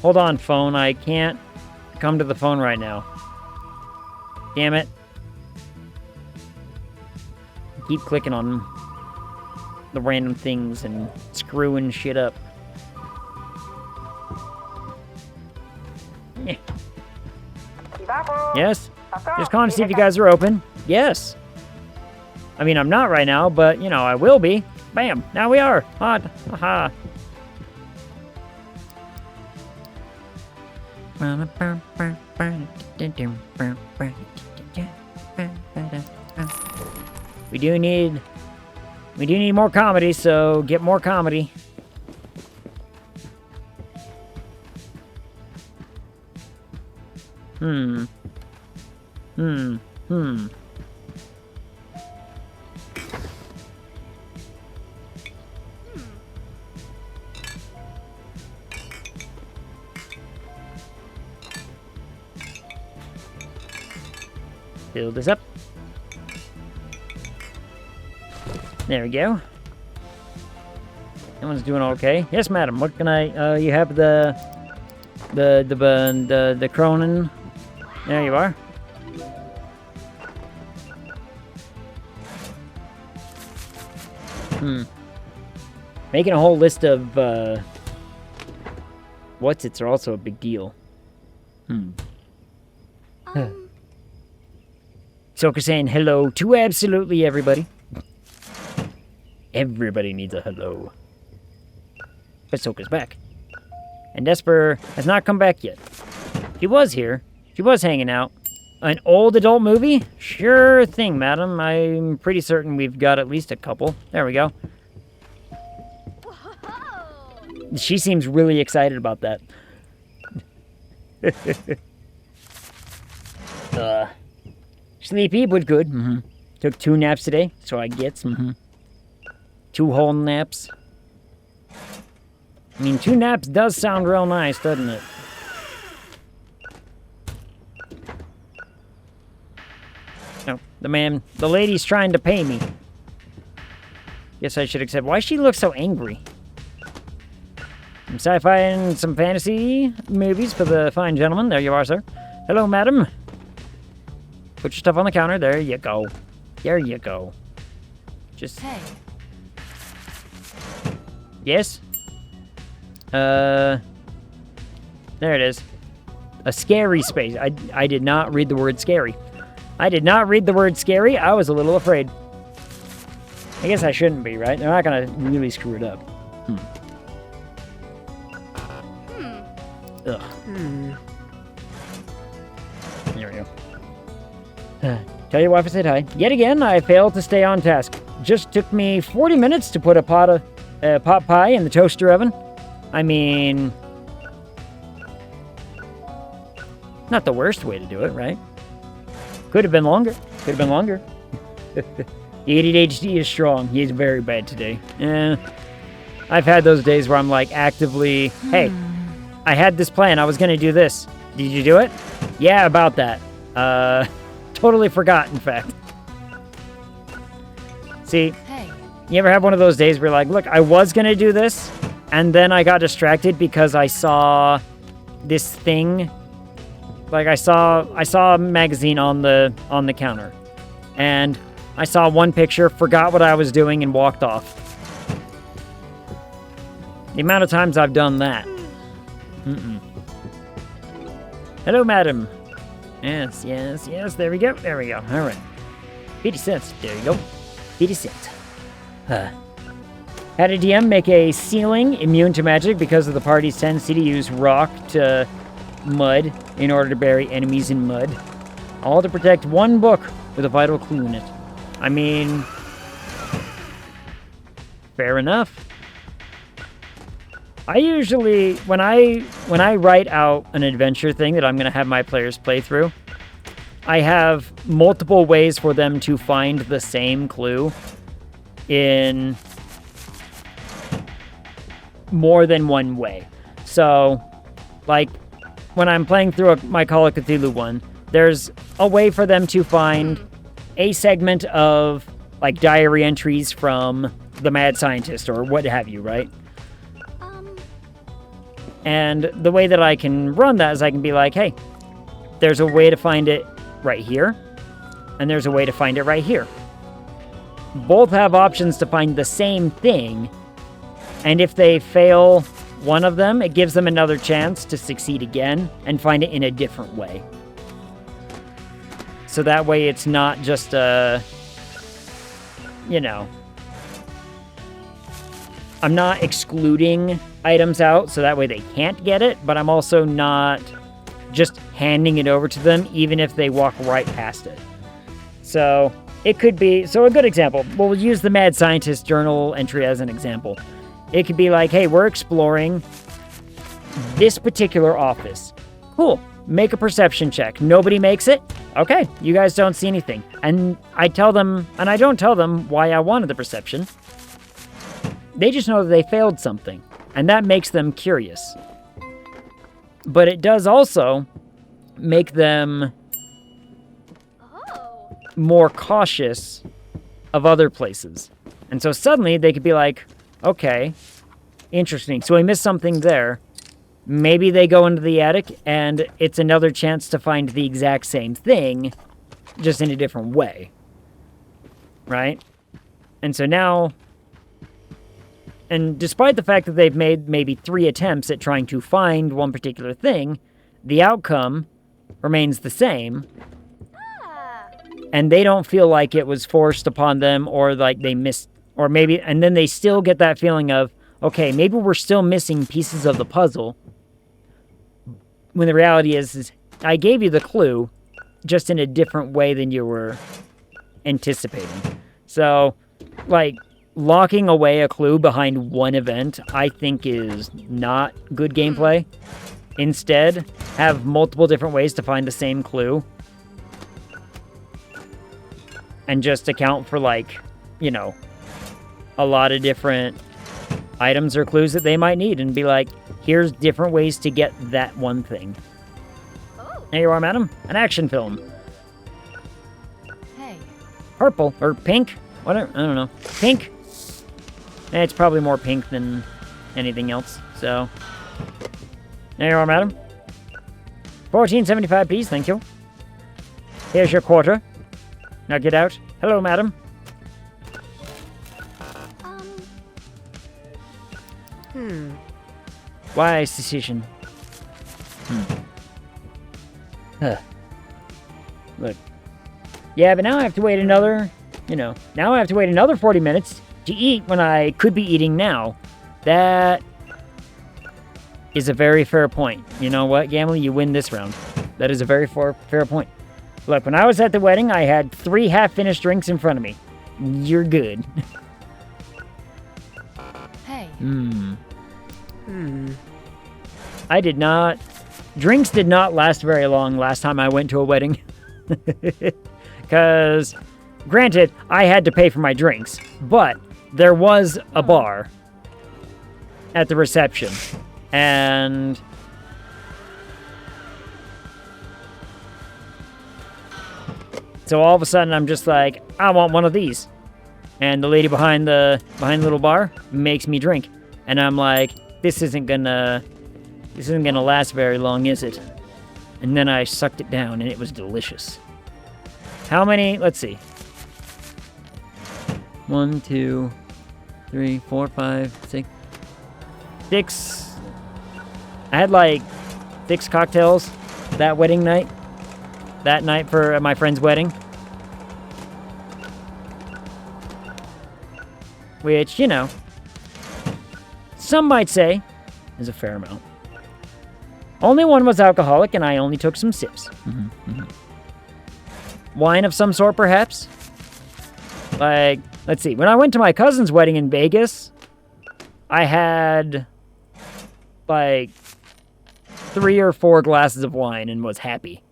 Hold on, phone. I can't come to the phone right now. Damn it. Keep clicking on the random things and screwing shit up. Yeah. Yes? Just calling to see if you guys are open. Yes. I mean, I'm not right now, but, you know, I will be. Bam! Now we are. Hot. Haha. We do need more comedy, so get more comedy. Fill this up. There we go. That one's doing okay. Yes, madam. What can I? You have the Cronin. There you are. Making a whole list of what's-its are also a big deal. Soka saying hello to absolutely everybody. Everybody needs a hello. But Soka's back. And Desper has not come back yet. She was here. She was hanging out. An old adult movie? Sure thing, madam. I'm pretty certain we've got at least a couple. There we go. She seems really excited about that. Sleepy, but good. Took 2 naps today, so I get 2 whole naps. I mean, 2 naps does sound real nice, doesn't it? No, the lady's trying to pay me. Guess I should accept. Why she look so angry? Some sci-fi and some fantasy movies for the fine gentleman. There you are, sir. Hello, madam. Put your stuff on the counter. There you go. There you go. Just... Hey. Yes? There it is. A scary space. I did not read the word scary. I did not read the word scary. I was a little afraid. I guess I shouldn't be, right? They're not gonna really screw it up. Ugh. There we go. Tell your wife I said hi. Yet again, I failed to stay on task. Just took me 40 minutes to put a pot pie in the toaster oven. I mean... Not the worst way to do it, right? Could have been longer. Could have been longer. The ADHD is strong. He is very bad today. I've had those days where I'm like actively, hey, I had this plan. I was going to do this. Did you do it? Yeah, about that. Totally forgot, in fact. See, Hey. You ever have one of those days where you're like, look, I was going to do this, and then I got distracted because I saw this thing. Like I saw a magazine on the counter, and I saw one picture, forgot what I was doing, and walked off. The amount of times I've done that. Hello, madam. Yes, yes, yes. There we go. There we go. All right. 50 cents. There you go. 50 cents. Had a DM make a ceiling immune to magic because of the party's tendency to use rock to mud in order to bury enemies in mud. All to protect one book with a vital clue in it. I mean, fair enough. I usually, when I write out an adventure thing that I'm going to have my players play through, I have multiple ways for them to find the same clue in more than one way. So, like, when I'm playing through my Call of Cthulhu one, there's a way for them to find a segment of, like, diary entries from the mad scientist or what have you, right? And the way that I can run that is I can be like, hey, there's a way to find it right here, and there's a way to find it right here. Both have options to find the same thing, and if they fail one of them, it gives them another chance to succeed again and find it in a different way. So that way it's not just a, you know, I'm not excluding items out so that way they can't get it, but I'm also not just handing it over to them even if they walk right past it. So it could be, so a good example, we'll use the Mad Scientist journal entry as an example. It could be like, hey, we're exploring this particular office. Cool. Make a perception check. Nobody makes it? Okay, you guys don't see anything. And I tell them, and I don't tell them why I wanted the perception. They just know that they failed something, and that makes them curious. But it does also make them more cautious of other places. And so suddenly they could be like, okay, interesting. So we missed something there. Maybe they go into the attic, and it's another chance to find the exact same thing, just in a different way. Right? And so now, and despite the fact that they've made maybe 3 attempts at trying to find one particular thing, the outcome remains the same. And they don't feel like it was forced upon them or like they missed, or maybe, and then they still get that feeling of, okay, maybe we're still missing pieces of the puzzle. When the reality is I gave you the clue just in a different way than you were anticipating. So, like, locking away a clue behind one event, I think is not good gameplay. Instead, have multiple different ways to find the same clue. And just account for, like, you know, a lot of different items or clues that they might need. And be like, here's different ways to get that one thing. There you are, madam. An action film. Hey. Purple, or pink, whatever, I don't know. Pink. It's probably more pink than anything else, so. There you are, madam. 14.75 piece, thank you. Here's your quarter. Now get out. Hello, madam. Wise decision. Look. Yeah, but now I have to wait another, now I have to wait another 40 minutes to eat when I could be eating now. That is a very fair point. You know what, Gamble? You win this round. That is a very fair point. Look, when I was at the wedding, I had 3 half-finished drinks in front of me. You're good. Hey. I did not... Drinks did not last very long last time I went to a wedding. Because, granted, I had to pay for my drinks. But there was a bar at the reception. And... so all of a sudden, I'm just like, I want one of these. And the lady behind the little bar makes me drink. And I'm like, this isn't gonna last very long, is it? And then I sucked it down, and it was delicious. How many? Let's see. 1, 2, 3, 4, 5, 6. I had like 6 cocktails that wedding night. That night for my friend's wedding. Which, you know, some might say is a fair amount. Only one was alcoholic, and I only took some sips. Wine of some sort, perhaps? Like, let's see. When I went to my cousin's wedding in Vegas, I had, like, 3 or 4 glasses of wine and was happy.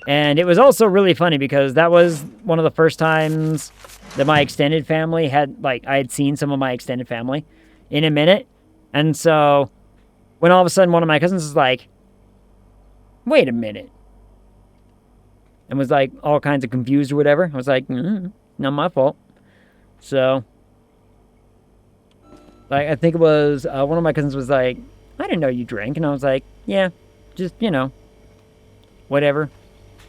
And it was also really funny because that was one of the first times that my extended family had, like, I had seen some of my extended family in a minute. And so, when all of a sudden one of my cousins was like, wait a minute. And was, like, all kinds of confused or whatever. I was like, not my fault. So, like, I think it was, one of my cousins was like, I didn't know you drank. And I was like, yeah, just, you know, whatever.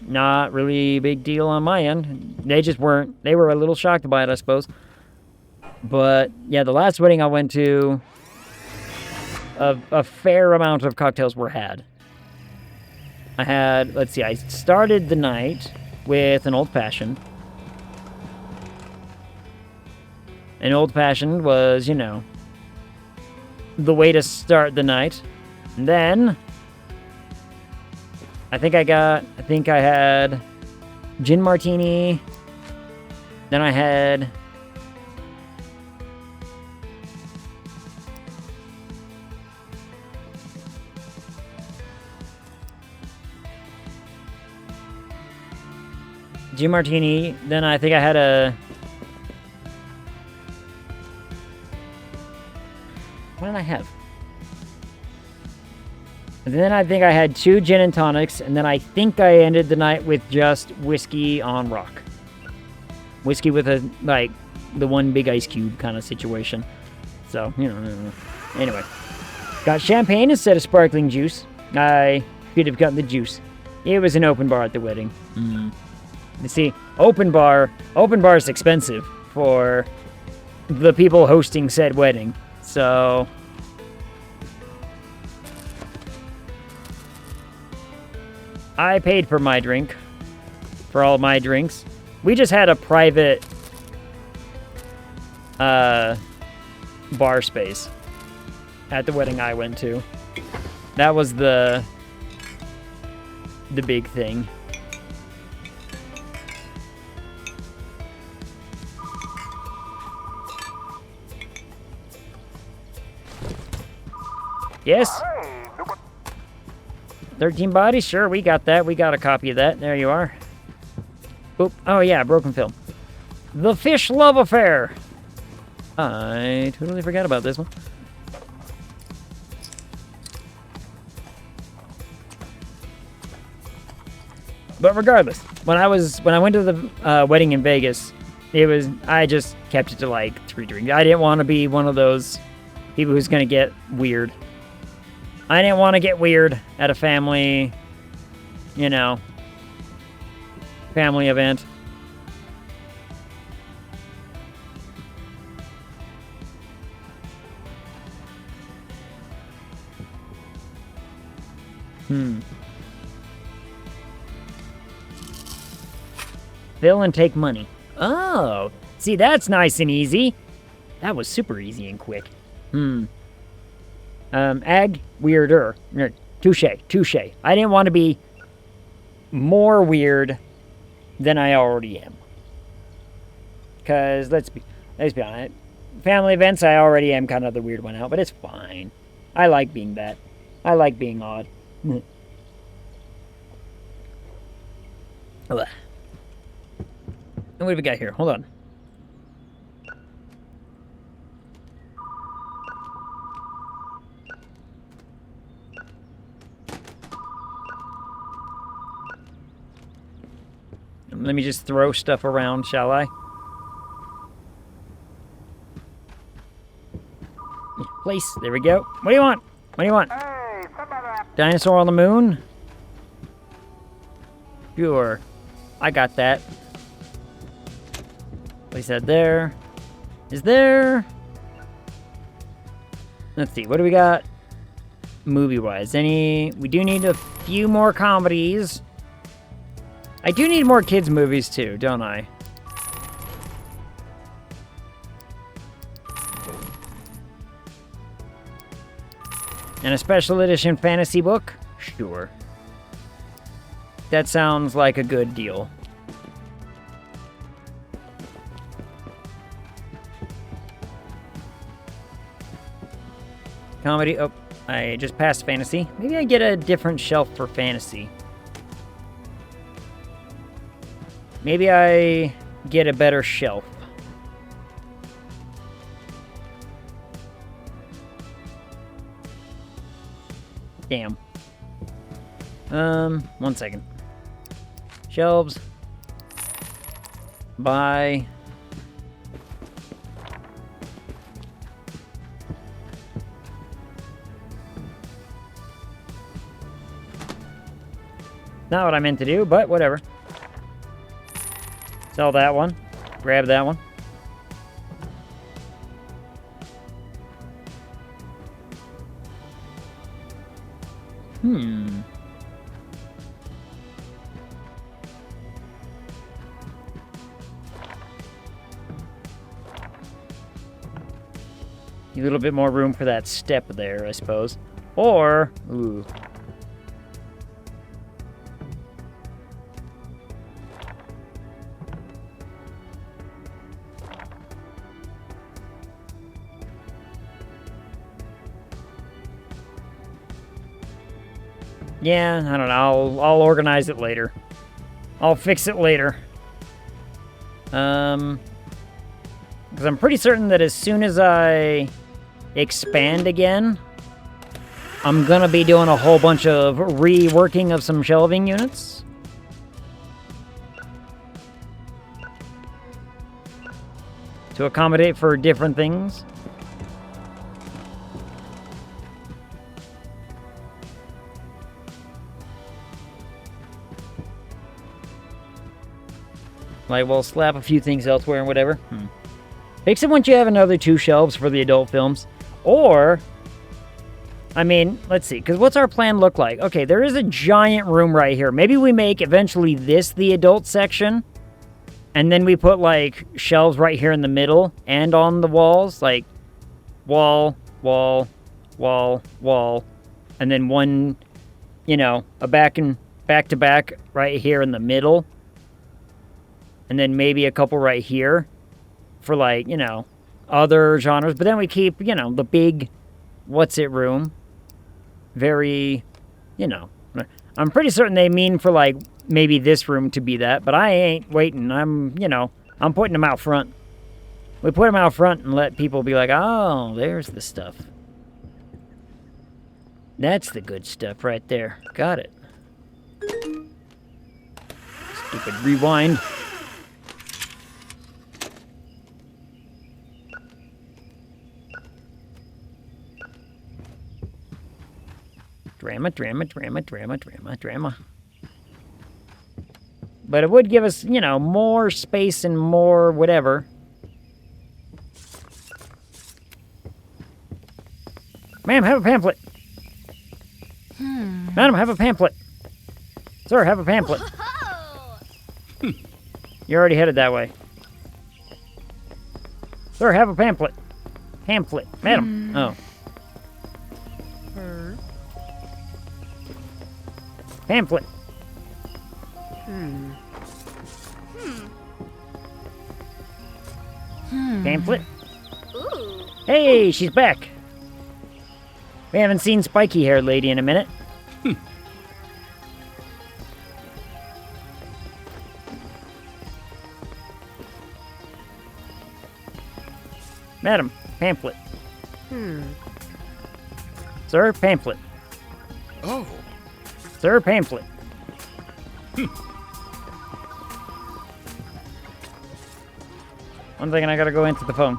Not really a big deal on my end. They just weren't, they were a little shocked by it, I suppose. But, yeah, the last wedding I went to, a fair amount of cocktails were had. I had, let's see, I started the night with an old-fashioned. An old-fashioned was, you know, the way to start the night. And then I think I had gin martini. Then I had gin martini. Then I think I had a, what did I have? And then I think I had 2 gin and tonics, and then I think I ended the night with just whiskey on rock. Whiskey with a, like, the one big ice cube kind of situation. So, you know. Anyway. Got champagne instead of sparkling juice. I could have gotten the juice. It was an open bar at the wedding. You see, open bar is expensive for the people hosting said wedding. So, I paid for my drink, for all my drinks. We just had a private bar space at the wedding I went to. That was the big thing. Yes? 13 bodies? Sure, we got that. We got a copy of that. There you are. Oop. Oh, yeah, broken film. The Fish Love Affair. I totally forgot about this one. But regardless, when I went to the wedding in Vegas, I just kept it to like 3 drinks. I didn't want to be one of those people who's gonna get weird. I didn't want to get weird at a family, you know, family event. Fill and take money. Oh, see, that's nice and easy. That was super easy and quick. Ag, weirder. Touche. I didn't want to be more weird than I already am. Because, let's be honest. Family events, I already am kind of the weird one out, but it's fine. I like being that. I like being odd. And what do we got here? Hold on. Let me just throw stuff around, shall I? Place. There we go. What do you want? What do you want? Dinosaur on the moon? Sure. I got that. Place that there. Is there... Let's see. What do we got? movie-wise? We do need a few more comedies. I do need more kids' movies too, don't I? And a special edition fantasy book? Sure. That sounds like a good deal. Comedy. Oh, I just passed fantasy. Maybe I get a different shelf for fantasy. Maybe I get a better shelf. Damn. 1 second. Shelves. Buy. Not what I meant to do, but whatever. Sell that one. Grab that one. A little bit more room for that step there, I suppose. Or, ooh. Yeah, I don't know. I'll organize it later. I'll fix it later. Because I'm pretty certain that as soon as I expand again, I'm gonna be doing a whole bunch of reworking of some shelving units. To accommodate for different things. Like, we'll slap a few things elsewhere and whatever. Fix it once you have another 2 shelves for the adult films. Or, I mean, let's see, because what's our plan look like? Okay, there is a giant room right here. Maybe we make eventually this the adult section. And then we put, like, shelves right here in the middle and on the walls. Like, wall, wall, wall, wall. And then one, you know, a back-to-back right here in the middle. And then maybe a couple right here for, like, you know, other genres. But then we keep, you know, the big what's-it room. Very, you know. I'm pretty certain they mean for, like, maybe this room to be that. But I ain't waiting. I'm putting them out front. We put them out front and let people be like, oh, there's the stuff. That's the good stuff right there. Got it. Stupid rewind. Drama, drama, drama, drama, drama, drama. But it would give us, you know, more space and more whatever. Ma'am, have a pamphlet. Madam, have a pamphlet. Sir, have a pamphlet. You're already headed that way. Sir, have a pamphlet. Pamphlet. Madam. Oh. Pamphlet. Pamphlet. Ooh. Hey, she's back. We haven't seen spiky-haired lady in a minute. Madam, pamphlet. Sir, pamphlet. Oh. Sir, pamphlet. One second, I gotta go answer the phone.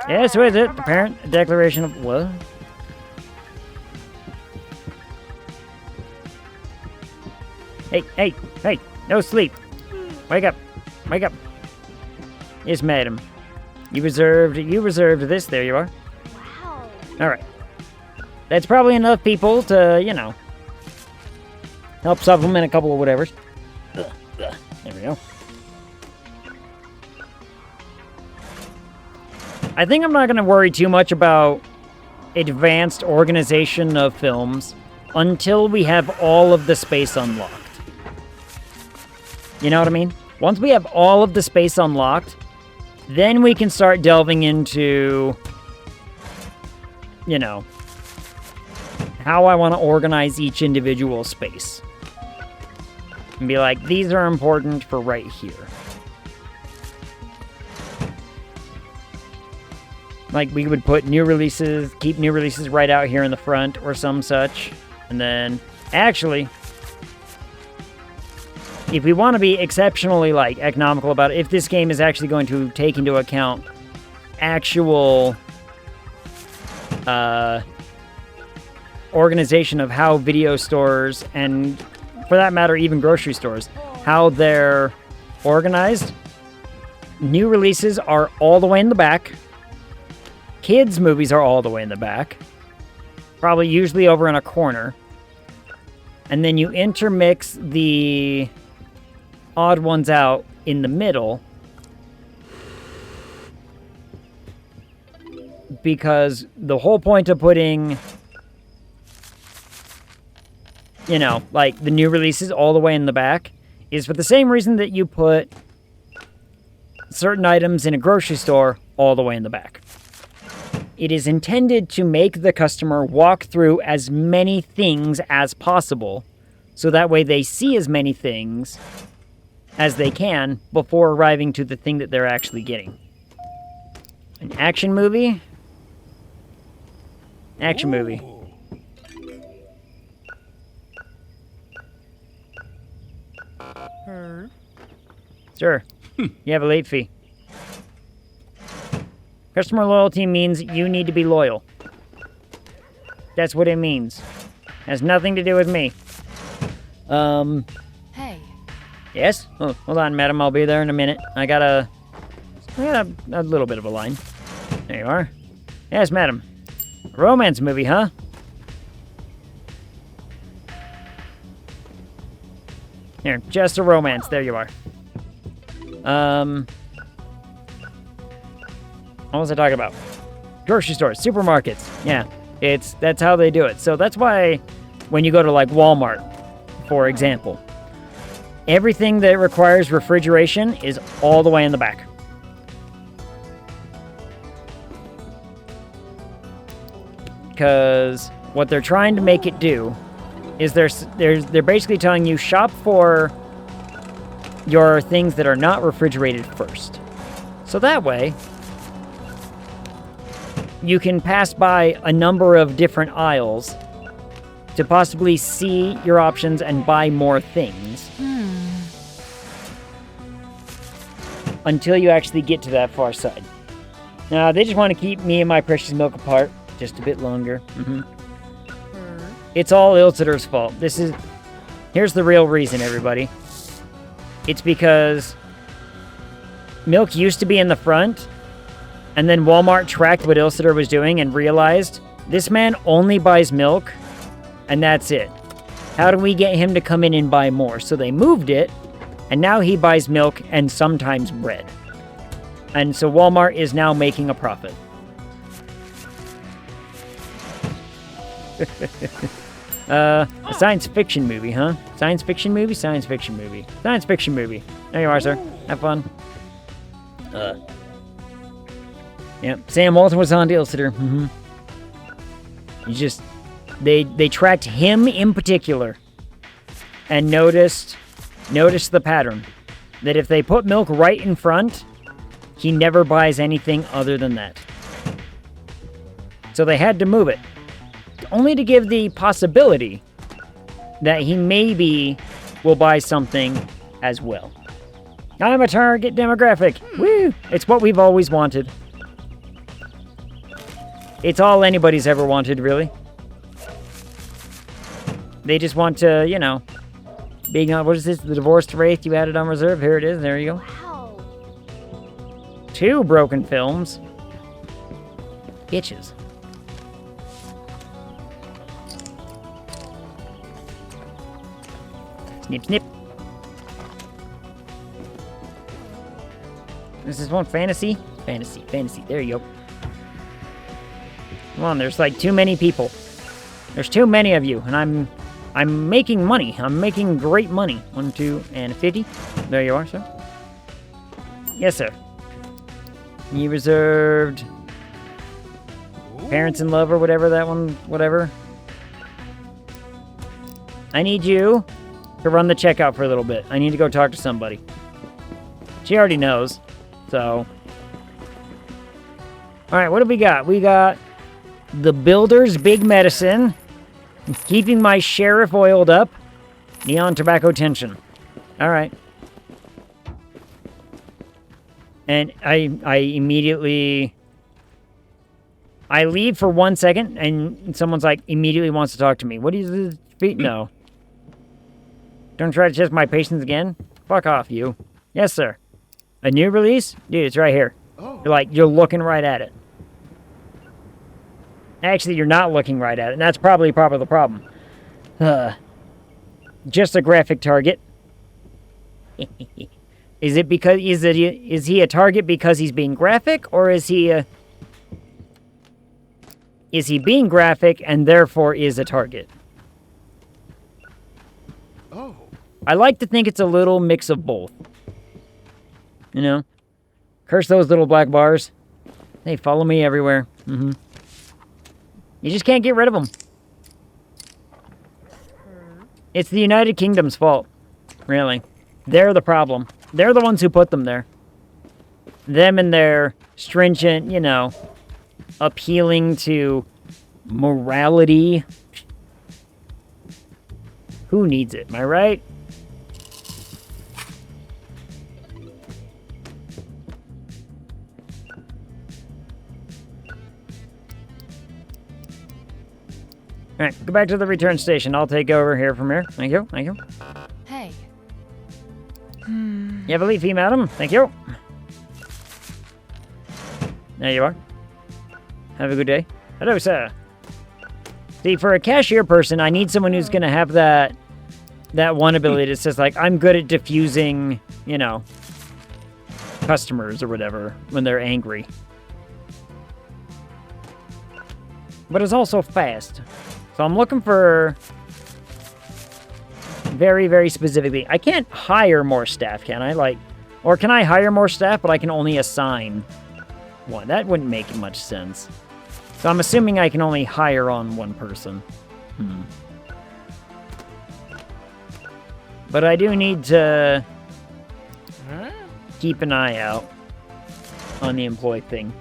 Yes, who is it? The parent? A declaration of what? Hey, no sleep. Wake up. Wake up. Yes, madam. You reserved this. There you are. Wow. All right. That's probably enough people to, you know, help supplement a couple of whatevers. There we go. I think I'm not going to worry too much about advanced organization of films until we have all of the space unlocked. You know what I mean? Once we have all of the space unlocked, then we can start delving into, you know, how I want to organize each individual space. And be like, these are important for right here. Like, we would put new releases, keep new releases right out here in the front or some such. And then, actually, if we want to be exceptionally, like, economical about it, if this game is actually going to take into account actual organization of how video stores, and for that matter, even grocery stores, how they're organized, new releases are all the way in the back. Kids' movies are all the way in the back. Probably usually over in a corner. And then you intermix the odd ones out in the middle. Because the whole point of putting, you know, like the new releases all the way in the back is for the same reason that you put certain items in a grocery store all the way in the back. It is intended to make the customer walk through as many things as possible, so that way they see as many things as they can before arriving to the thing that they're actually getting. An action movie? Action movie. Sure. You have a late fee. Customer loyalty means you need to be loyal. That's what it means. Has nothing to do with me. Hey. Yes? Oh, hold on, madam. I'll be there in a minute. I got a little bit of a line. There you are. Yes, madam. A romance movie, huh? Here, just a romance. There you are. What was I talking about? Grocery stores, supermarkets. Yeah, that's how they do it. So that's why when you go to like Walmart, for example, everything that requires refrigeration is all the way in the back. Because what they're trying to make it do is they're basically telling you shop for your things that are not refrigerated first. So that way, you can pass by a number of different aisles to possibly see your options and buy more things. Until you actually get to that far side. Now, they just want to keep me and my precious milk apart just a bit longer. It's all Ilsiter's fault. Here's the real reason, everybody. It's because milk used to be in the front, and then Walmart tracked what Ilsiter was doing and realized this man only buys milk, and that's it. How do we get him to come in and buy more? So they moved it, and now he buys milk and sometimes bread. And so Walmart is now making a profit. A science fiction movie, huh? Science fiction movie? Science fiction movie. Science fiction movie. There you are, sir. Have fun. Yep, Sam Walton was on to Ilsiter. They tracked him in particular and noticed the pattern. That if they put milk right in front, he never buys anything other than that. So they had to move it. Only to give the possibility that he maybe will buy something as well. I'm a target demographic. Woo! It's what we've always wanted. It's all anybody's ever wanted, really. They just want to, you know, being on, what is this? The divorced wraith you added on reserve? Here it is. There you go. Wow. 2 broken films. Bitches. Snip, snip. Is this one fantasy? Fantasy, fantasy. There you go. Come on, there's like too many people. There's too many of you, and I'm making money. I'm making great money. 1, 2, and 50. There you are, sir. Yes, sir. You reserved parents in love or whatever that one, whatever. I need you to run the checkout for a little bit. I need to go talk to somebody. She already knows, so. All right, what do we got? We got the Builder's Big Medicine, keeping my sheriff oiled up, neon tobacco tension. All right. And I immediately, I leave for 1 second, and someone's like, immediately wants to talk to me. What is this? No. Don't try to test my patience again. Fuck off, you. Yes, sir. A new release? Dude, it's right here. You're looking right at it. Actually, you're not looking right at it, and that's probably the problem. Just a graphic target. Is he a target because he's being graphic, or is he being graphic and therefore is a target? Oh. I like to think it's a little mix of both. You know? Curse those little black bars. They follow me everywhere. Mm-hmm. You just can't get rid of them. It's the United Kingdom's fault. Really. They're the problem. They're the ones who put them there. Them and their stringent, you know, appealing to morality. Who needs it? Am I right? Alright, go back to the return station. I'll take over here from here. Thank you, thank you. Hey. You have a leafy, madam. Thank you. There you are. Have a good day. Hello, sir. See, for a cashier person, I need someone who's going to have that one ability that says, like, I'm good at diffusing, you know, customers or whatever when they're angry. But it's also fast. So I'm looking for very, very specifically. I can't hire more staff, can I? Like, or can I hire more staff, but I can only assign one? That wouldn't make much sense. So I'm assuming I can only hire on one person. But I do need to keep an eye out on the employee thing.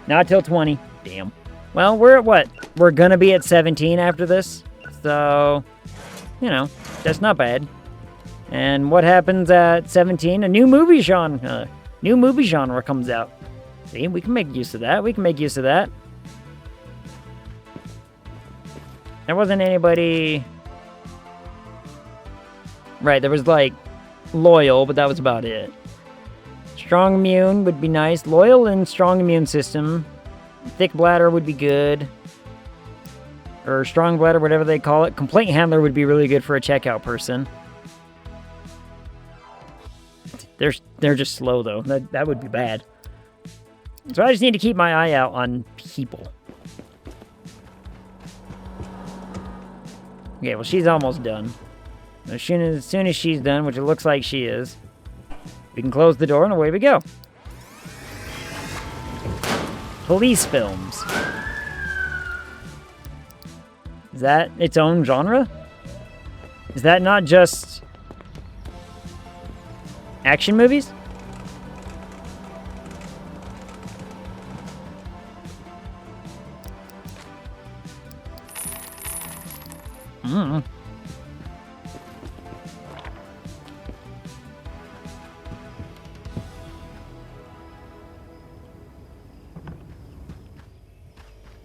Not till 20. Damn. Well, we're at what? We're gonna be at 17 after this. So, you know, that's not bad. And what happens at 17? A new movie genre comes out. See, we can make use of that. We can make use of that. There wasn't anybody... Right, there was, like, loyal, but that was about it. Strong immune would be nice. Loyal and strong immune system. Thick bladder would be good. Or strong bladder, whatever they call it. Complaint handler would be really good for a checkout person. They're just slow, though. That would be bad. So I just need to keep my eye out on people. Okay, well, she's almost done. As soon as she's done, which it looks like she is, we can close the door and away we go. Police films. Is that its own genre? Is that not just action movies?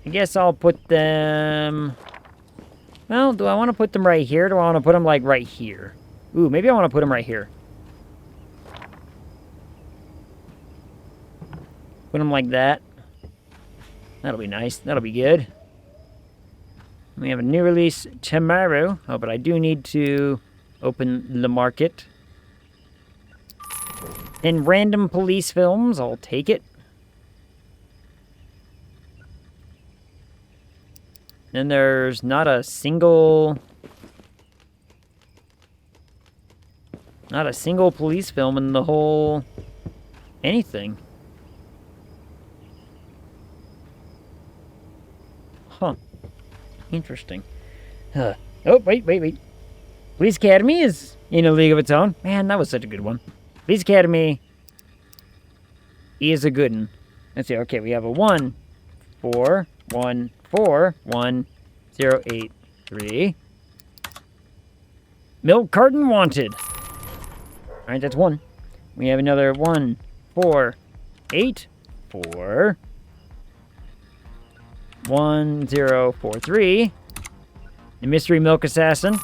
I guess I'll put them... Well, do I want to put them right here? Or do I want to put them, like, right here? Ooh, maybe I want to put them right here. Put them like that. That'll be nice. That'll be good. We have a new release tomorrow. Oh, but I do need to Open the market. And random police films, I'll take it. Then there's not a single police film in the whole anything. Huh. Interesting. Oh, wait. Police Academy is in a league of its own. Man, that was such a good one. Police Academy is a good one. Let's see. Okay, we have a 1, 4, 1, 4, 1, 0, 8, 3. Milk carton wanted. All right, that's 1. We have another 1, 4, 8, 4. 1, 0, 4, 3. The mystery milk assassin.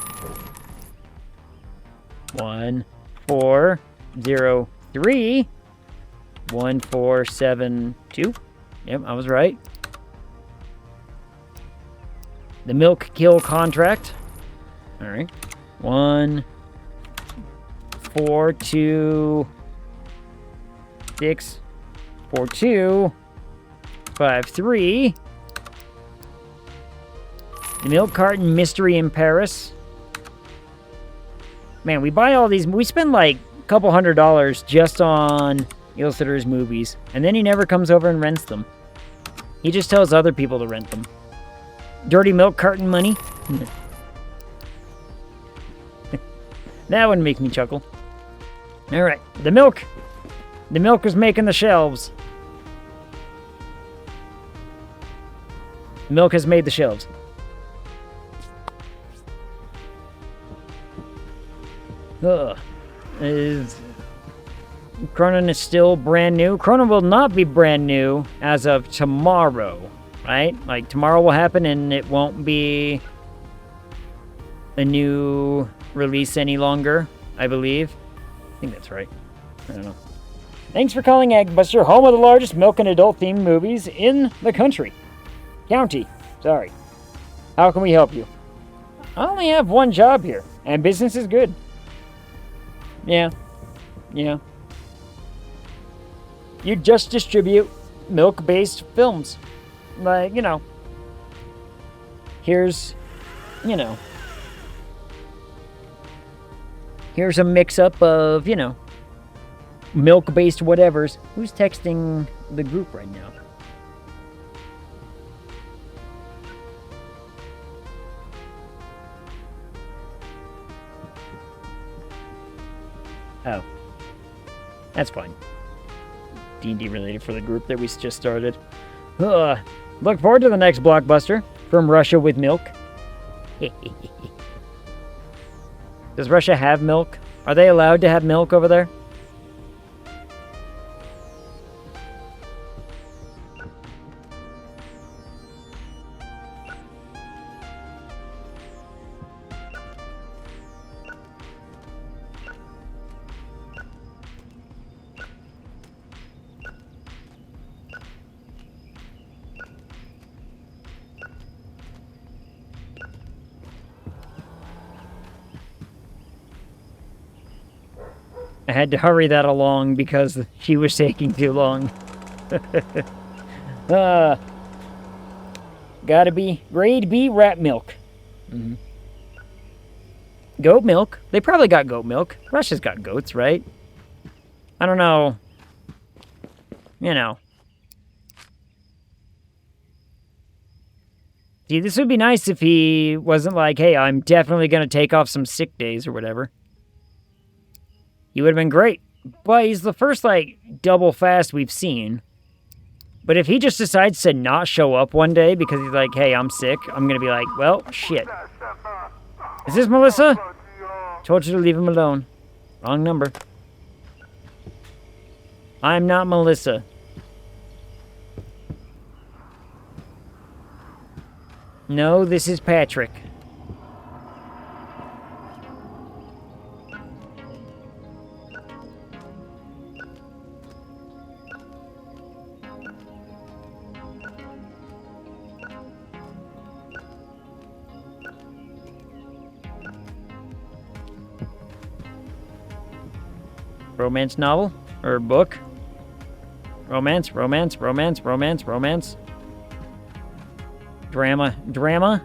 1, 4, 0, 3. 1, 4, 7, 2. Yep, I was right. The milk kill contract. All right. 1, 4, 2, 6, 4, 2, 5, 3. The milk carton mystery in Paris. Man, we buy all these. We spend like a couple $100 just on Illustrator's movies, and then he never comes over and rents them. He just tells other people to rent them. Dirty milk carton money. That one makes me chuckle. All right, the milk. The milk is making the shelves. The milk has made the shelves. Ugh. Cronin is still brand new. Cronin will not be brand new as of tomorrow, right? Like, tomorrow will happen and it won't be a new release any longer, I believe. I think that's right. I don't know. Thanks for calling Eggbuster, home of the largest milk and adult-themed movies in the country. County. Sorry. How can we help you? I only have one job here, and business is good. Yeah. You just distribute milk-based films. Like, here's a mix-up of, milk-based whatevers. Who's texting the group right now? Oh. That's fine. D&D related for the group that we just started. Look forward to the next blockbuster from Russia with milk. Does Russia have milk? Are they allowed to have milk over there? I had to hurry that along because she was taking too long. Gotta be grade B rat milk. Mm-hmm. Goat milk? They probably got goat milk. Russia's got goats, right? I don't know. See, this would be nice if he wasn't like, hey, I'm definitely gonna take off some sick days or whatever. He would have been great. But he's the first, double fast we've seen. But if he just decides to not show up one day because he's like, hey, I'm sick, I'm going to be like, well, shit. Is this Melissa? Told you to leave him alone. Wrong number. I'm not Melissa. No, this is Patrick. romance novel or book. Romance, romance, romance, romance, romance. Drama.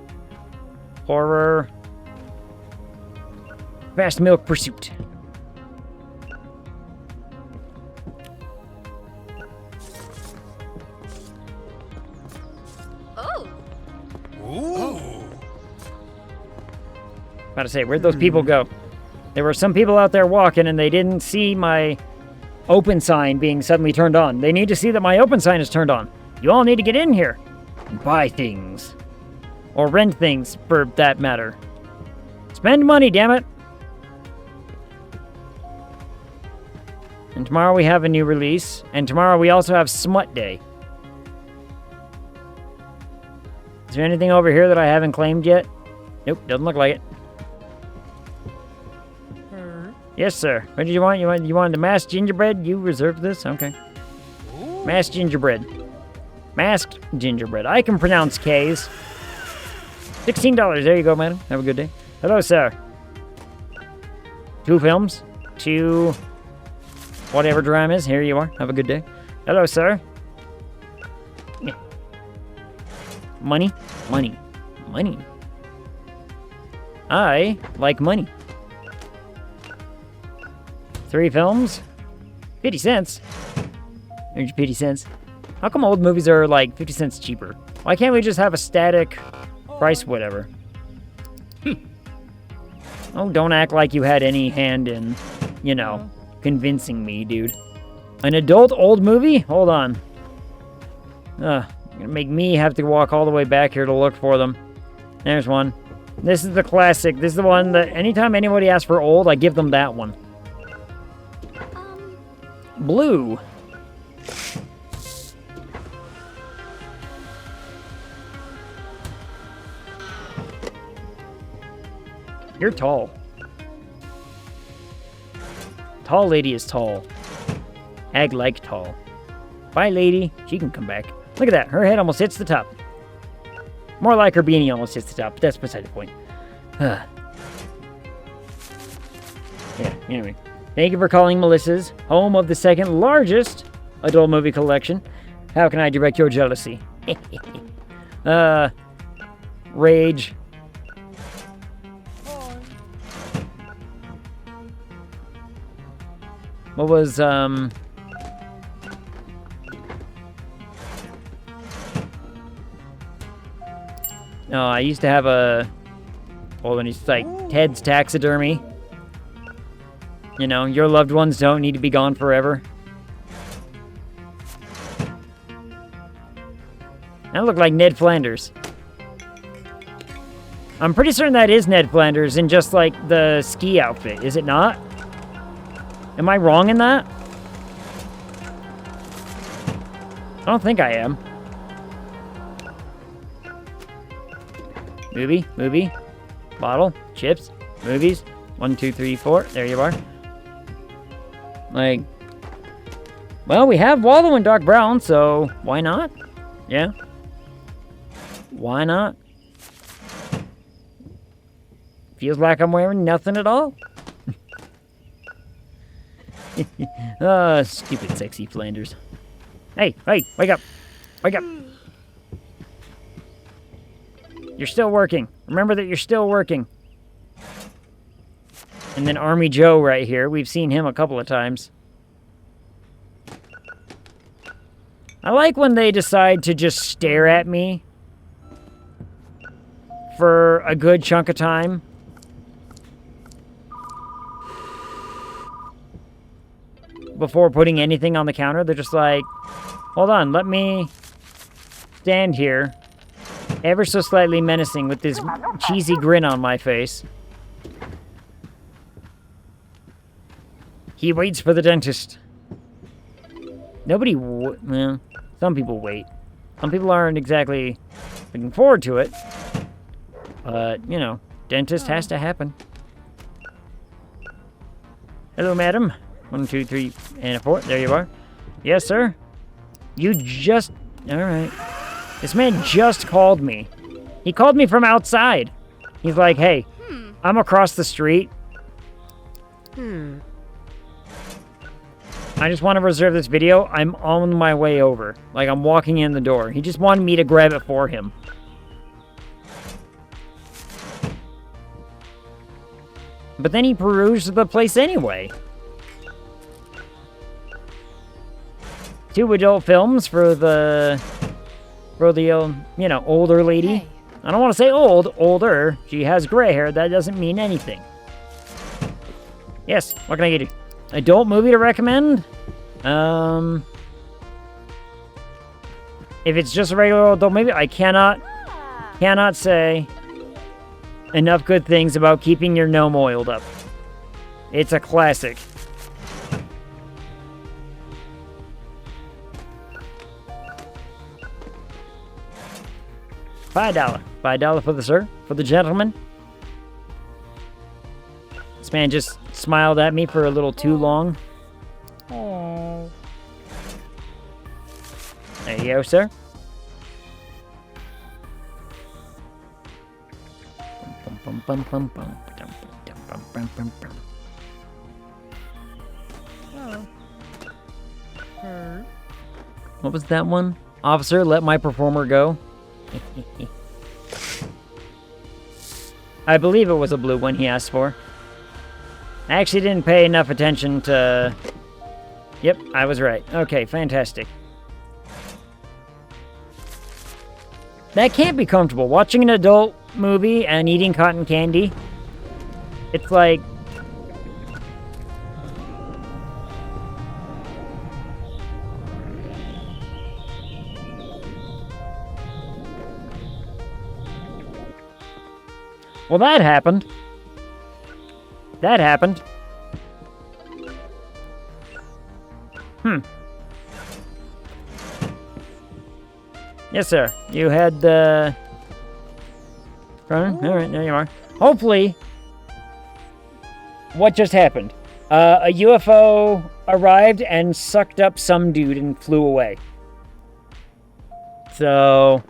Horror. Fast Milk Pursuit. Oh. About to say, where'd those people go? There were some people out there walking and they didn't see my open sign being suddenly turned on. They need to see that my open sign is turned on. You all need to get in here and buy things. Or rent things, for that matter. Spend money, damn it! And tomorrow we have a new release. And tomorrow we also have Smut Day. Is there anything over here that I haven't claimed yet? Nope, doesn't look like it. Yes, sir. What did you want? You wanted the masked gingerbread? You reserved this? Okay. Masked gingerbread. Masked gingerbread. I can pronounce K's. $16. There you go, madam. Have a good day. Hello, sir. 2 films. 2... whatever drama is. Here you are. Have a good day. Hello, sir. Yeah. Money. Money. Money. I like money. 3 films. 50 cents. There's your 50 cents. How come old movies are like 50 cents cheaper? Why can't we just have a static price, whatever? Oh, don't act like you had any hand in, you know, convincing me, dude. An adult old movie? Hold on. You're gonna make me have to walk all the way back here to look for them. There's one. This is the classic. This is the one that anytime anybody asks for old, I give them that one. Blue. You're tall. Tall lady is tall. Ag like tall. Bye, lady. She can come back. Look at that. Her head almost hits the top. More like her beanie almost hits the top, but that's beside the point. Yeah, anyway. Thank you for calling Melissa's, home of the second largest adult movie collection. How can I direct your jealousy? Rage. What was, No, I used to have a... Well, then it's like Ted's Taxidermy. You know, your loved ones don't need to be gone forever. That looked like Ned Flanders. I'm pretty certain that is Ned Flanders in just like the ski outfit, is it not? Am I wrong in that? I don't think I am. Movie, bottle, chips, movies. 1, 2, 3, 4. There you are. Like, well, we have Wallow and Doc Brown, so why not? Yeah. Why not? Feels like I'm wearing nothing at all. Stupid sexy Flanders. Hey, wake up. Wake up. You're still working. Remember that you're still working. And then Army Joe right here. We've seen him a couple of times. I like when they decide to just stare at me for a good chunk of time. Before putting anything on the counter, they're just like, hold on, let me stand here, ever so slightly menacing with this cheesy grin on my face. He waits for the dentist. Nobody, well, some people wait. Some people aren't exactly looking forward to it. But, you know, dentist has to happen. Hello, madam. 1, 2, 3, and a 4. There you are. Yes, sir. You just... Alright. This man just called me. He called me from outside. He's like, hey, I'm across the street. I just want to reserve this video. I'm on my way over. Like, I'm walking in the door. He just wanted me to grab it for him. But then he perused the place anyway. 2 adult films for the you know, older lady. Hey. I don't want to say old, older. She has gray hair. That doesn't mean anything. Yes, what can I get you? Adult movie to recommend? If it's just a regular adult movie, I cannot say enough good things about keeping your gnome oiled up. It's a classic. $5. $5 for the sir, for the gentleman. This man just smiled at me for a little too long. Oh. There you go, sir. What was that one? Officer, let my performer go. I believe it was a blue one he asked for. I actually didn't pay enough attention to... Yep, I was right. Okay, fantastic. That can't be comfortable. Watching an adult movie and eating cotton candy. It's like... Well, that happened. That happened. Yes, sir. You had the... Alright, there you are. Hopefully... What just happened? A UFO arrived and sucked up some dude and flew away. So...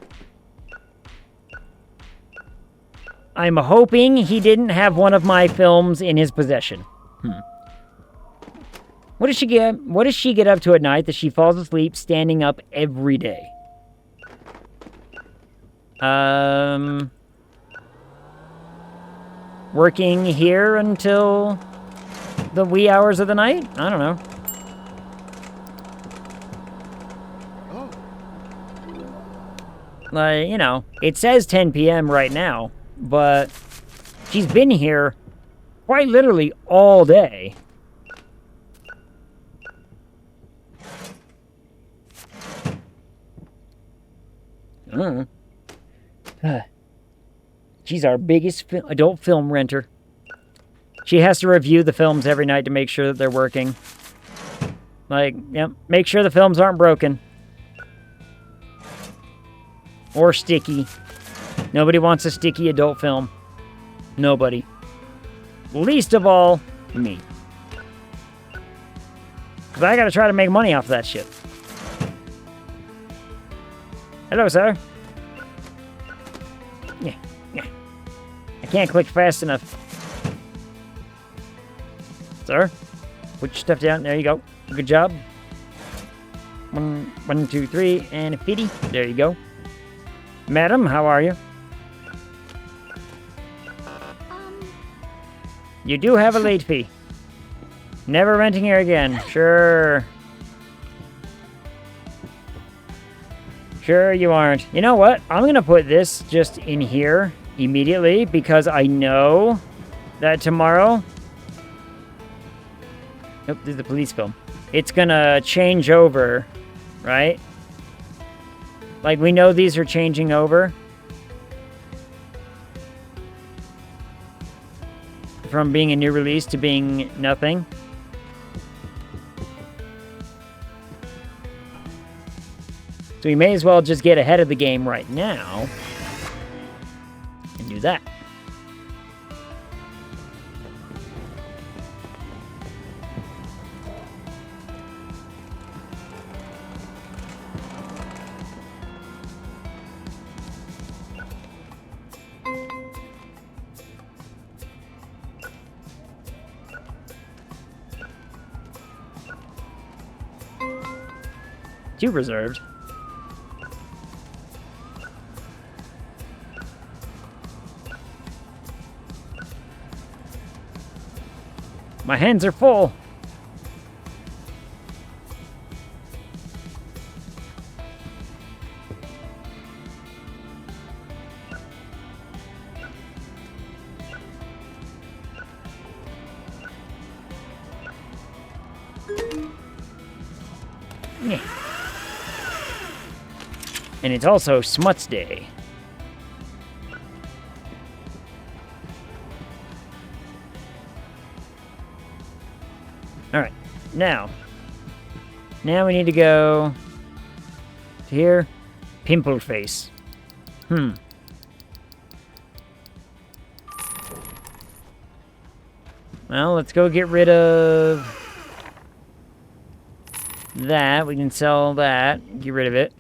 I'm hoping he didn't have one of my films in his possession. What does she get up to at night that she falls asleep standing up every day? Working here until the wee hours of the night? I don't know. Like, you know, it says 10 p.m. right now. But she's been here quite literally all day. She's our biggest adult film renter. She has to review the films every night to make sure that they're working. Like, yep, make sure the films aren't broken. Or sticky. Nobody wants a sticky adult film. Nobody. Least of all, me. Because I gotta try to make money off that shit. Hello, sir. Yeah. I can't click fast enough. Sir? Put your stuff down. There you go. Good job. 1, 2, 3, and a 50. There you go. Madam, how are you? You do have a late fee. Never renting here again. Sure. Sure you aren't. You know what? I'm going to put this just in here immediately because I know that tomorrow... Nope, this is the police film. It's going to change over, right? Like, we know these are changing over. From being a new release to being nothing. So we may as well just get ahead of the game right now and do that. too reserved. My hands are full. Yeah. And it's also Smuts Day. Alright, now we need to go to here. Pimple face. Well, let's go get rid of that. We can sell that. Get rid of it.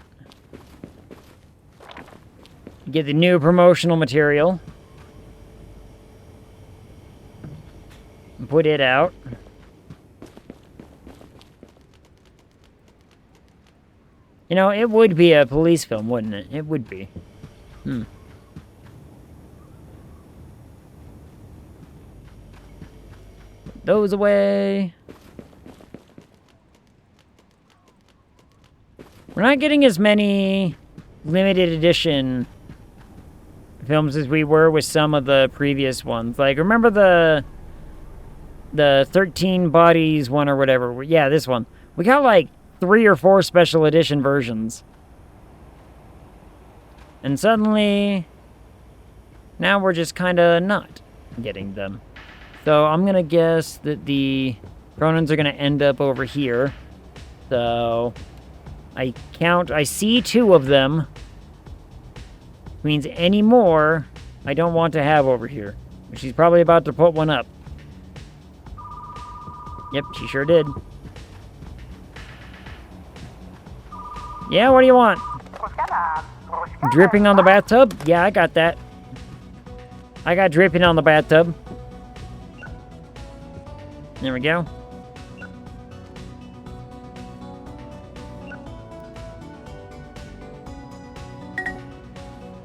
Get the new promotional material. Put it out. You know, it would be a police film, wouldn't it? It would be. Put those away. We're not getting as many limited edition films as we were with some of the previous ones. Like, remember the 13 Bodies one or whatever? Yeah, this one. We got like 3 or 4 special edition versions. And suddenly, now we're just kind of not getting them. So I'm going to guess that the Cronins are going to end up over here. So I see 2 of them. Means any more I don't want to have over here. She's probably about to put one up. Yep, she sure did. Yeah, what do you want? Dripping on the bathtub? Yeah, I got that. I got dripping on the bathtub. There we go.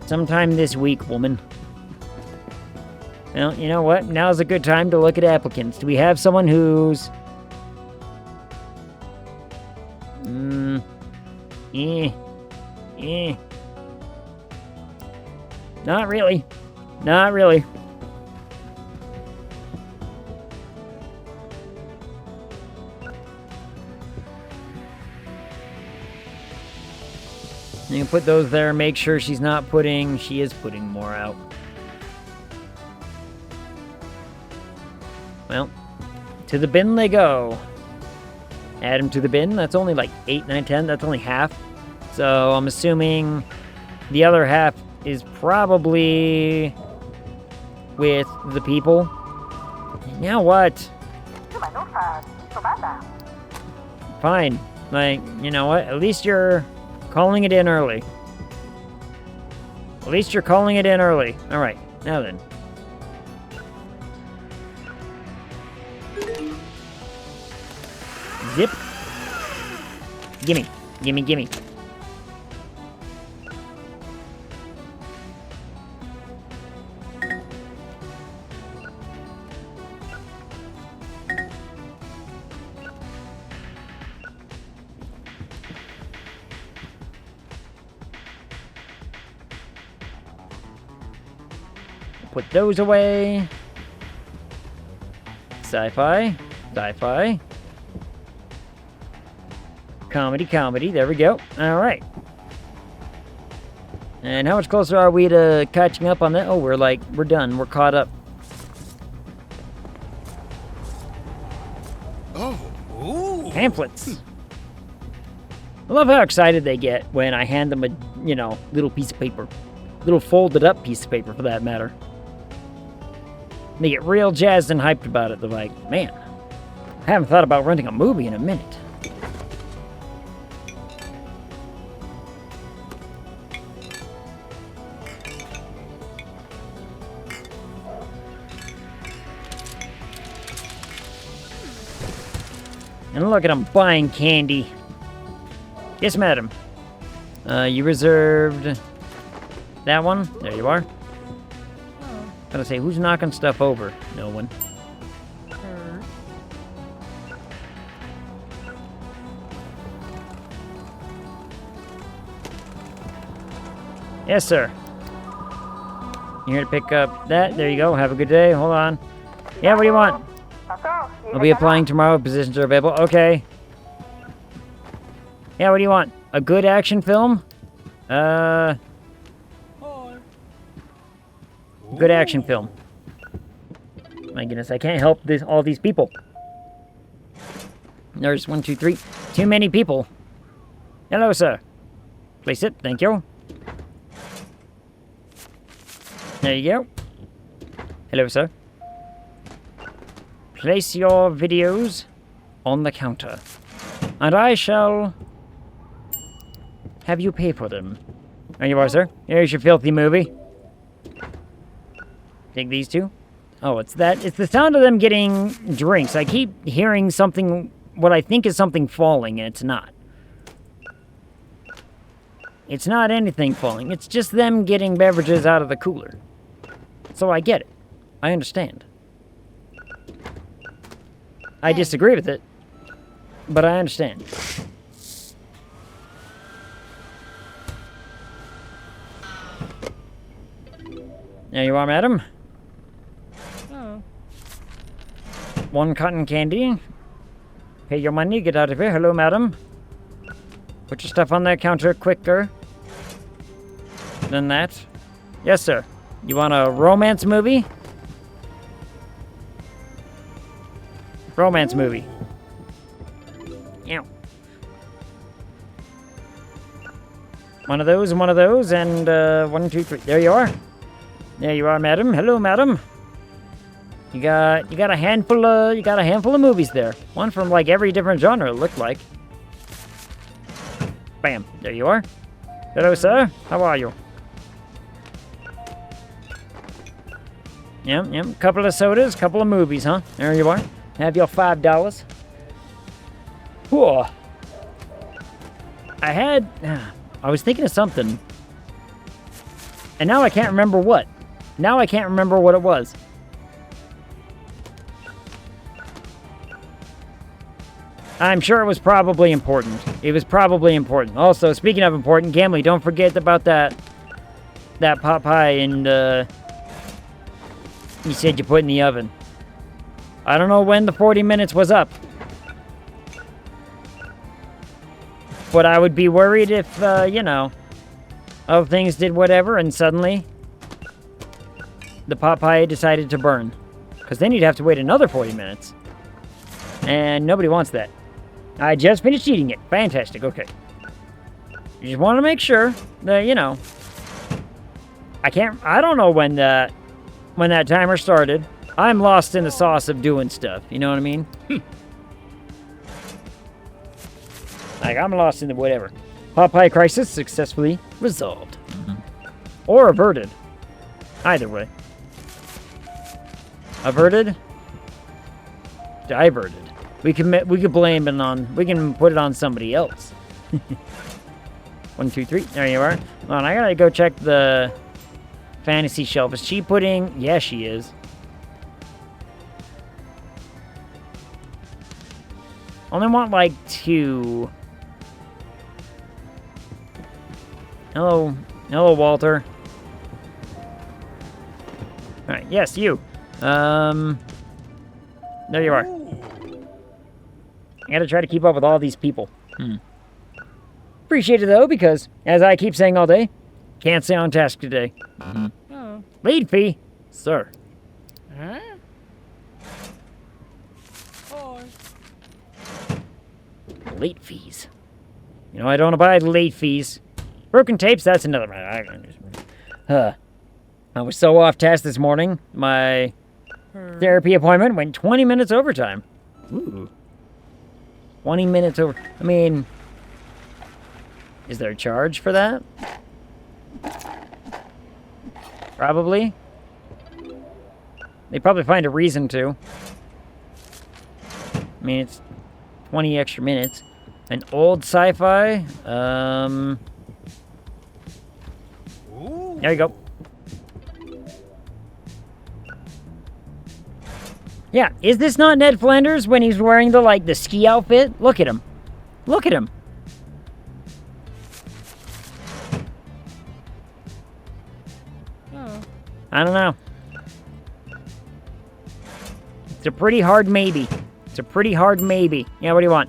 Sometime this week, woman. Well, you know what? Now's a good time to look at applicants. Do we have someone who's... Not really. Not really. You can put those there, make sure she's not putting... She is putting more out. Well, to the bin they go. Add them to the bin. That's only like 8, 9, 10. That's only half. So I'm assuming the other half is probably with the people. Now what? Fine. Like, you know what? At least you're calling it in early. At least you're calling it in early. Alright, now then. Zip. Gimme. Gimme, gimme. Put those away. Sci-fi. Sci-fi. Comedy, comedy. There we go. Alright. And how much closer are we to catching up on that? Oh, we're done. We're caught up. Oh, ooh. Pamphlets. I love how excited they get when I hand them a, you know, little piece of paper. Little folded up piece of paper, for that matter. They get real jazzed and hyped about it. They're like, man, I haven't thought about renting a movie in a minute. And look at them buying candy. Yes, madam. You reserved that one? There you are. Gotta say, who's knocking stuff over? No one. Yes, sir. You here to pick up that? There you go. Have a good day. Hold on. Yeah, what do you want? I'll be applying tomorrow. Positions are available. Okay. Yeah, what do you want? A good action film? Good action film. My goodness, I can't help all these people. There's 1, 2, 3. Too many people. Hello, sir. Place it. Thank you. There you go. Hello, sir. Place your videos on the counter, and I shall have you pay for them. There you are, sir. Here's your filthy movie. Take these two. Oh, it's that. It's the sound of them getting drinks. I keep hearing something, what I think is something falling, and it's not. It's not anything falling. It's just them getting beverages out of the cooler. So I get it. I understand. I disagree with it, but I understand. There you are, madam. Oh. 1 cotton candy. Pay your money, get out of here. Hello, madam. Put your stuff on that counter quicker than that. Yes, sir. You want a romance movie? Romance movie. Yeah. One of those and one of those, and 1, 2, 3. There you are. There you are, madam. Hello, madam. You got a handful of movies there. One from like every different genre, it looked like. Bam. There you are. Hello, sir. How are you? Yep. Couple of sodas, couple of movies, huh? There you are. Have your $5. Whoa. I was thinking of something. And now I can't remember what. Now I can't remember what it was. I'm sure it was probably important. It was probably important. Also, speaking of important, Gamley, don't forget about that pot pie and you said you put in the oven. I don't know when the 40 minutes was up. But I would be worried if, other things did whatever and suddenly the pot pie decided to burn. Because then you'd have to wait another 40 minutes. And nobody wants that. I just finished eating it. Fantastic. Okay. You just want to make sure that, I don't know when that timer started. I'm lost in the sauce of doing stuff. You know what I mean? Like, I'm lost in the whatever. Pot pie crisis successfully resolved. Or averted. Either way. Averted? Diverted. We can blame it on... We can put it on somebody else. 1, 2, 3. There you are. Hold on, I gotta go check the fantasy shelf. Is she putting... Yeah, she is. Only want, like, 2. Hello, Walter. Alright, yes, you. There you are. I gotta try to keep up with all these people. Appreciate it, though, because, as I keep saying all day, can't stay on task today. Oh. Lead fee, sir. Huh? Late fees. I don't abide late fees. Broken tapes, that's another matter. I was so off task this morning. My therapy appointment went 20 minutes overtime. Ooh. 20 minutes over. I mean, is there a charge for that? Probably. They probably find a reason to. I mean, it's 20 extra minutes. An old sci-fi. There you go. Yeah, is this not Ned Flanders when he's wearing the ski outfit? Look at him. Look at him. Oh. I don't know. It's a pretty hard maybe. It's a pretty hard maybe. Yeah, what do you want?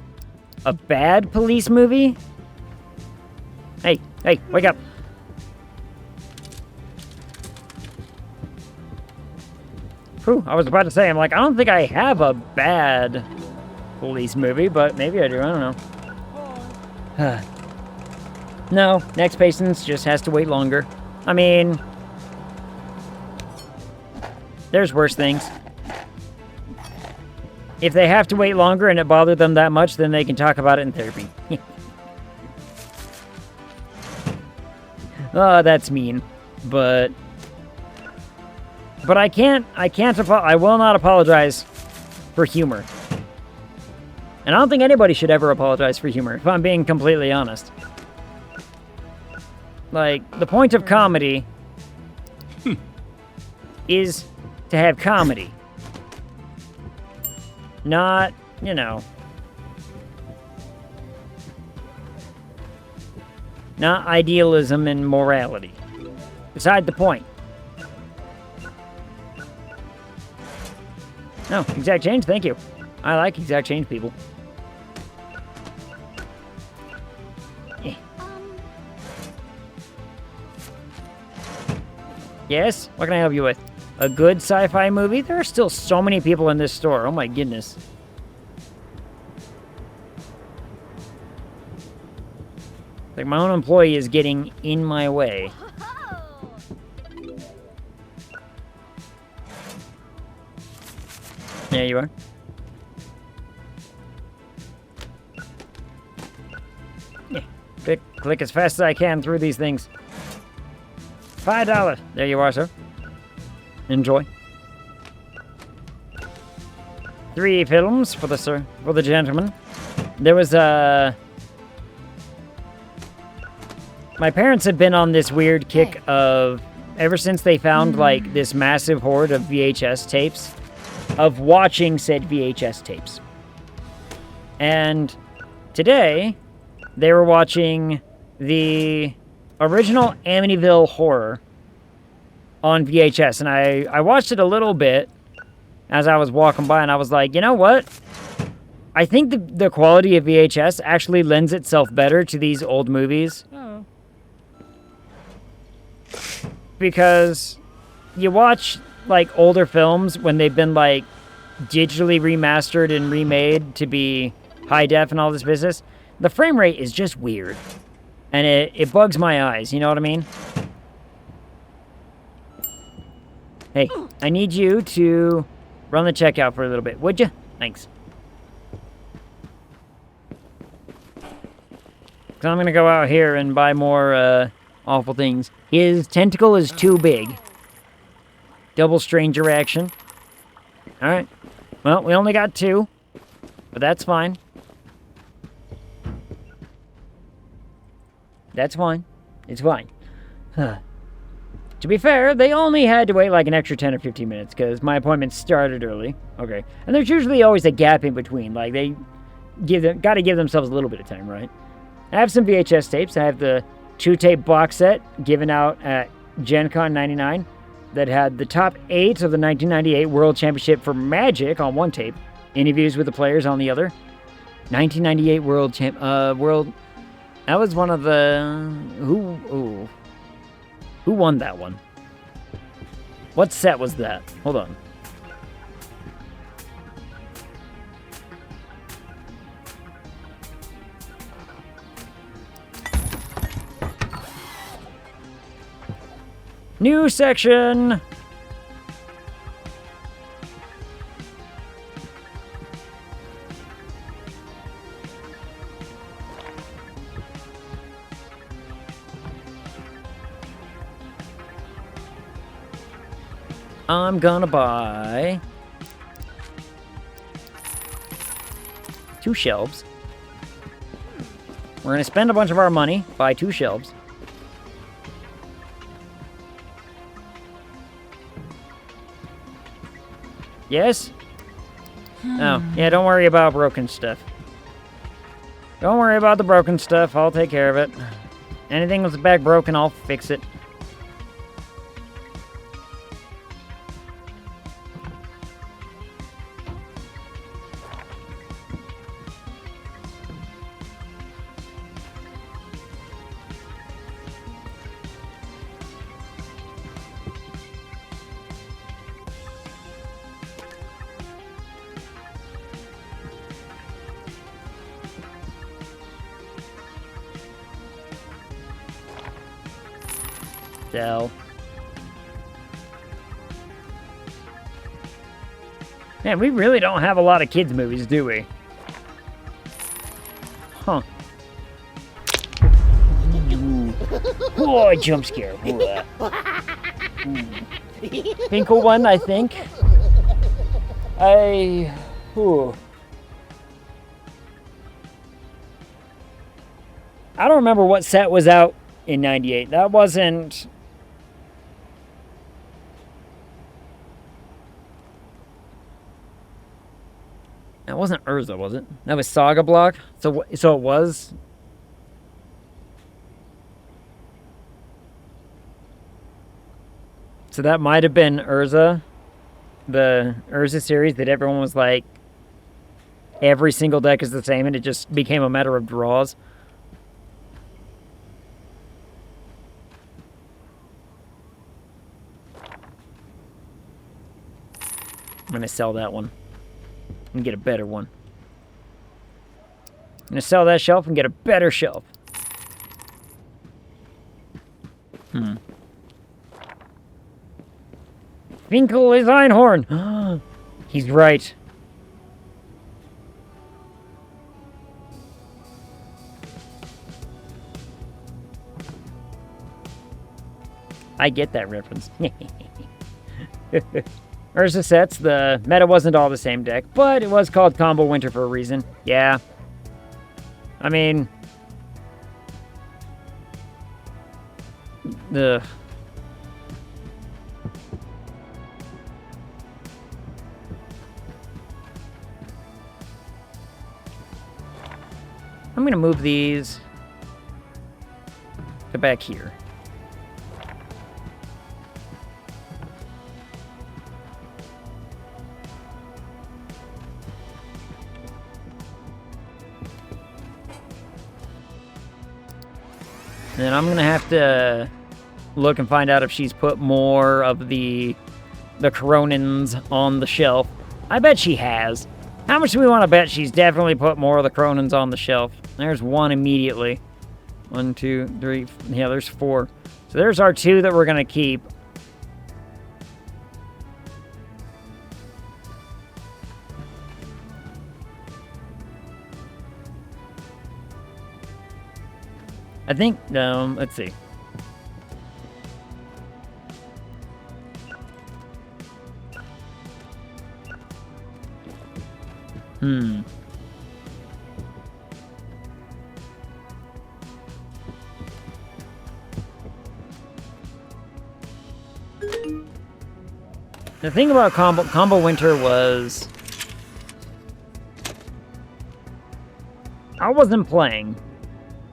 A bad police movie? Hey, hey, wake up. Whew, I was about to say, I'm like, I don't think I have a bad police movie, but maybe I do, I don't know. No, next patience just has to wait longer. I mean, there's worse things. If they have to wait longer and it bothered them that much, then they can talk about it in therapy. Oh, that's mean. But I will not apologize for humor. And I don't think anybody should ever apologize for humor, if I'm being completely honest. Like, the point of comedy is to have comedy. Not, you know, not idealism and morality. Beside the point. No, exact change, thank you. I like exact change people. Yeah. Yes? What can I help you with? A good sci-fi movie? There are still so many people in this store. Oh my goodness. Like, my own employee is getting in my way. There you are. Yeah. Click as fast as I can through these things. $5. There you are, sir. Enjoy. 3 films for the gentleman. There was my parents have been on this weird kick of, ever since they found like this massive hoard of VHS tapes, of watching said VHS tapes. And today, they were watching the original Amityville Horror on VHS, and I watched it a little bit as I was walking by, and I was like, you know what? I think the quality of VHS actually lends itself better to these old movies. Oh. Because you watch, like, older films when they've been, like, digitally remastered and remade to be high def and all this business, the frame rate is just weird. And it bugs my eyes, you know what I mean? Hey, I need you to run the checkout for a little bit, would you? Thanks. Because I'm going to go out here and buy more awful things. His tentacle is too big. Double stranger action. Alright. Well, we only got 2. But that's fine. That's fine. It's fine. To be fair, they only had to wait like an extra 10 or 15 minutes because my appointment started early. Okay. And there's usually always a gap in between. Like, they gotta give themselves a little bit of time, right? I have some VHS tapes. I have the 2-tape box set given out at Gen Con 99 that had the top 8 of the 1998 World Championship for Magic on one tape, interviews with the players on the other. 1998 World... That was one of the... Who won that one? What set was that? Hold on. New section! I'm gonna buy 2 shelves. We're gonna spend a bunch of our money, buy 2 shelves. Yes? Oh, yeah, don't worry about broken stuff. Don't worry about the broken stuff, I'll take care of it. Anything that's back broken, I'll fix it. Dell. Man, we really don't have a lot of kids' movies, do we? Huh. Oh, jump scare. Pinkle one, I think. Ooh. I don't remember what set was out in 98. That wasn't... That wasn't Urza, was it? That was Saga Block? So it was... So that might have been Urza. The Urza series that everyone was like... Every single deck is the same and it just became a matter of draws. I'm going to sell that one and get a better one. I'm going to sell that shelf and get a better shelf. Finkel is Einhorn. He's right. I get that reference. Urza sets, the meta wasn't all the same deck, but it was called Combo Winter for a reason. Yeah. I mean... Ugh. I'm gonna move these to back here. Then I'm gonna have to look and find out if she's put more of the Cronins on the shelf. I bet she has. How much do we want to bet she's definitely put more of the Cronins on the shelf? There's one immediately. 1, 2, 3, yeah, there's 4. So there's our 2 that we're gonna keep. I think, let's see. The thing about Combo Winter was... I wasn't playing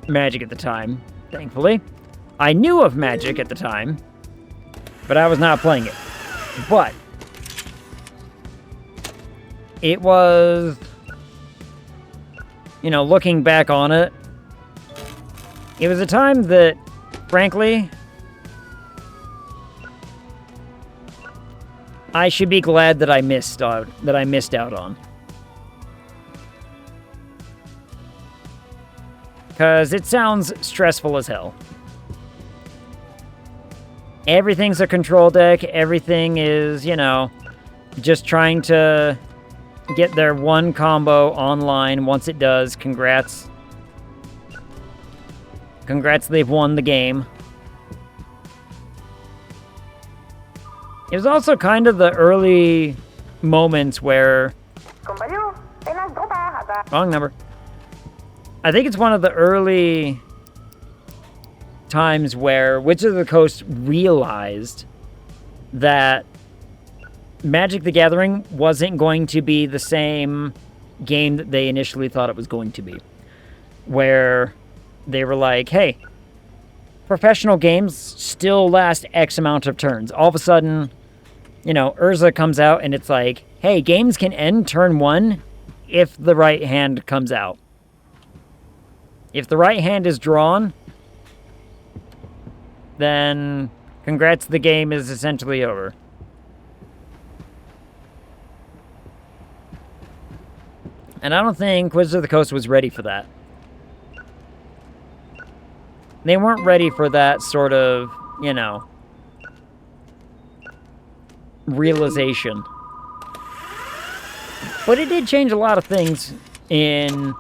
Magic at the time, thankfully. I knew of Magic at the time, but I was not playing it. But it was, you know, looking back on it, it was a time that, frankly, I should be glad that I missed out on. Because it sounds stressful as hell. Everything's a control deck. Everything is, you know, just trying to get their one combo online. Once it does, congrats. Congrats, they've won the game. It was also kind of the early moments where... Wrong number. I think it's one of the early times where Wizards of the Coast realized that Magic the Gathering wasn't going to be the same game that they initially thought it was going to be. Where they were like, hey, professional games still last X amount of turns. All of a sudden, you know, Urza comes out and it's like, hey, games can end turn 1 if the right hand comes out. If the right hand is drawn, then congrats, the game is essentially over. And I don't think Wizards of the Coast was ready for that. They weren't ready for that sort of, you know, realization. But it did change a lot of things in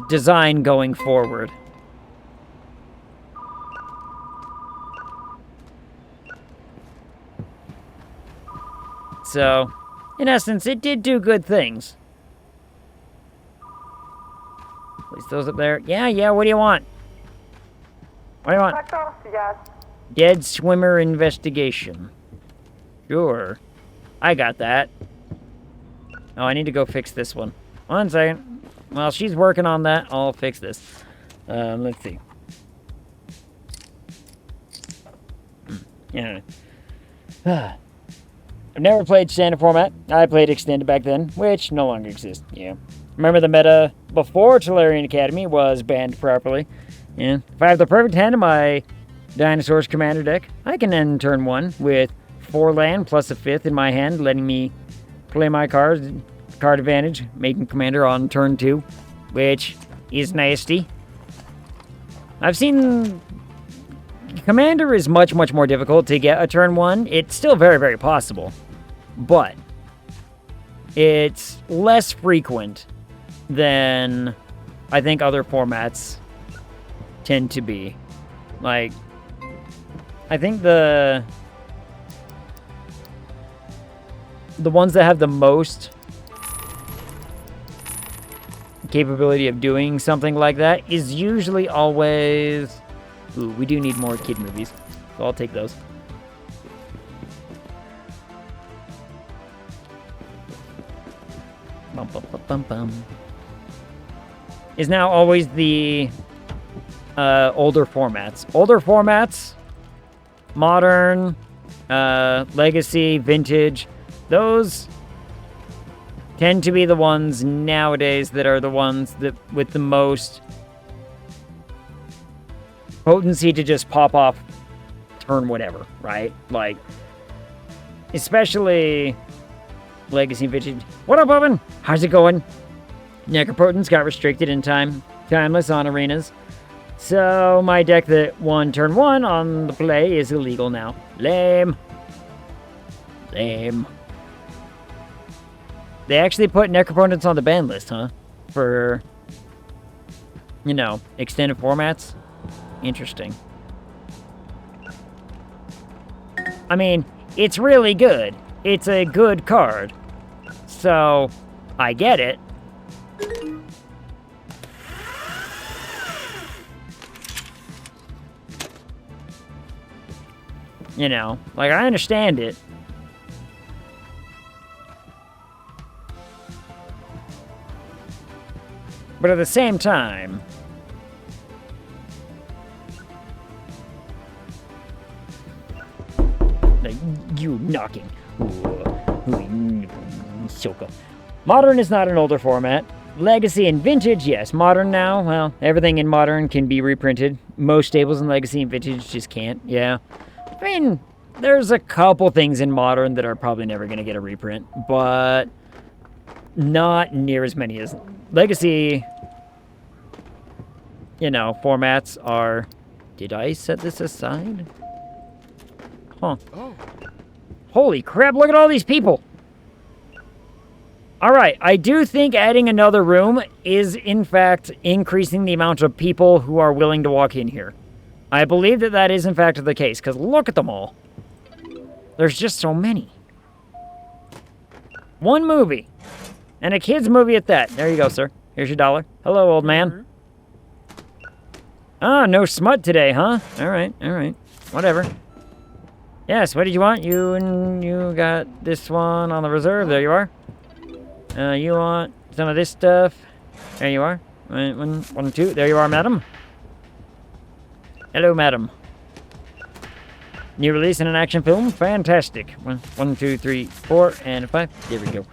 design going forward. So, in essence, it did do good things. Place those up there. Yeah, what do you want? What do you want? Dead swimmer investigation. Sure. I got that. Oh, I need to go fix this one. 1 second. While she's working on that, I'll fix this. Let's see. Yeah. I've never played standard format. I played extended back then, which no longer exists. Yeah. Remember the meta before Tolarian Academy was banned properly. Yeah. If I have the perfect hand in my Dinosaurs Commander deck, I can end turn 1 with 4 land plus a 5th in my hand, letting me play my card advantage, making Commander on turn 2, which is nasty. I've seen Commander is much more difficult to get a turn 1. It's still very, very possible, but it's less frequent than I think other formats tend to be. Like, I think the ones that have the most capability of doing something like that is usually always... Ooh, we do need more kid movies, so I'll take those. Bum, bum, bum, bum, bum. Is now always the older formats. Older formats, modern, legacy, vintage, those tend to be the ones nowadays that are the ones that with the most potency to just pop off turn whatever, right? Like, especially legacy and vintage. What up, Oven? How's it going? Necropotence got restricted in timeless on arenas. So my deck that won turn 1 on the play is illegal now. Lame. Lame. They actually put Necropotence on the ban list, huh? For, you know, extended formats. Interesting. I mean, it's really good. It's a good card. So, I get it. You know, like, I understand it. But at the same time... You knocking. Soka. Modern is not an older format. Legacy and Vintage, yes. Modern now, well, everything in Modern can be reprinted. Most stables in Legacy and Vintage just can't, yeah. I mean, there's a couple things in Modern that are probably never going to get a reprint, but not near as many as Legacy, you know, formats are... Did I set this aside? Huh. Oh. Holy crap, look at all these people! Alright, I do think adding another room is, in fact, increasing the amount of people who are willing to walk in here. I believe that that is, in fact, the case, because look at them all. There's just so many. One movie. And a kid's movie at that. There you go, sir. Here's your dollar. Hello, old man. Ah, no smut today, huh? All right. Whatever. Yes, what did you want? You got this one on the reserve. There you are. You want some of this stuff? There you are. One, two. There you are, madam. Hello, madam. New release in an action film? Fantastic. One, two, three, 4, and 5. There we go.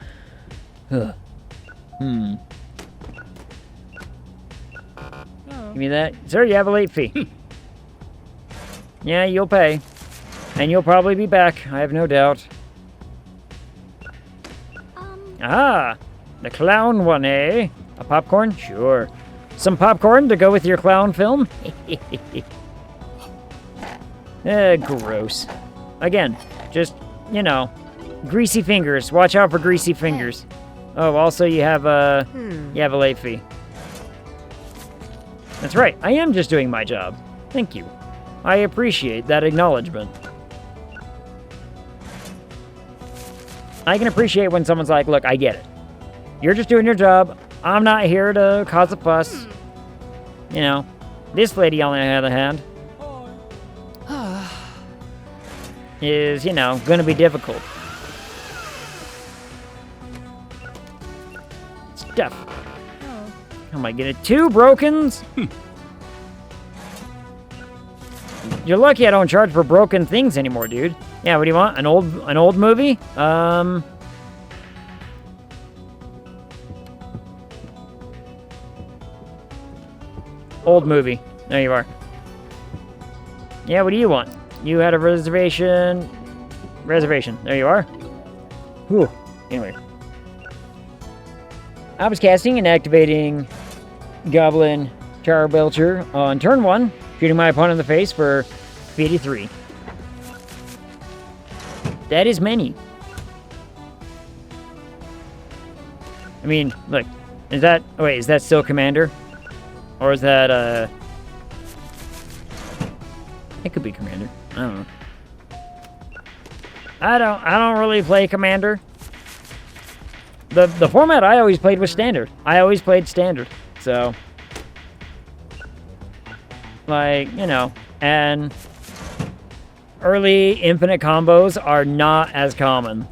Ugh. Give me that. Sir, you have a late fee. Yeah, you'll pay. And you'll probably be back, I have no doubt. Ah, the clown one, eh? A popcorn? Sure. Some popcorn to go with your clown film? Gross. Again, just, you know, greasy fingers. Watch out for greasy fingers. Oh, also you have a late fee. That's right, I am just doing my job. Thank you. I appreciate that acknowledgement. I can appreciate when someone's like, look, I get it. You're just doing your job. I'm not here to cause a fuss. You know, this lady, on the other hand, is, you know, going to be difficult. Stuff. Oh my goodness. 2 brokens? You're lucky I don't charge for broken things anymore, dude. Yeah, what do you want? An old movie? Old movie. There you are. Yeah, what do you want? You had a reservation. There you are. Whew. Anyway. I was casting and activating Goblin Charbelcher on turn 1, shooting my opponent in the face for 83. That is many. I mean, look, is that still Commander? Or is that, it could be Commander. I don't know. I don't really play Commander. The format I always played was Standard. I always played Standard. So, like, you know, and early infinite combos are not as common.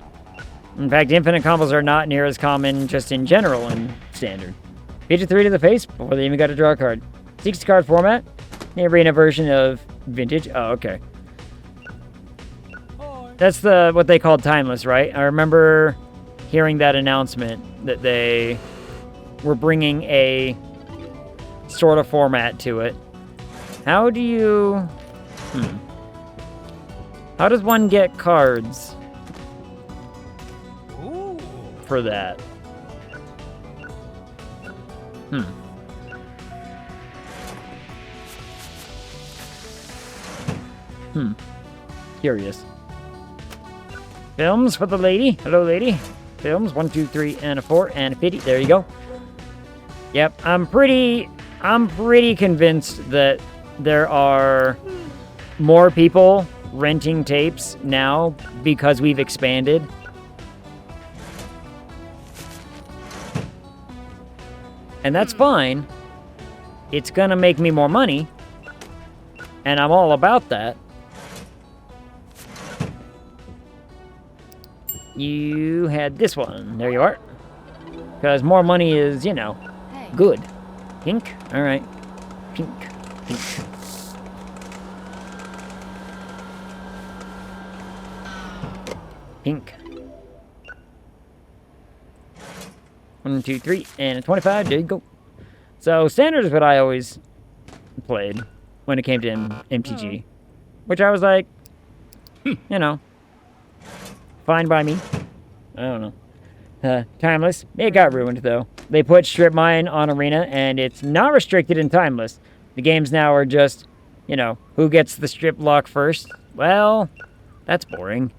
In fact, infinite combos are not near as common just in general in Standard. 53 to the face before they even got to draw a card. 60 card format. The arena version of Vintage. Oh, okay. That's what they called Timeless, right? I remember hearing that announcement that they were bringing a sort of format to it. How do you... How does one get cards for that? Curious. Films for the lady. Hello, lady. Films. 1, 2, 3, and a 4, and a 50. There you go. Yep, I'm pretty convinced that there are more people renting tapes now because we've expanded. And that's fine. It's gonna make me more money. And I'm all about that. You had this one. There you are. Because more money is, you know, good. Pink? Alright. Pink. Pink. 1, 2, 3, and a 25. There you go. So, Standard is what I always played when it came to MTG. Which I was like, you know, fine by me. I don't know. Timeless. It got ruined, though. They put Strip Mine on Arena, and it's not restricted in Timeless. The games now are just, you know, who gets the strip lock first? Well, that's boring.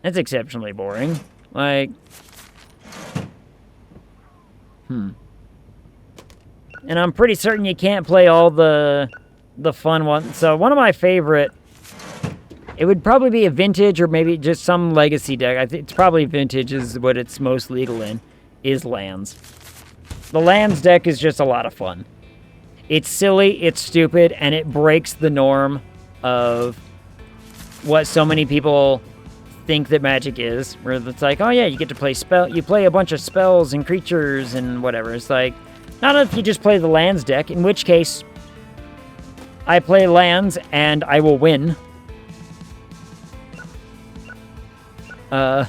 That's exceptionally boring. Like... And I'm pretty certain you can't play all the fun ones. So one of my favorite It would probably be a vintage or maybe just some legacy deck. I think it's probably vintage is what it's most legal in, is lands. The lands deck is just a lot of fun. It's silly, it's stupid, and it breaks the norm of what so many people think that Magic is, where it's like, oh yeah, you get to play you play a bunch of spells and creatures and whatever. It's like, not if you just play the lands deck, in which case, I play lands and I will win. A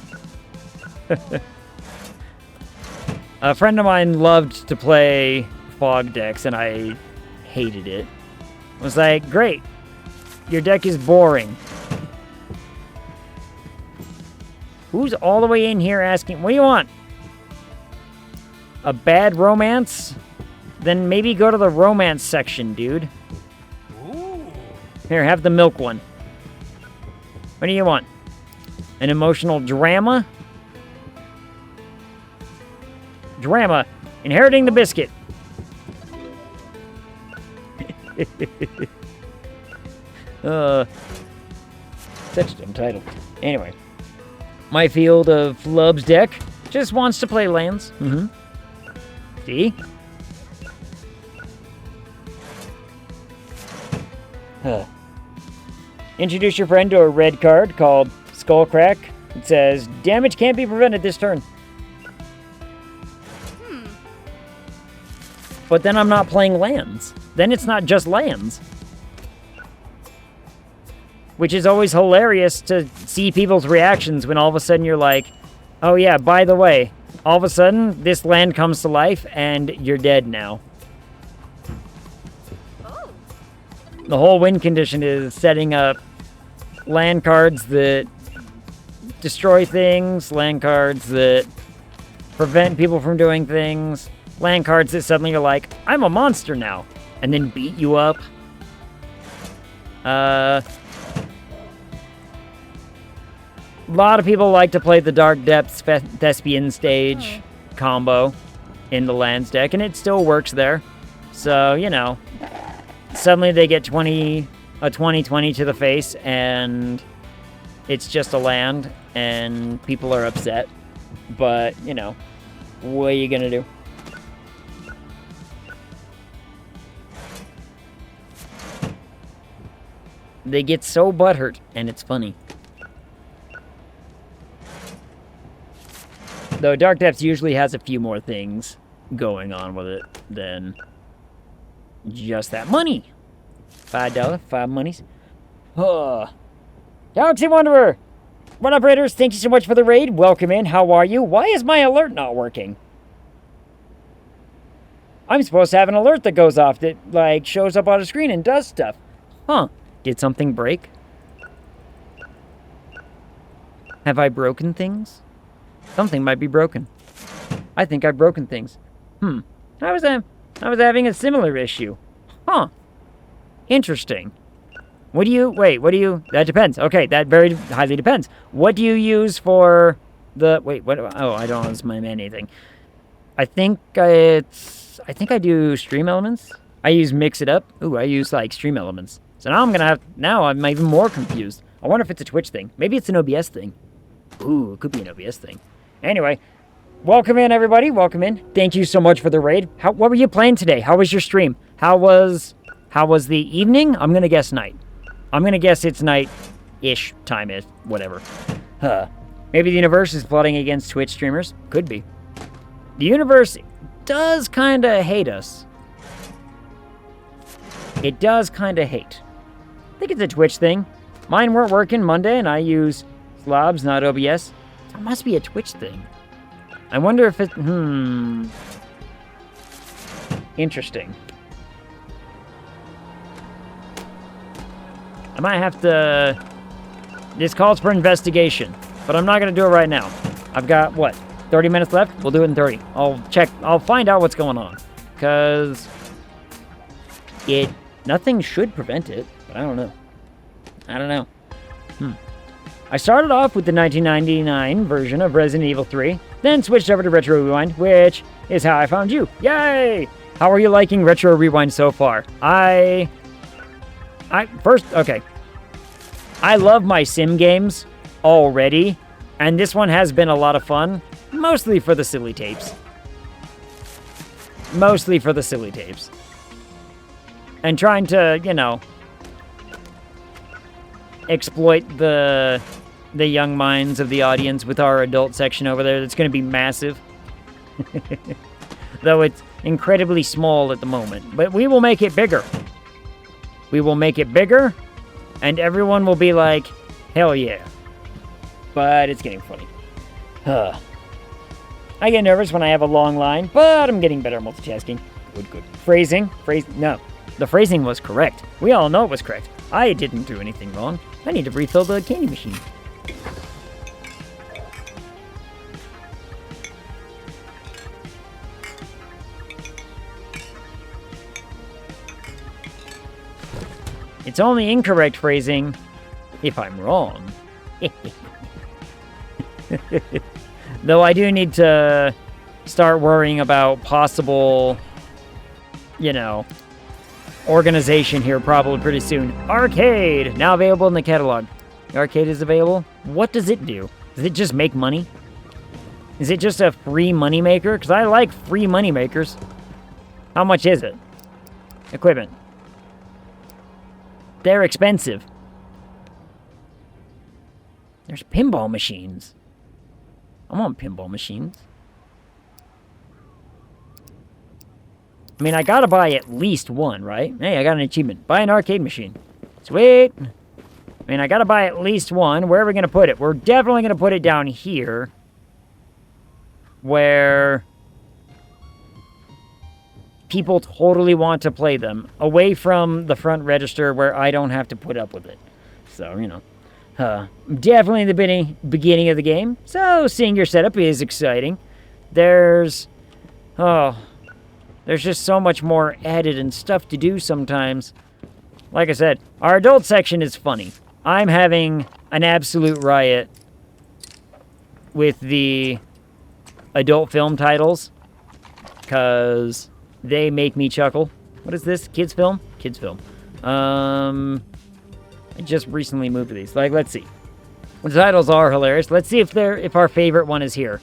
friend of mine loved to play fog decks, and I hated it. I was like, great, your deck is boring. Who's all the way in here asking, what do you want? A bad romance? Then maybe go to the romance section, dude. Ooh. Here, have the milk one. What do you want? An emotional drama? Drama. Inheriting the biscuit. Such a dumb title. Anyway. My field of Flub's deck just wants to play lands. See? Introduce your friend to a red card called Skullcrack. It says, damage can't be prevented this turn. But then I'm not playing lands. Then it's not just lands. Which is always hilarious to see people's reactions when all of a sudden you're like, oh yeah, by the way, all of a sudden this land comes to life and you're dead now. Oh. The whole win condition is setting up land cards that destroy things, land cards that prevent people from doing things, land cards that suddenly are like, I'm a monster now, and then beat you up. A lot of people like to play the Dark Depths Thespian stage combo in the lands deck, and it still works there. So, you know, suddenly they get a 20-20 to the face, and it's just a land, and people are upset. But, you know, what are you gonna do? They get so butthurt, and it's funny. Though Dark Depths usually has a few more things going on with it than just that money. $5, 5 monies. Galaxy Wanderer! What up, Raiders? Thank you so much for the raid. Welcome in. How are you? Why is my alert not working? I'm supposed to have an alert that goes off that, like, shows up on a screen and does stuff. Huh. Did something break? Have I broken things? Something might be broken. I think I've broken things. I was having a similar issue. Huh. Interesting. That depends. Okay, that very highly depends. What do you use for the, I don't know my anything. I think I do Stream Elements. I use Mix It Up. Ooh, I use, like, Stream Elements. So now I'm even more confused. I wonder if it's a Twitch thing. Maybe it's an OBS thing. Ooh, it could be an OBS thing. Anyway, welcome in, everybody. Welcome in. Thank you so much for the raid. What were you playing today? How was your stream? How was the evening? I'm gonna guess night. I'm gonna guess it's night-ish time, whatever. Maybe the universe is plotting against Twitch streamers. Could be. The universe does kind of hate us. It does kind of hate. I think it's a Twitch thing. Mine weren't working Monday, and I use Slobs, not OBS. It must be a Twitch thing. I wonder if it... Interesting. I might have to... This calls for investigation, but I'm not going to do it right now. I've got, 30 minutes left? We'll do it in 30. I'll find out what's going on. Because... Nothing should prevent it, but I don't know. I started off with the 1999 version of Resident Evil 3, then switched over to Retro Rewind, which is how I found you. Yay! How are you liking Retro Rewind so far? Okay. I love my sim games already, and this one has been a lot of fun, mostly for the silly tapes. Mostly for the silly tapes. And trying to, you know, exploit the young minds of the audience with our adult section over there that's going to be massive. Though it's incredibly small at the moment. But we will make it bigger. We will make it bigger, and everyone will be like, hell yeah. But it's getting funny. I get nervous when I have a long line, but I'm getting better at multitasking. Good. Phrasing. No. The phrasing was correct. We all know it was correct. I didn't do anything wrong. I need to refill the candy machine. It's only incorrect phrasing if I'm wrong. Though I do need to start worrying about possible, you know, organization here probably pretty soon. Arcade! Now available in the catalog. The arcade is available. What does it do? Does it just make money? Is it just a free money maker? Because I like free money makers. How much is it? Equipment. They're expensive. There's pinball machines. I want pinball machines. I mean, I gotta buy at least one, right? Hey, I got an achievement. Buy an arcade machine. Sweet. I mean, I gotta buy at least one. Where are we gonna put it? We're definitely gonna put it down here. Where people totally want to play them. Away from the front register where I don't have to put up with it. So, you know. Definitely the beginning of the game. So, seeing your setup is exciting. There's just so much more added and stuff to do sometimes. Like I said, our adult section is funny. I'm having an absolute riot with the adult film titles. Because they make me chuckle. What is this? Kids film? Kids film. I just recently moved to these. Like, let's see. The titles are hilarious. Let's see if our favorite one is here.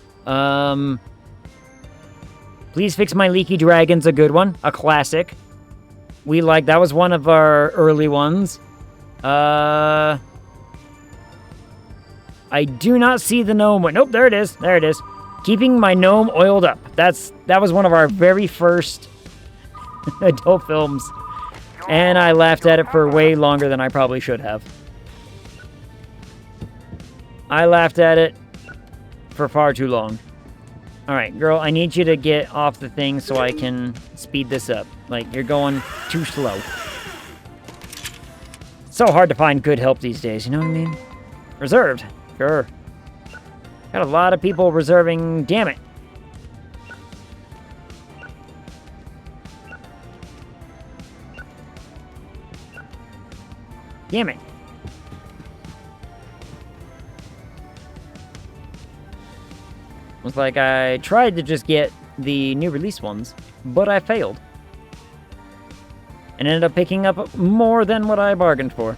Please Fix My Leaky Dragon's a good one. A classic. That was one of our early ones. I do not see the gnome one. Nope, there it is. There it is. Keeping My Gnome Oiled Up. That was one of our very first adult films. And I laughed at it for way longer than I probably should have. I laughed at it for far too long. Alright, girl, I need you to get off the thing so I can speed this up. Like, you're going too slow. So hard to find good help these days, you know what I mean? Reserved. Sure. Got a lot of people reserving. Damn it. Damn it. It's like I tried to just get the new release ones, but I failed. And ended up picking up more than what I bargained for.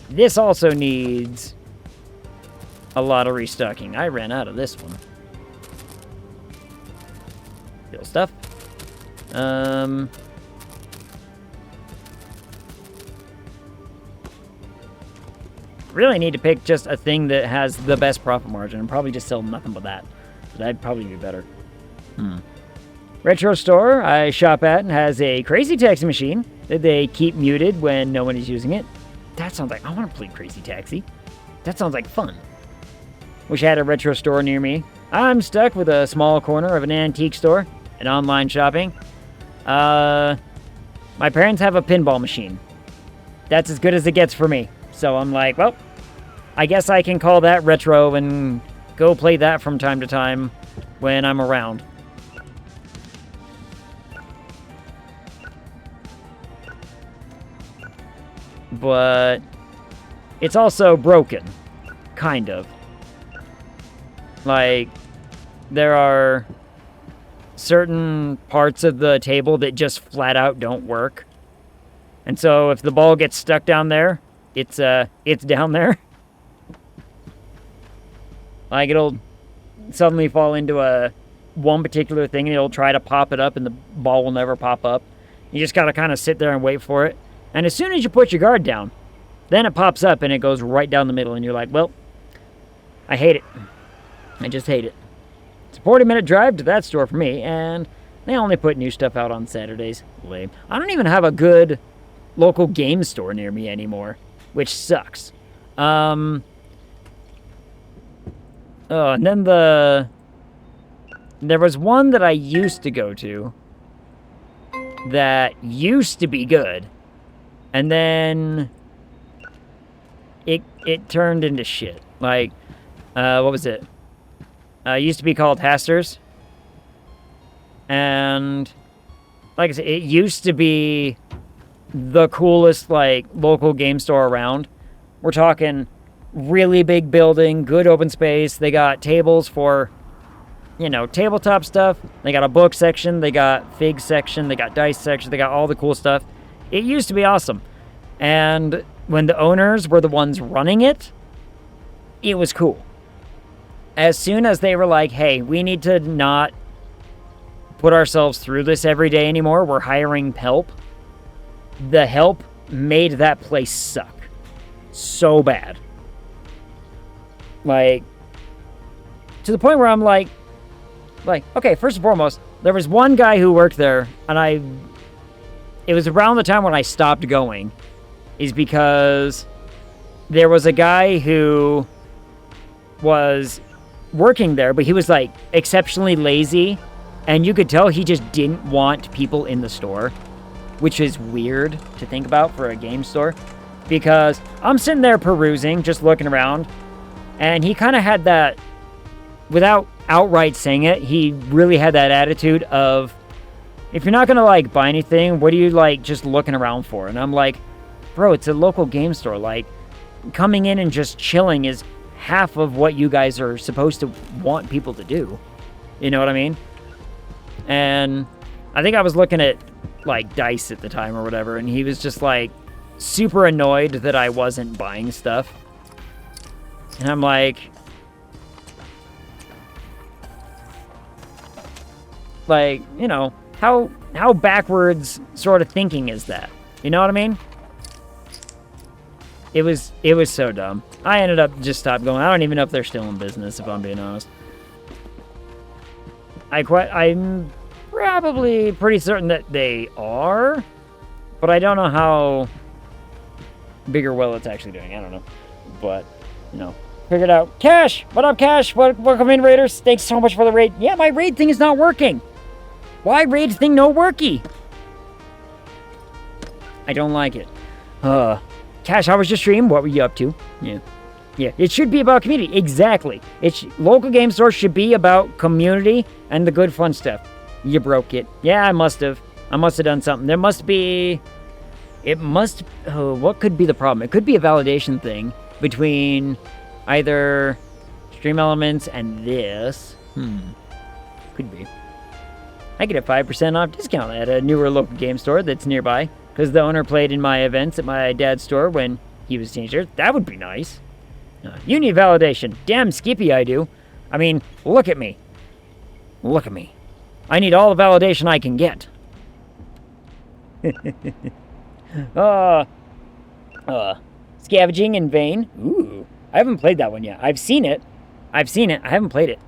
This also needs a lot of restocking. I ran out of this one. Still stuff. Really need to pick just a thing that has the best profit margin and probably just sell nothing but that. So that'd probably be better. Retro store I shop at has a Crazy Taxi machine that they keep muted when no one is using it. That sounds like I want to play Crazy Taxi. That sounds like fun. Wish I had a retro store near me. I'm stuck with a small corner of an antique store and online shopping. My parents have a pinball machine. That's as good as it gets for me. So I'm like, well, I guess I can call that retro and go play that from time to time when I'm around. But it's also broken. Kind of. Like, there are certain parts of the table that just flat out don't work. And so if the ball gets stuck down there, it's down there. Like, it'll suddenly fall into one particular thing, and it'll try to pop it up, and the ball will never pop up. You just gotta kind of sit there and wait for it. And as soon as you put your guard down, then it pops up, and it goes right down the middle, and you're like, well, I hate it. I just hate it. It's a 40-minute drive to that store for me, and they only put new stuff out on Saturdays. Lame. I don't even have a good local game store near me anymore, which sucks. Oh, and then there was one that I used to go to that used to be good, and then it turned into shit. Like, what was it? It used to be called Hasters. And, like I said, it used to be the coolest, like, local game store around. We're talking really big building, good open space. They got tables for, you know, tabletop stuff. They got a book section. They got fig section. They got dice section. They got all the cool stuff. It used to be awesome. And when the owners were the ones running it, it was cool. As soon as they were like, hey, we need to not put ourselves through this every day anymore, we're hiring help. The help made that place suck so bad. Like, to the point where I'm like, okay, first and foremost, there was one guy who worked there, and it was around the time when I stopped going, is because there was a guy who was working there, but he was, like, exceptionally lazy, and you could tell he just didn't want people in the store, which is weird to think about for a game store, because I'm sitting there perusing, just looking around, and he kind of had that, without outright saying it, he really had that attitude of, if you're not going to, like, buy anything, what are you, like, just looking around for? And I'm like, bro, it's a local game store. Like, coming in and just chilling is half of what you guys are supposed to want people to do. You know what I mean? And I think I was looking at, like, dice at the time or whatever, and he was just, like, super annoyed that I wasn't buying stuff. And I'm like, you know, how backwards sort of thinking is that? You know what I mean? It was so dumb. I ended up just stopped going. I don't even know if they're still in business, if I'm being honest. I'm probably pretty certain that they are, but I don't know how big or well it's actually doing. I don't know. But, you know, figured out. Cash! What up, Cash? Welcome in, Raiders. Thanks so much for the raid. Yeah, my raid thing is not working. Why raid thing no worky? I don't like it. Cash, how was your stream? What were you up to? Yeah, it should be about community. Exactly. Local game stores should be about community and the good fun stuff. You broke it. Yeah, I must have done something. There must be... what could be the problem? It could be a validation thing between either Stream Elements and this. Could be. I get a 5% off discount at a newer local game store that's nearby, because the owner played in my events at my dad's store when he was a teenager. That would be nice. You need validation. Damn Skippy I do. I mean, look at me. Look at me. I need all the validation I can get. Scavenging in vain. Ooh. I haven't played that one yet. I've seen it. I haven't played it.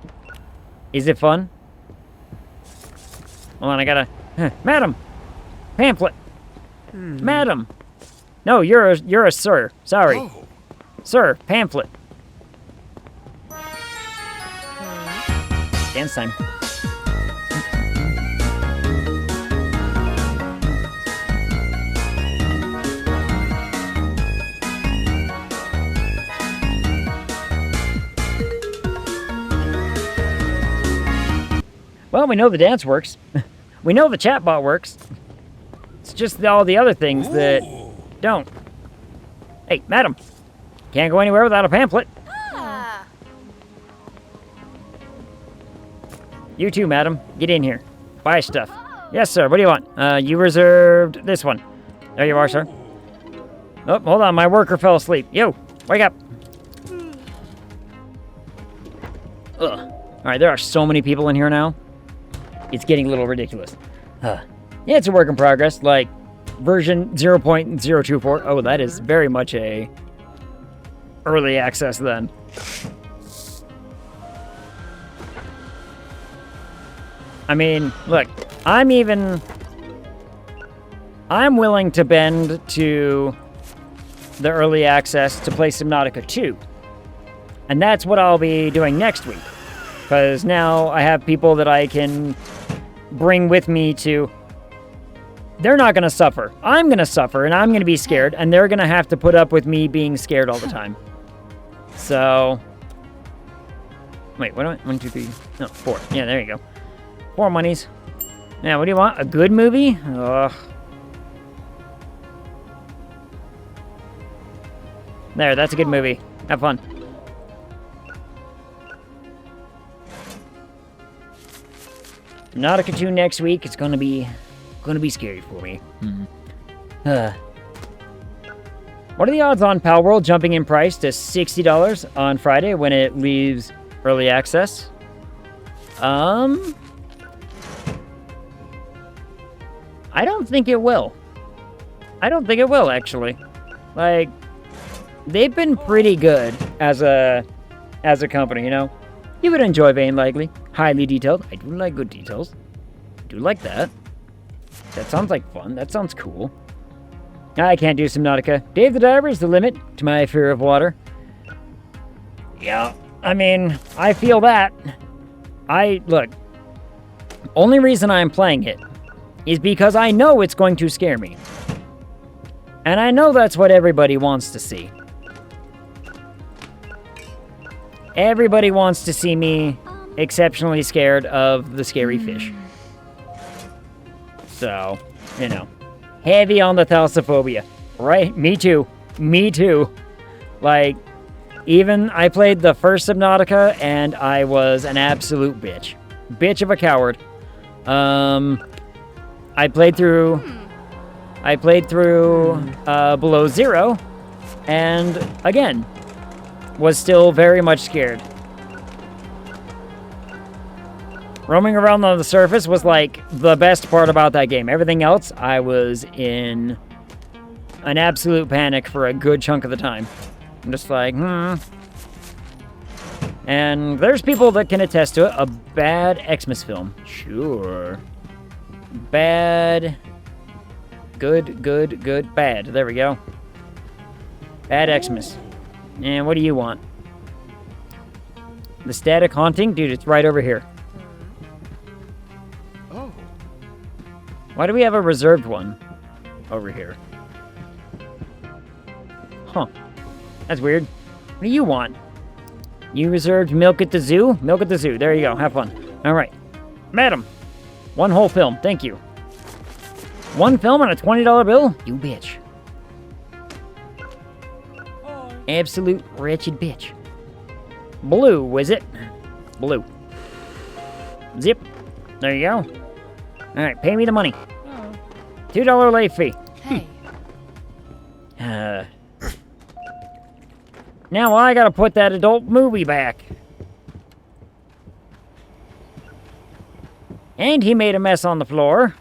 Is it fun? Hold on, I gotta... Madam! Pamphlet! Madam! No, you're a sir. Sorry. Oh. Sir, pamphlet. Dance time. Well, we know the dance works. We know the chatbot works. It's just all the other things that don't. Hey, madam. Can't go anywhere without a pamphlet. You too, madam. Get in here. Buy stuff. Yes, sir. What do you want? You reserved this one. There you are, sir. Oh, hold on. My worker fell asleep. Yo, wake up. Ugh. All right, there are so many people in here now. It's getting a little ridiculous. Yeah, it's a work in progress. Like, version 0.024. Oh, that is very much a early access then. I mean, look, I'm willing to bend to the early access to play Subnautica 2. And that's what I'll be doing next week. Because now I have people that I can bring with me to... They're not going to suffer. I'm going to suffer, and I'm going to be scared, and they're going to have to put up with me being scared all the time. So... Wait, what do I... 1, 2, 3... No, 4. Yeah, there you go. 4 monies. Now, what do you want? A good movie? Ugh. There, that's a good movie. Have fun. Nautica 2 next week. It's gonna be scary for me. What are the odds on Pal World jumping in price to $60 on Friday when it leaves early access? I don't think it will. I don't think it will, actually. Like, they've been pretty good as a company, you know? You would enjoy Vane likely. Highly detailed. I do like good details. I do like that. That sounds like fun. That sounds cool. I can't do Subnautica. Dave the Diver is the limit to my fear of water. Yeah, I mean, I feel that. Look, only reason I'm playing it is because I know it's going to scare me. And I know that's what everybody wants to see. Everybody wants to see me exceptionally scared of the scary fish. So, you know, heavy on the thalassophobia. Right? Me too. Me too. Like, even I played the first Subnautica and I was an absolute bitch. Bitch of a coward. I played through Below Zero, and again, was still very much scared. Roaming around on the surface was like the best part about that game. Everything else, I was in an absolute panic for a good chunk of the time. I'm just like, And there's people that can attest to it. A bad Xmas film. Sure. Bad. Good, bad. There we go. Bad Xmas. And what do you want? The static haunting? Dude, it's right over here. Oh. Why do we have a reserved one over here? Huh. That's weird. What do you want? You reserved milk at the zoo? Milk at the zoo. There you go. Have fun. All right. Madam. One whole film. Thank you. One film on a $20 bill? You bitch. Absolute wretched bitch. Blue, is it? Blue. Zip. There you go. Alright, pay me the money. $2 late fee. Hey. Now I gotta put that adult movie back. And he made a mess on the floor.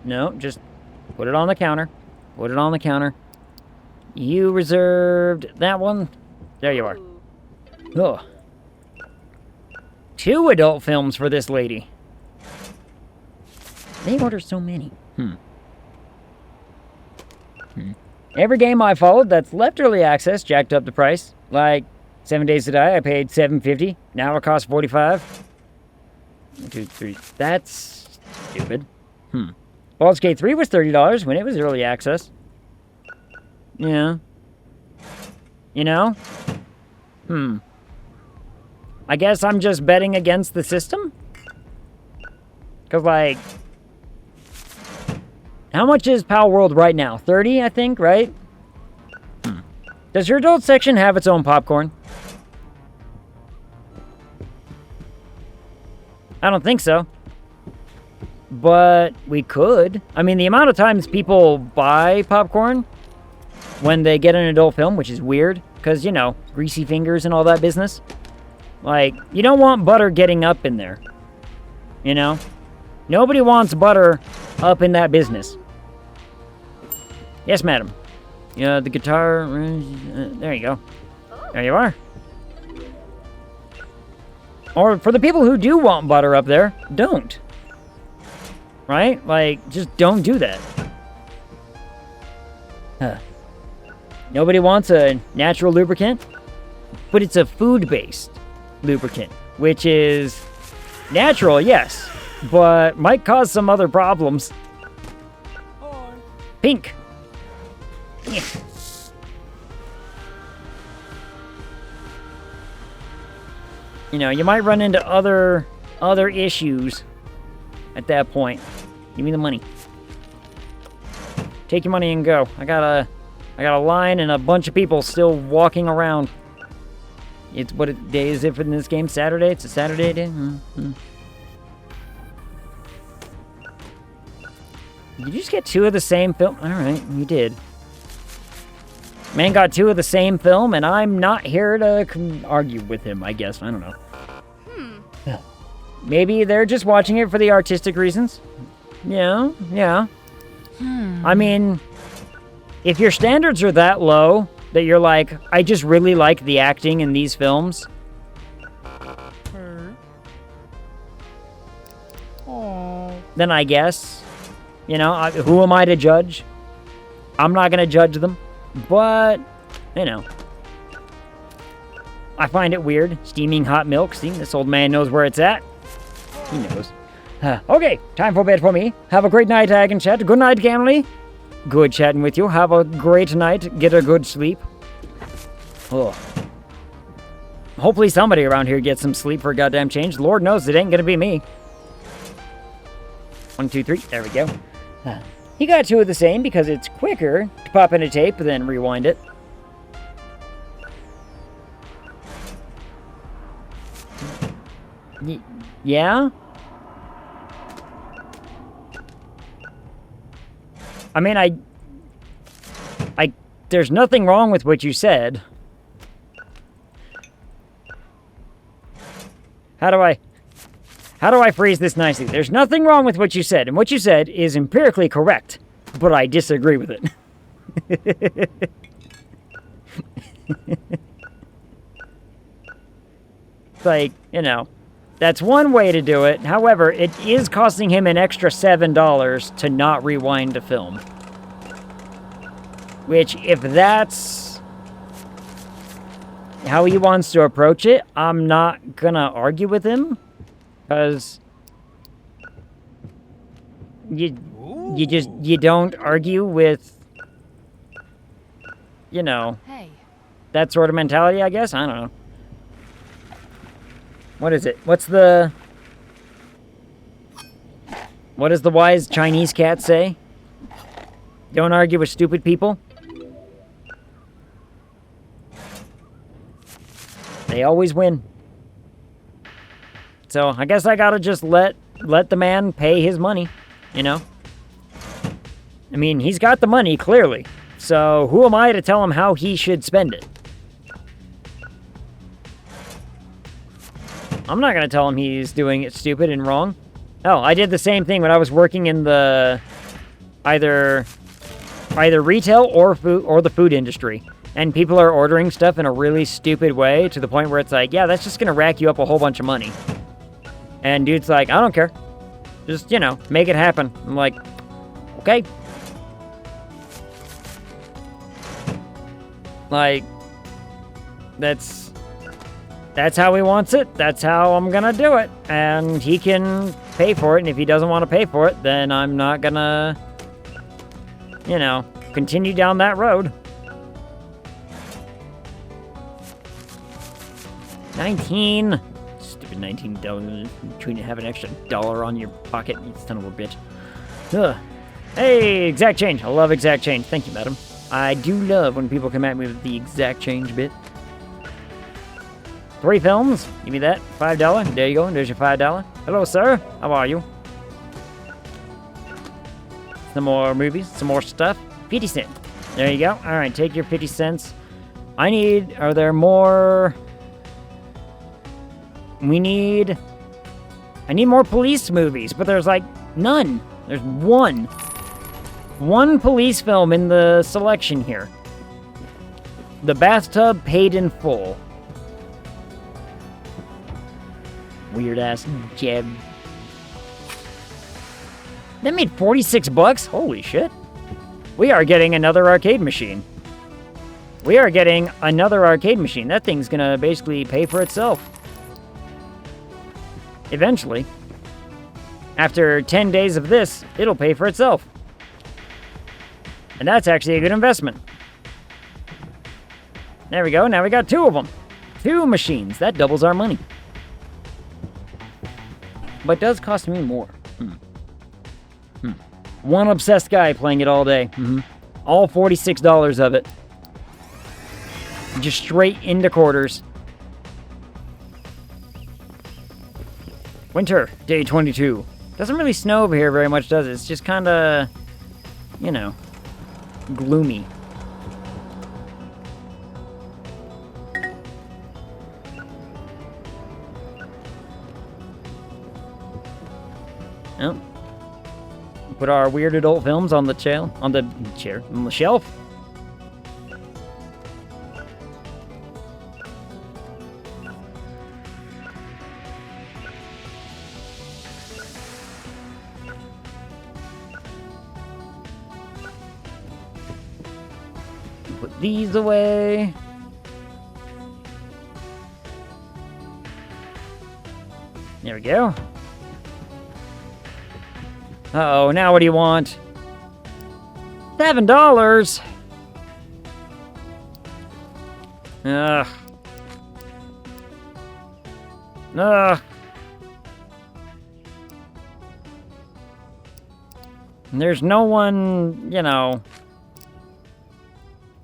No, just put it on the counter. Put it on the counter. You reserved that one. There you are. Oh. 2 adult films for this lady. They order so many. Every game I followed that's left early access jacked up the price. Like 7 Days to Die, I paid $7.50. Now it costs $45. 1, 2, 3. That's stupid. Baldur's Gate 3 was $30 when it was early access. Yeah. You know? I guess I'm just betting against the system? Because, like... How much is Pal World right now? 30, I think, right? Does your adult section have its own popcorn? I don't think so. But we could. I mean, the amount of times people buy popcorn when they get an adult film, which is weird, because, you know, greasy fingers and all that business. Like, you don't want butter getting up in there. You know? Nobody wants butter up in that business. Yes, madam. Yeah, the guitar... there you go. There you are. Or for the people who do want butter up there, don't. Right? Like, just don't do that. Huh. Nobody wants a natural lubricant, but it's a food-based lubricant, which is natural, yes, but might cause some other problems. Pink. Yeah. You know, you might run into other issues at that point. Give me the money. Take your money and go. I got a line and a bunch of people still walking around. It's what day is it in this game? Saturday? It's a Saturday day? Mm-hmm. Did you just get 2 of the same film? Alright, you did. Man got 2 of the same film, and I'm not here to argue with him, I guess. I don't know. Maybe they're just watching it for the artistic reasons. Yeah. I mean, if your standards are that low that you're like, I just really like the acting in these films. Then I guess, you know, who am I to judge? I'm not going to judge them. But, you know, I find it weird. Steaming hot milk. See, this old man knows where it's at. He knows. Okay, time for bed for me. Have a great night, Ag and Chat. Good night, Gamley. Good chatting with you. Have a great night. Get a good sleep. Ugh. Hopefully somebody around here gets some sleep for a goddamn change. Lord knows it ain't gonna be me. 1, 2, 3. There we go. He got 2 of the same because it's quicker to pop in a tape than rewind it. Yeah? I mean, there's nothing wrong with what you said. How do I phrase this nicely? There's nothing wrong with what you said, and what you said is empirically correct, but I disagree with it. It's like, you know, that's one way to do it. However, it is costing him an extra $7 to not rewind a film. Which, if that's how he wants to approach it, I'm not gonna argue with him. Because you don't argue with, you know, that sort of mentality, I guess? I don't know. What is it? What does the wise Chinese cat say? Don't argue with stupid people. They always win. So I guess I gotta just let the man pay his money, you know? I mean, he's got the money, clearly. So who am I to tell him how he should spend it? I'm not gonna tell him he's doing it stupid and wrong. Oh, I did the same thing when I was working in the either retail or the food industry. And people are ordering stuff in a really stupid way to the point where it's like, yeah, that's just gonna rack you up a whole bunch of money. And dude's like, I don't care. Just, you know, make it happen. I'm like, okay. Like, that's how he wants it. That's how I'm gonna do it. And he can pay for it. And if he doesn't want to pay for it, then I'm not gonna, you know, continue down that road. 19. Stupid $19. Trying to have an extra $1 on your pocket, you son of a bitch. Ugh. Hey, exact change. I love exact change. Thank you, madam. I do love when people come at me with the exact change bit. 3 films. Give me that. $5. There you go. There's your $5. Hello, sir. How are you? Some more movies, some more stuff. 50 cents. There you go. All right, take your 50 cents. Are there more? I need more police movies, but there's like none. There's one. One police film in the selection here. The Bathtub Paid in Full. Weird ass Jeb. That made 46 bucks? Holy shit. We are getting another arcade machine. We are getting another arcade machine. That thing's gonna basically pay for itself. Eventually. After 10 days of this, it'll pay for itself. And that's actually a good investment. There we go. Now we got 2 of them. 2 machines. That doubles our money. But does cost me more. One obsessed guy playing it all day. All $46 of it. Just straight into quarters. Winter, day 22. Doesn't really snow over here very much, does it? It's just kind of, you know, gloomy. Oh. Put our weird adult films on the on the shelf. Put these away. There we go. Uh-oh, now what do you want? $7! Ugh. Ugh. There's no one, you know...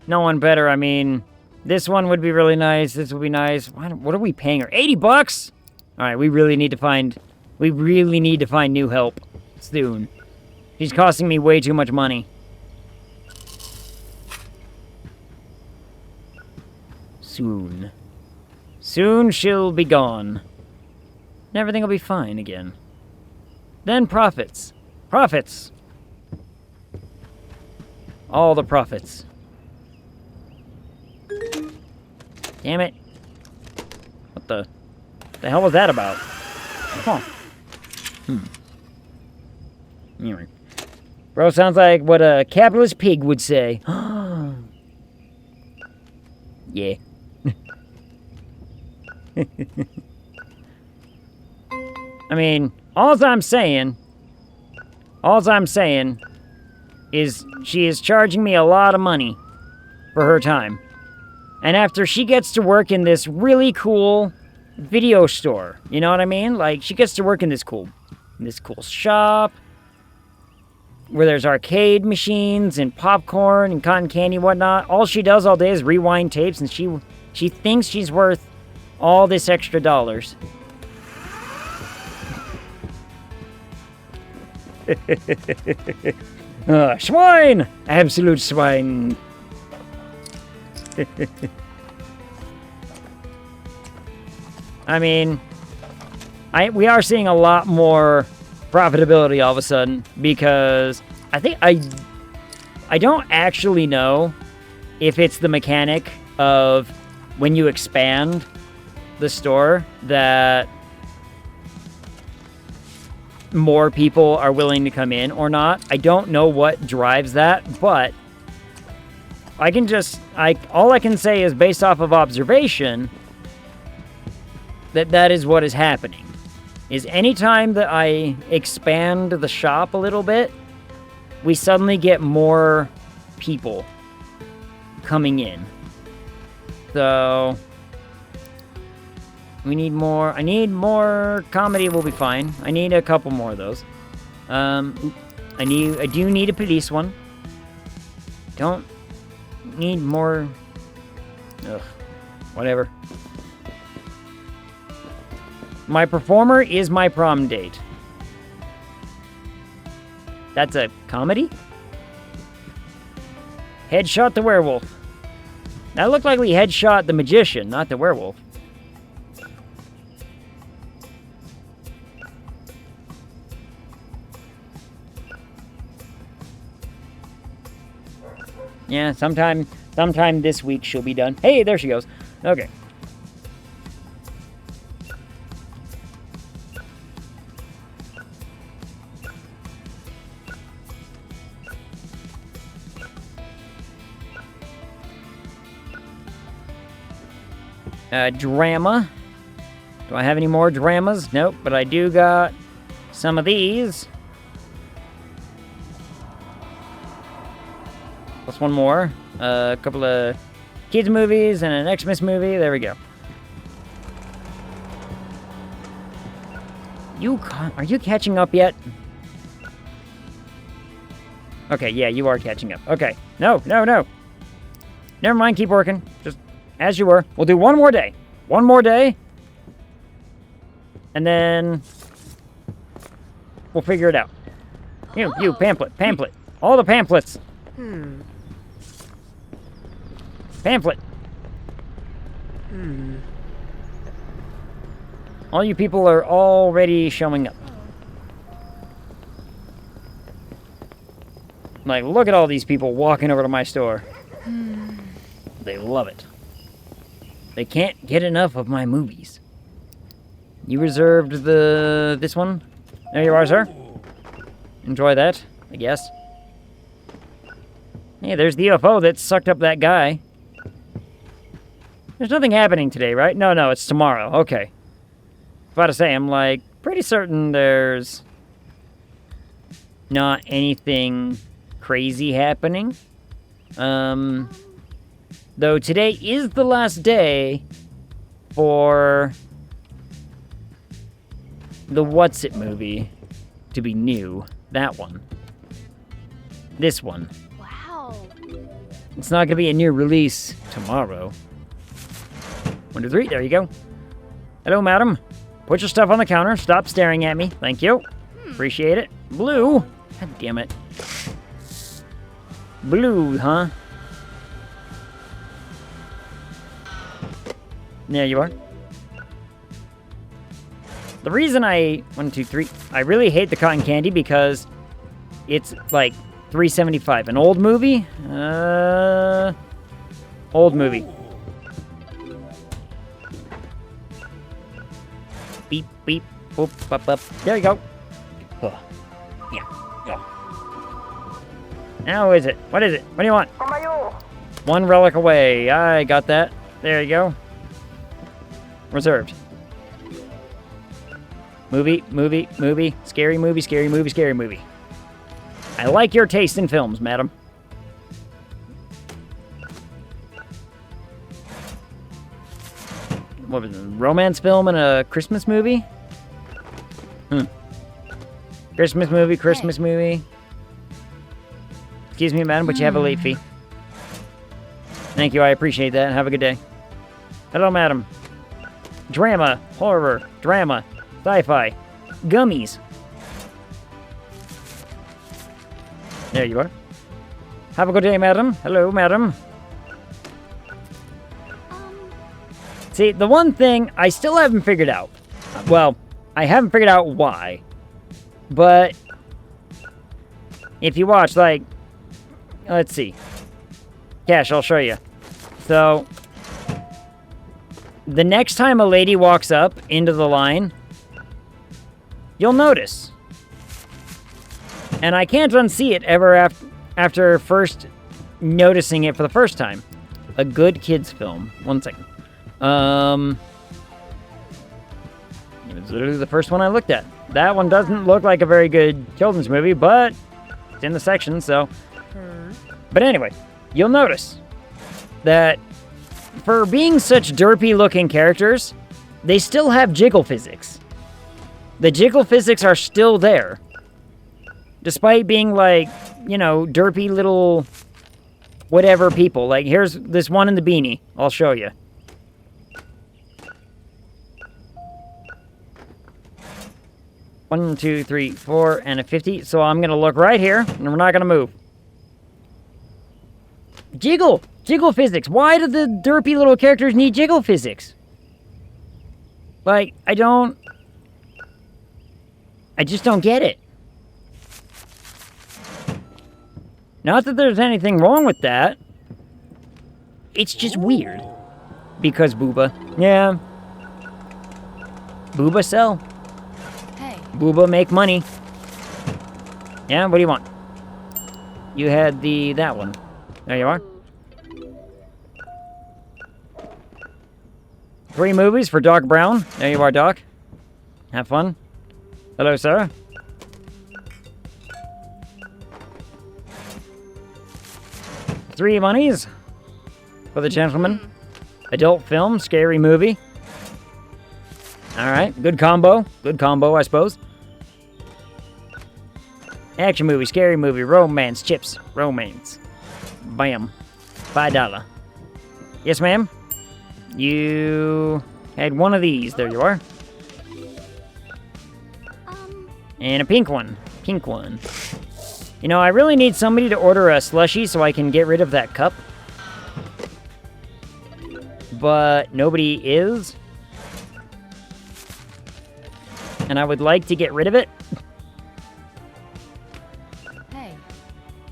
No one better, I mean... This one would be really nice, this would be nice. What are we paying her? 80 bucks? Alright, we really need to find new help. Soon. She's costing me way too much money. Soon. Soon she'll be gone. And everything will be fine again. Then profits. Profits! All the profits. Damn it. What the hell was that about? Huh. Anyway. Bro sounds like what a capitalist pig would say. Yeah. I mean, all I'm saying is she is charging me a lot of money for her time. And after she gets to work in this really cool video store, you know what I mean? Like, she gets to work in this cool shop where there's arcade machines and popcorn and cotton candy and whatnot. All she does all day is rewind tapes, and she thinks she's worth all this extra dollars. Swine! Absolute swine. I mean, we are seeing a lot more profitability all of a sudden, because I think I don't actually know if it's the mechanic of when you expand the store that more people are willing to come in or not. I don't know what drives that, but all I can say is, based off of observation, that is what is happening. Is anytime that I expand the shop a little bit, we suddenly get more people coming in. So we need more. I need more comedy. Will be fine. I need a couple more of those. I do need a police one. Don't need more. Ugh. Whatever. My performer is my prom date. That's a comedy? Headshot the werewolf. That looked like we headshot the magician, not the werewolf. Yeah, sometime this week she'll be done. Hey, there she goes. Okay. Drama. Do I have any more dramas? Nope, but I do got some of these. Plus one more. A couple of kids movies and an Xmas movie. There we go. Are you catching up yet? Okay, yeah, you are catching up. Okay. No. Never mind, keep working. Just as you were. We'll do one more day. One more day. And then we'll figure it out. You, pamphlet. All the pamphlets. Pamphlet. All you people are already showing up. Like, look at all these people walking over to my store. They love it. They can't get enough of my movies. You reserved this one? There you are, sir. Enjoy that, I guess. Hey, there's the UFO that sucked up that guy. There's nothing happening today, right? No, it's tomorrow. Okay. About to say, I'm like pretty certain there's not anything crazy happening. Though today is the last day for the What's It movie to be new. That one. This one. Wow. It's not gonna be a new release tomorrow. 1, 2, 3, there you go. Hello, madam. Put your stuff on the counter. Stop staring at me. Thank you. Appreciate it. Blue. God damn it. Blue, huh? There you are. The reason I 1, 2, 3 I really hate the cotton candy because it's like $3.75. An old movie? Old movie. Beep, beep, boop, bop, bop. There you go. Oh. Yeah. Oh. Now is it? What is it? What do you want? One relic away. I got that. There you go. Reserved. Movie. Scary movie. I like your taste in films, madam. What was it? A romance film and a Christmas movie? Christmas movie. Excuse me, madam, but you have a late fee. Thank you, I appreciate that. Have a good day. Hello, madam. Drama, horror, drama, sci-fi, gummies. There you are. Have a good day, madam. Hello, madam. See, the one thing I still haven't figured out. Well, I haven't figured out why. But if you watch, like, let's see. Cash, I'll show you. So, the next time a lady walks up into the line, you'll notice. And I can't unsee it ever after first noticing it for the first time. A good kids film. 1 second. It was literally the first one I looked at. That one doesn't look like a very good children's movie, but it's in the section, so. But anyway, you'll notice that for being such derpy-looking characters, they still have jiggle physics. The jiggle physics are still there. Despite being like, you know, derpy little whatever people. Like, here's this one in the beanie. I'll show you. 1, 2, 3, 4, and a 50. So I'm going to look right here, and we're not going to move. Jiggle! Jiggle physics. Why do the derpy little characters need jiggle physics? Like, I just don't get it. Not that there's anything wrong with that. It's just weird. Because booba. Yeah. Booba sell. Hey. Booba make money. Yeah, what do you want? You had that one. There you are. 3 movies for Doc Brown. There you are, Doc. Have fun. Hello, sir. Three monies for the gentleman. Adult film, scary movie. Alright, good combo. Good combo, I suppose. Action movie, scary movie, romance, chips, romance. Bam. $5. Yes, ma'am? You had one of these. There you are. And a pink one. Pink one. You know, I really need somebody to order a slushie so I can get rid of that cup. But nobody is. And I would like to get rid of it. Hey.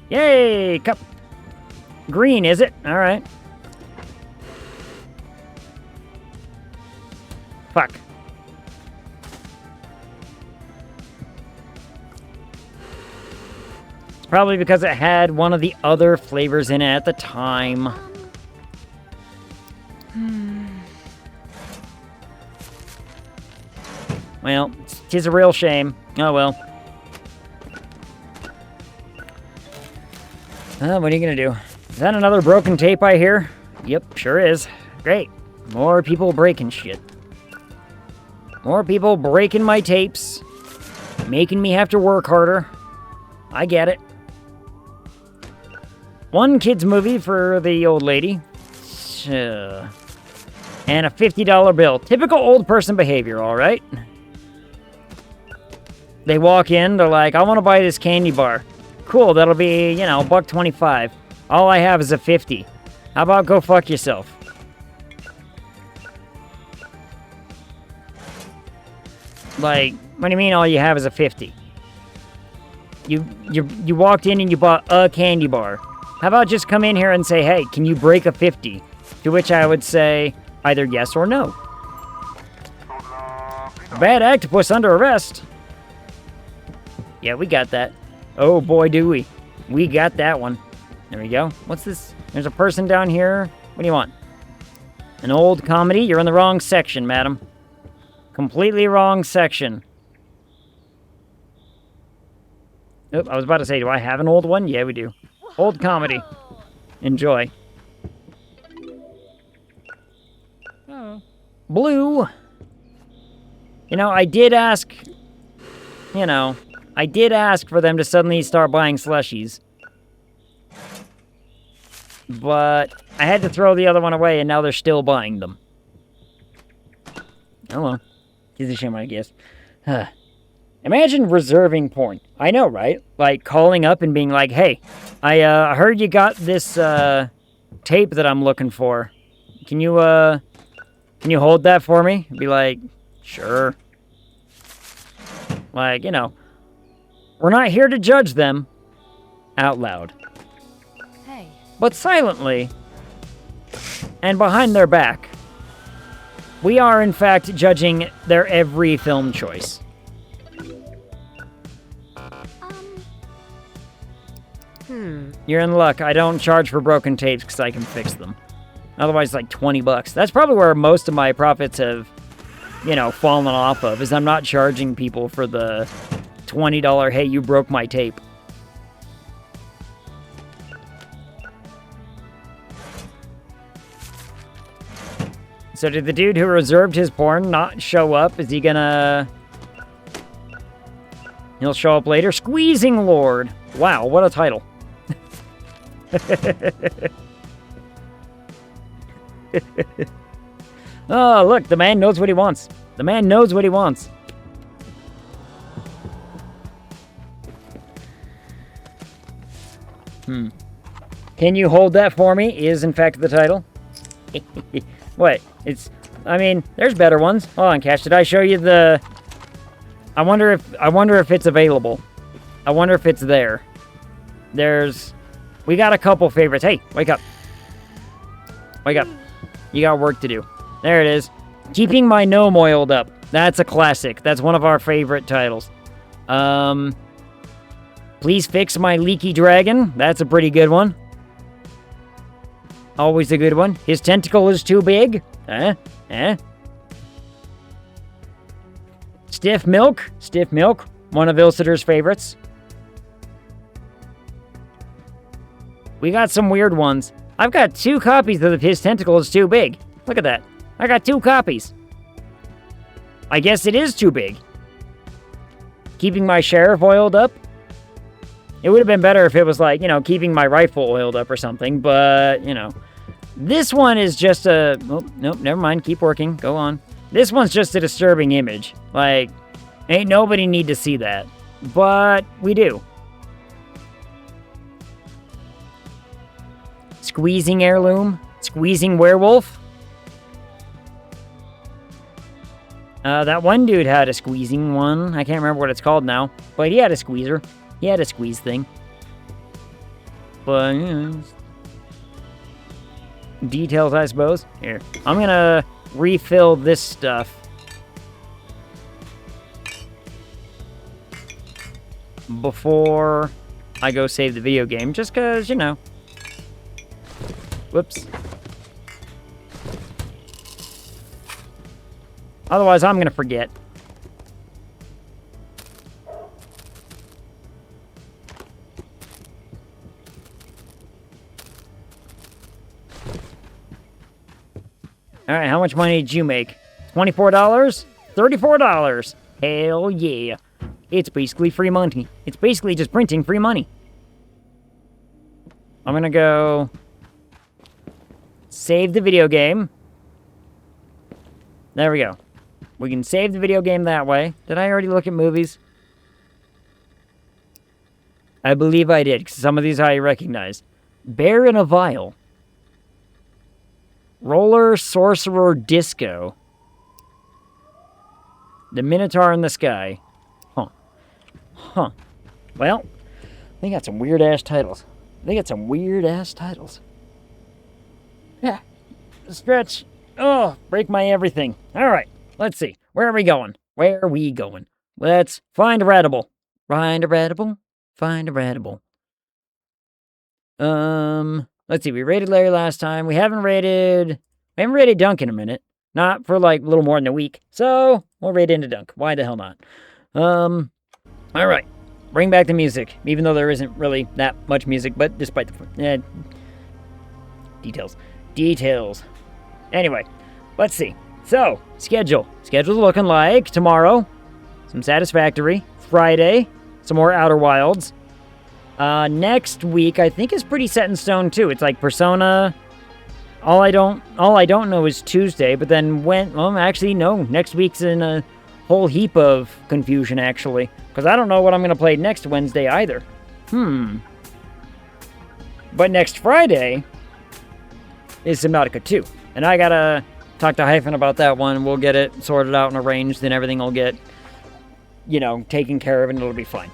Yay! Cup. Green, is it? Alright. Fuck. Probably because it had one of the other flavors in it at the time. Well, tis a real shame. Oh well. What are you gonna do? Is that another broken tape I hear? Yep, sure is. Great. More people breaking shit. More people breaking my tapes. Making me have to work harder. I get it. One kid's movie for the old lady. And a $50 bill. Typical old person behavior, alright? They walk in, they're like, I want to buy this candy bar. Cool, that'll be, you know, $1.25. All I have is a 50. How about go fuck yourself? Like, what do you mean all you have is a 50? You walked in and you bought a candy bar. How about just come in here and say, hey, can you break a 50? To which I would say either yes or no. Bad octopus under arrest. Yeah, we got that. Oh boy, do we. We got that one. There we go. What's this? There's a person down here. What do you want? An old comedy? You're in the wrong section, madam. Completely wrong section. Oh, I was about to say, do I have an old one? Yeah, we do. Old comedy. Enjoy. Oh. Blue. You know, I did ask... You know, I did ask for them to suddenly start buying slushies. But I had to throw the other one away, and now they're still buying them. Oh well. It's a shame, I guess. Imagine reserving porn. I know, right? Like, calling up and being like, hey, I heard you got this tape that I'm looking for. Can you hold that for me? Be like, sure. Like, you know, we're not here to judge them out loud. Hey. But silently, and behind their back, we are, in fact, judging their every film choice. You're in luck. I don't charge for broken tapes because I can fix them. Otherwise, it's like $20. That's probably where most of my profits have, you know, fallen off of, is I'm not charging people for the $20, hey, you broke my tape. So did the dude who reserved his porn not show up? Is he gonna... He'll show up later? Squeezing Lord. Wow, what a title. Oh, look, the man knows what he wants. The man knows what he wants. Can you hold that for me? Is in fact the title. What? I mean, there's better ones. Hold on, Cash. Did I show you the... I wonder if it's available. I wonder if it's there. We got a couple favorites. Hey, wake up. Wake up. You got work to do. There it is. Keeping My Gnome Oiled Up. That's a classic. That's one of our favorite titles. Please Fix My Leaky Dragon. That's a pretty good one. Always a good one. His Tentacle Is Too Big. Stiff Milk. Stiff Milk. One of Ilsiter's favorites. We got some weird ones. I've got 2 copies of His Tentacle Is Too Big. Look at that. I got 2 copies. I guess it is too big. Keeping My Sheriff Oiled Up. It would have been better if it was like, keeping my rifle oiled up or something, but, This one is just a... Oh, nope, never mind. Keep working. Go on. This one's just a disturbing image. Like, ain't nobody need to see that. But we do. Squeezing Heirloom. Squeezing Werewolf. That one dude had a squeezing one. I can't remember what it's called now. But he had a squeezer. He had a squeeze thing. But, details, I suppose. Here. I'm gonna refill this stuff. Before I go save the video game. Just because, Whoops. Otherwise, I'm gonna forget. Alright, how much money did you make? $24? $34? Hell yeah. It's basically free money. It's basically just printing free money. I'm gonna go... save the video game. There we go. We can save the video game that way. Did I already look at movies? I believe I did, because some of these I recognized. Bear in a Vial. Roller Sorcerer Disco. The Minotaur in the Sky. Huh. Well, they got some weird-ass titles. Yeah. Stretch. Oh, break my everything. All right. Let's see. Where are we going? Let's find a Radible. Find a Radible. Let's see. We rated Larry last time. We haven't rated Dunk in a minute. Not for like a little more than a week. So we'll rate into Dunk. Why the hell not? All right. Bring back the music. Even though there isn't really that much music, but despite the details. Anyway, let's see. So, Schedule's looking like tomorrow, some Satisfactory. Friday, some more Outer Wilds. Next week, I think is pretty set in stone too. It's like Persona. All I don't know is Tuesday, but then next week's in a whole heap of confusion actually, because I don't know what I'm going to play next Wednesday either. But next Friday is Subnautica 2, and I gotta talk to Hyphen about that one. We'll get it sorted out and arranged, and everything will get, taken care of, and it'll be fine.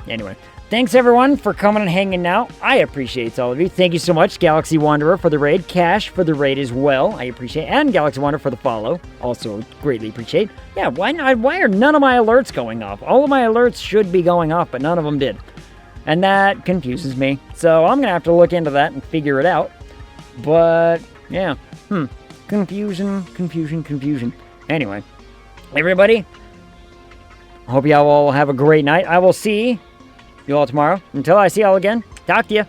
Anyway. Thanks, everyone, for coming and hanging out. I appreciate all of you. Thank you so much, Galaxy Wanderer, for the raid. Cash for the raid as well. I appreciate it. And Galaxy Wanderer for the follow. Also greatly appreciate. Yeah, why not? Why are none of my alerts going off? All of my alerts should be going off, but none of them did. And that confuses me. So I'm going to have to look into that and figure it out. But, yeah. Confusion. Anyway, everybody, hope y'all all have a great night. I will see you all tomorrow. Until I see y'all again, talk to you.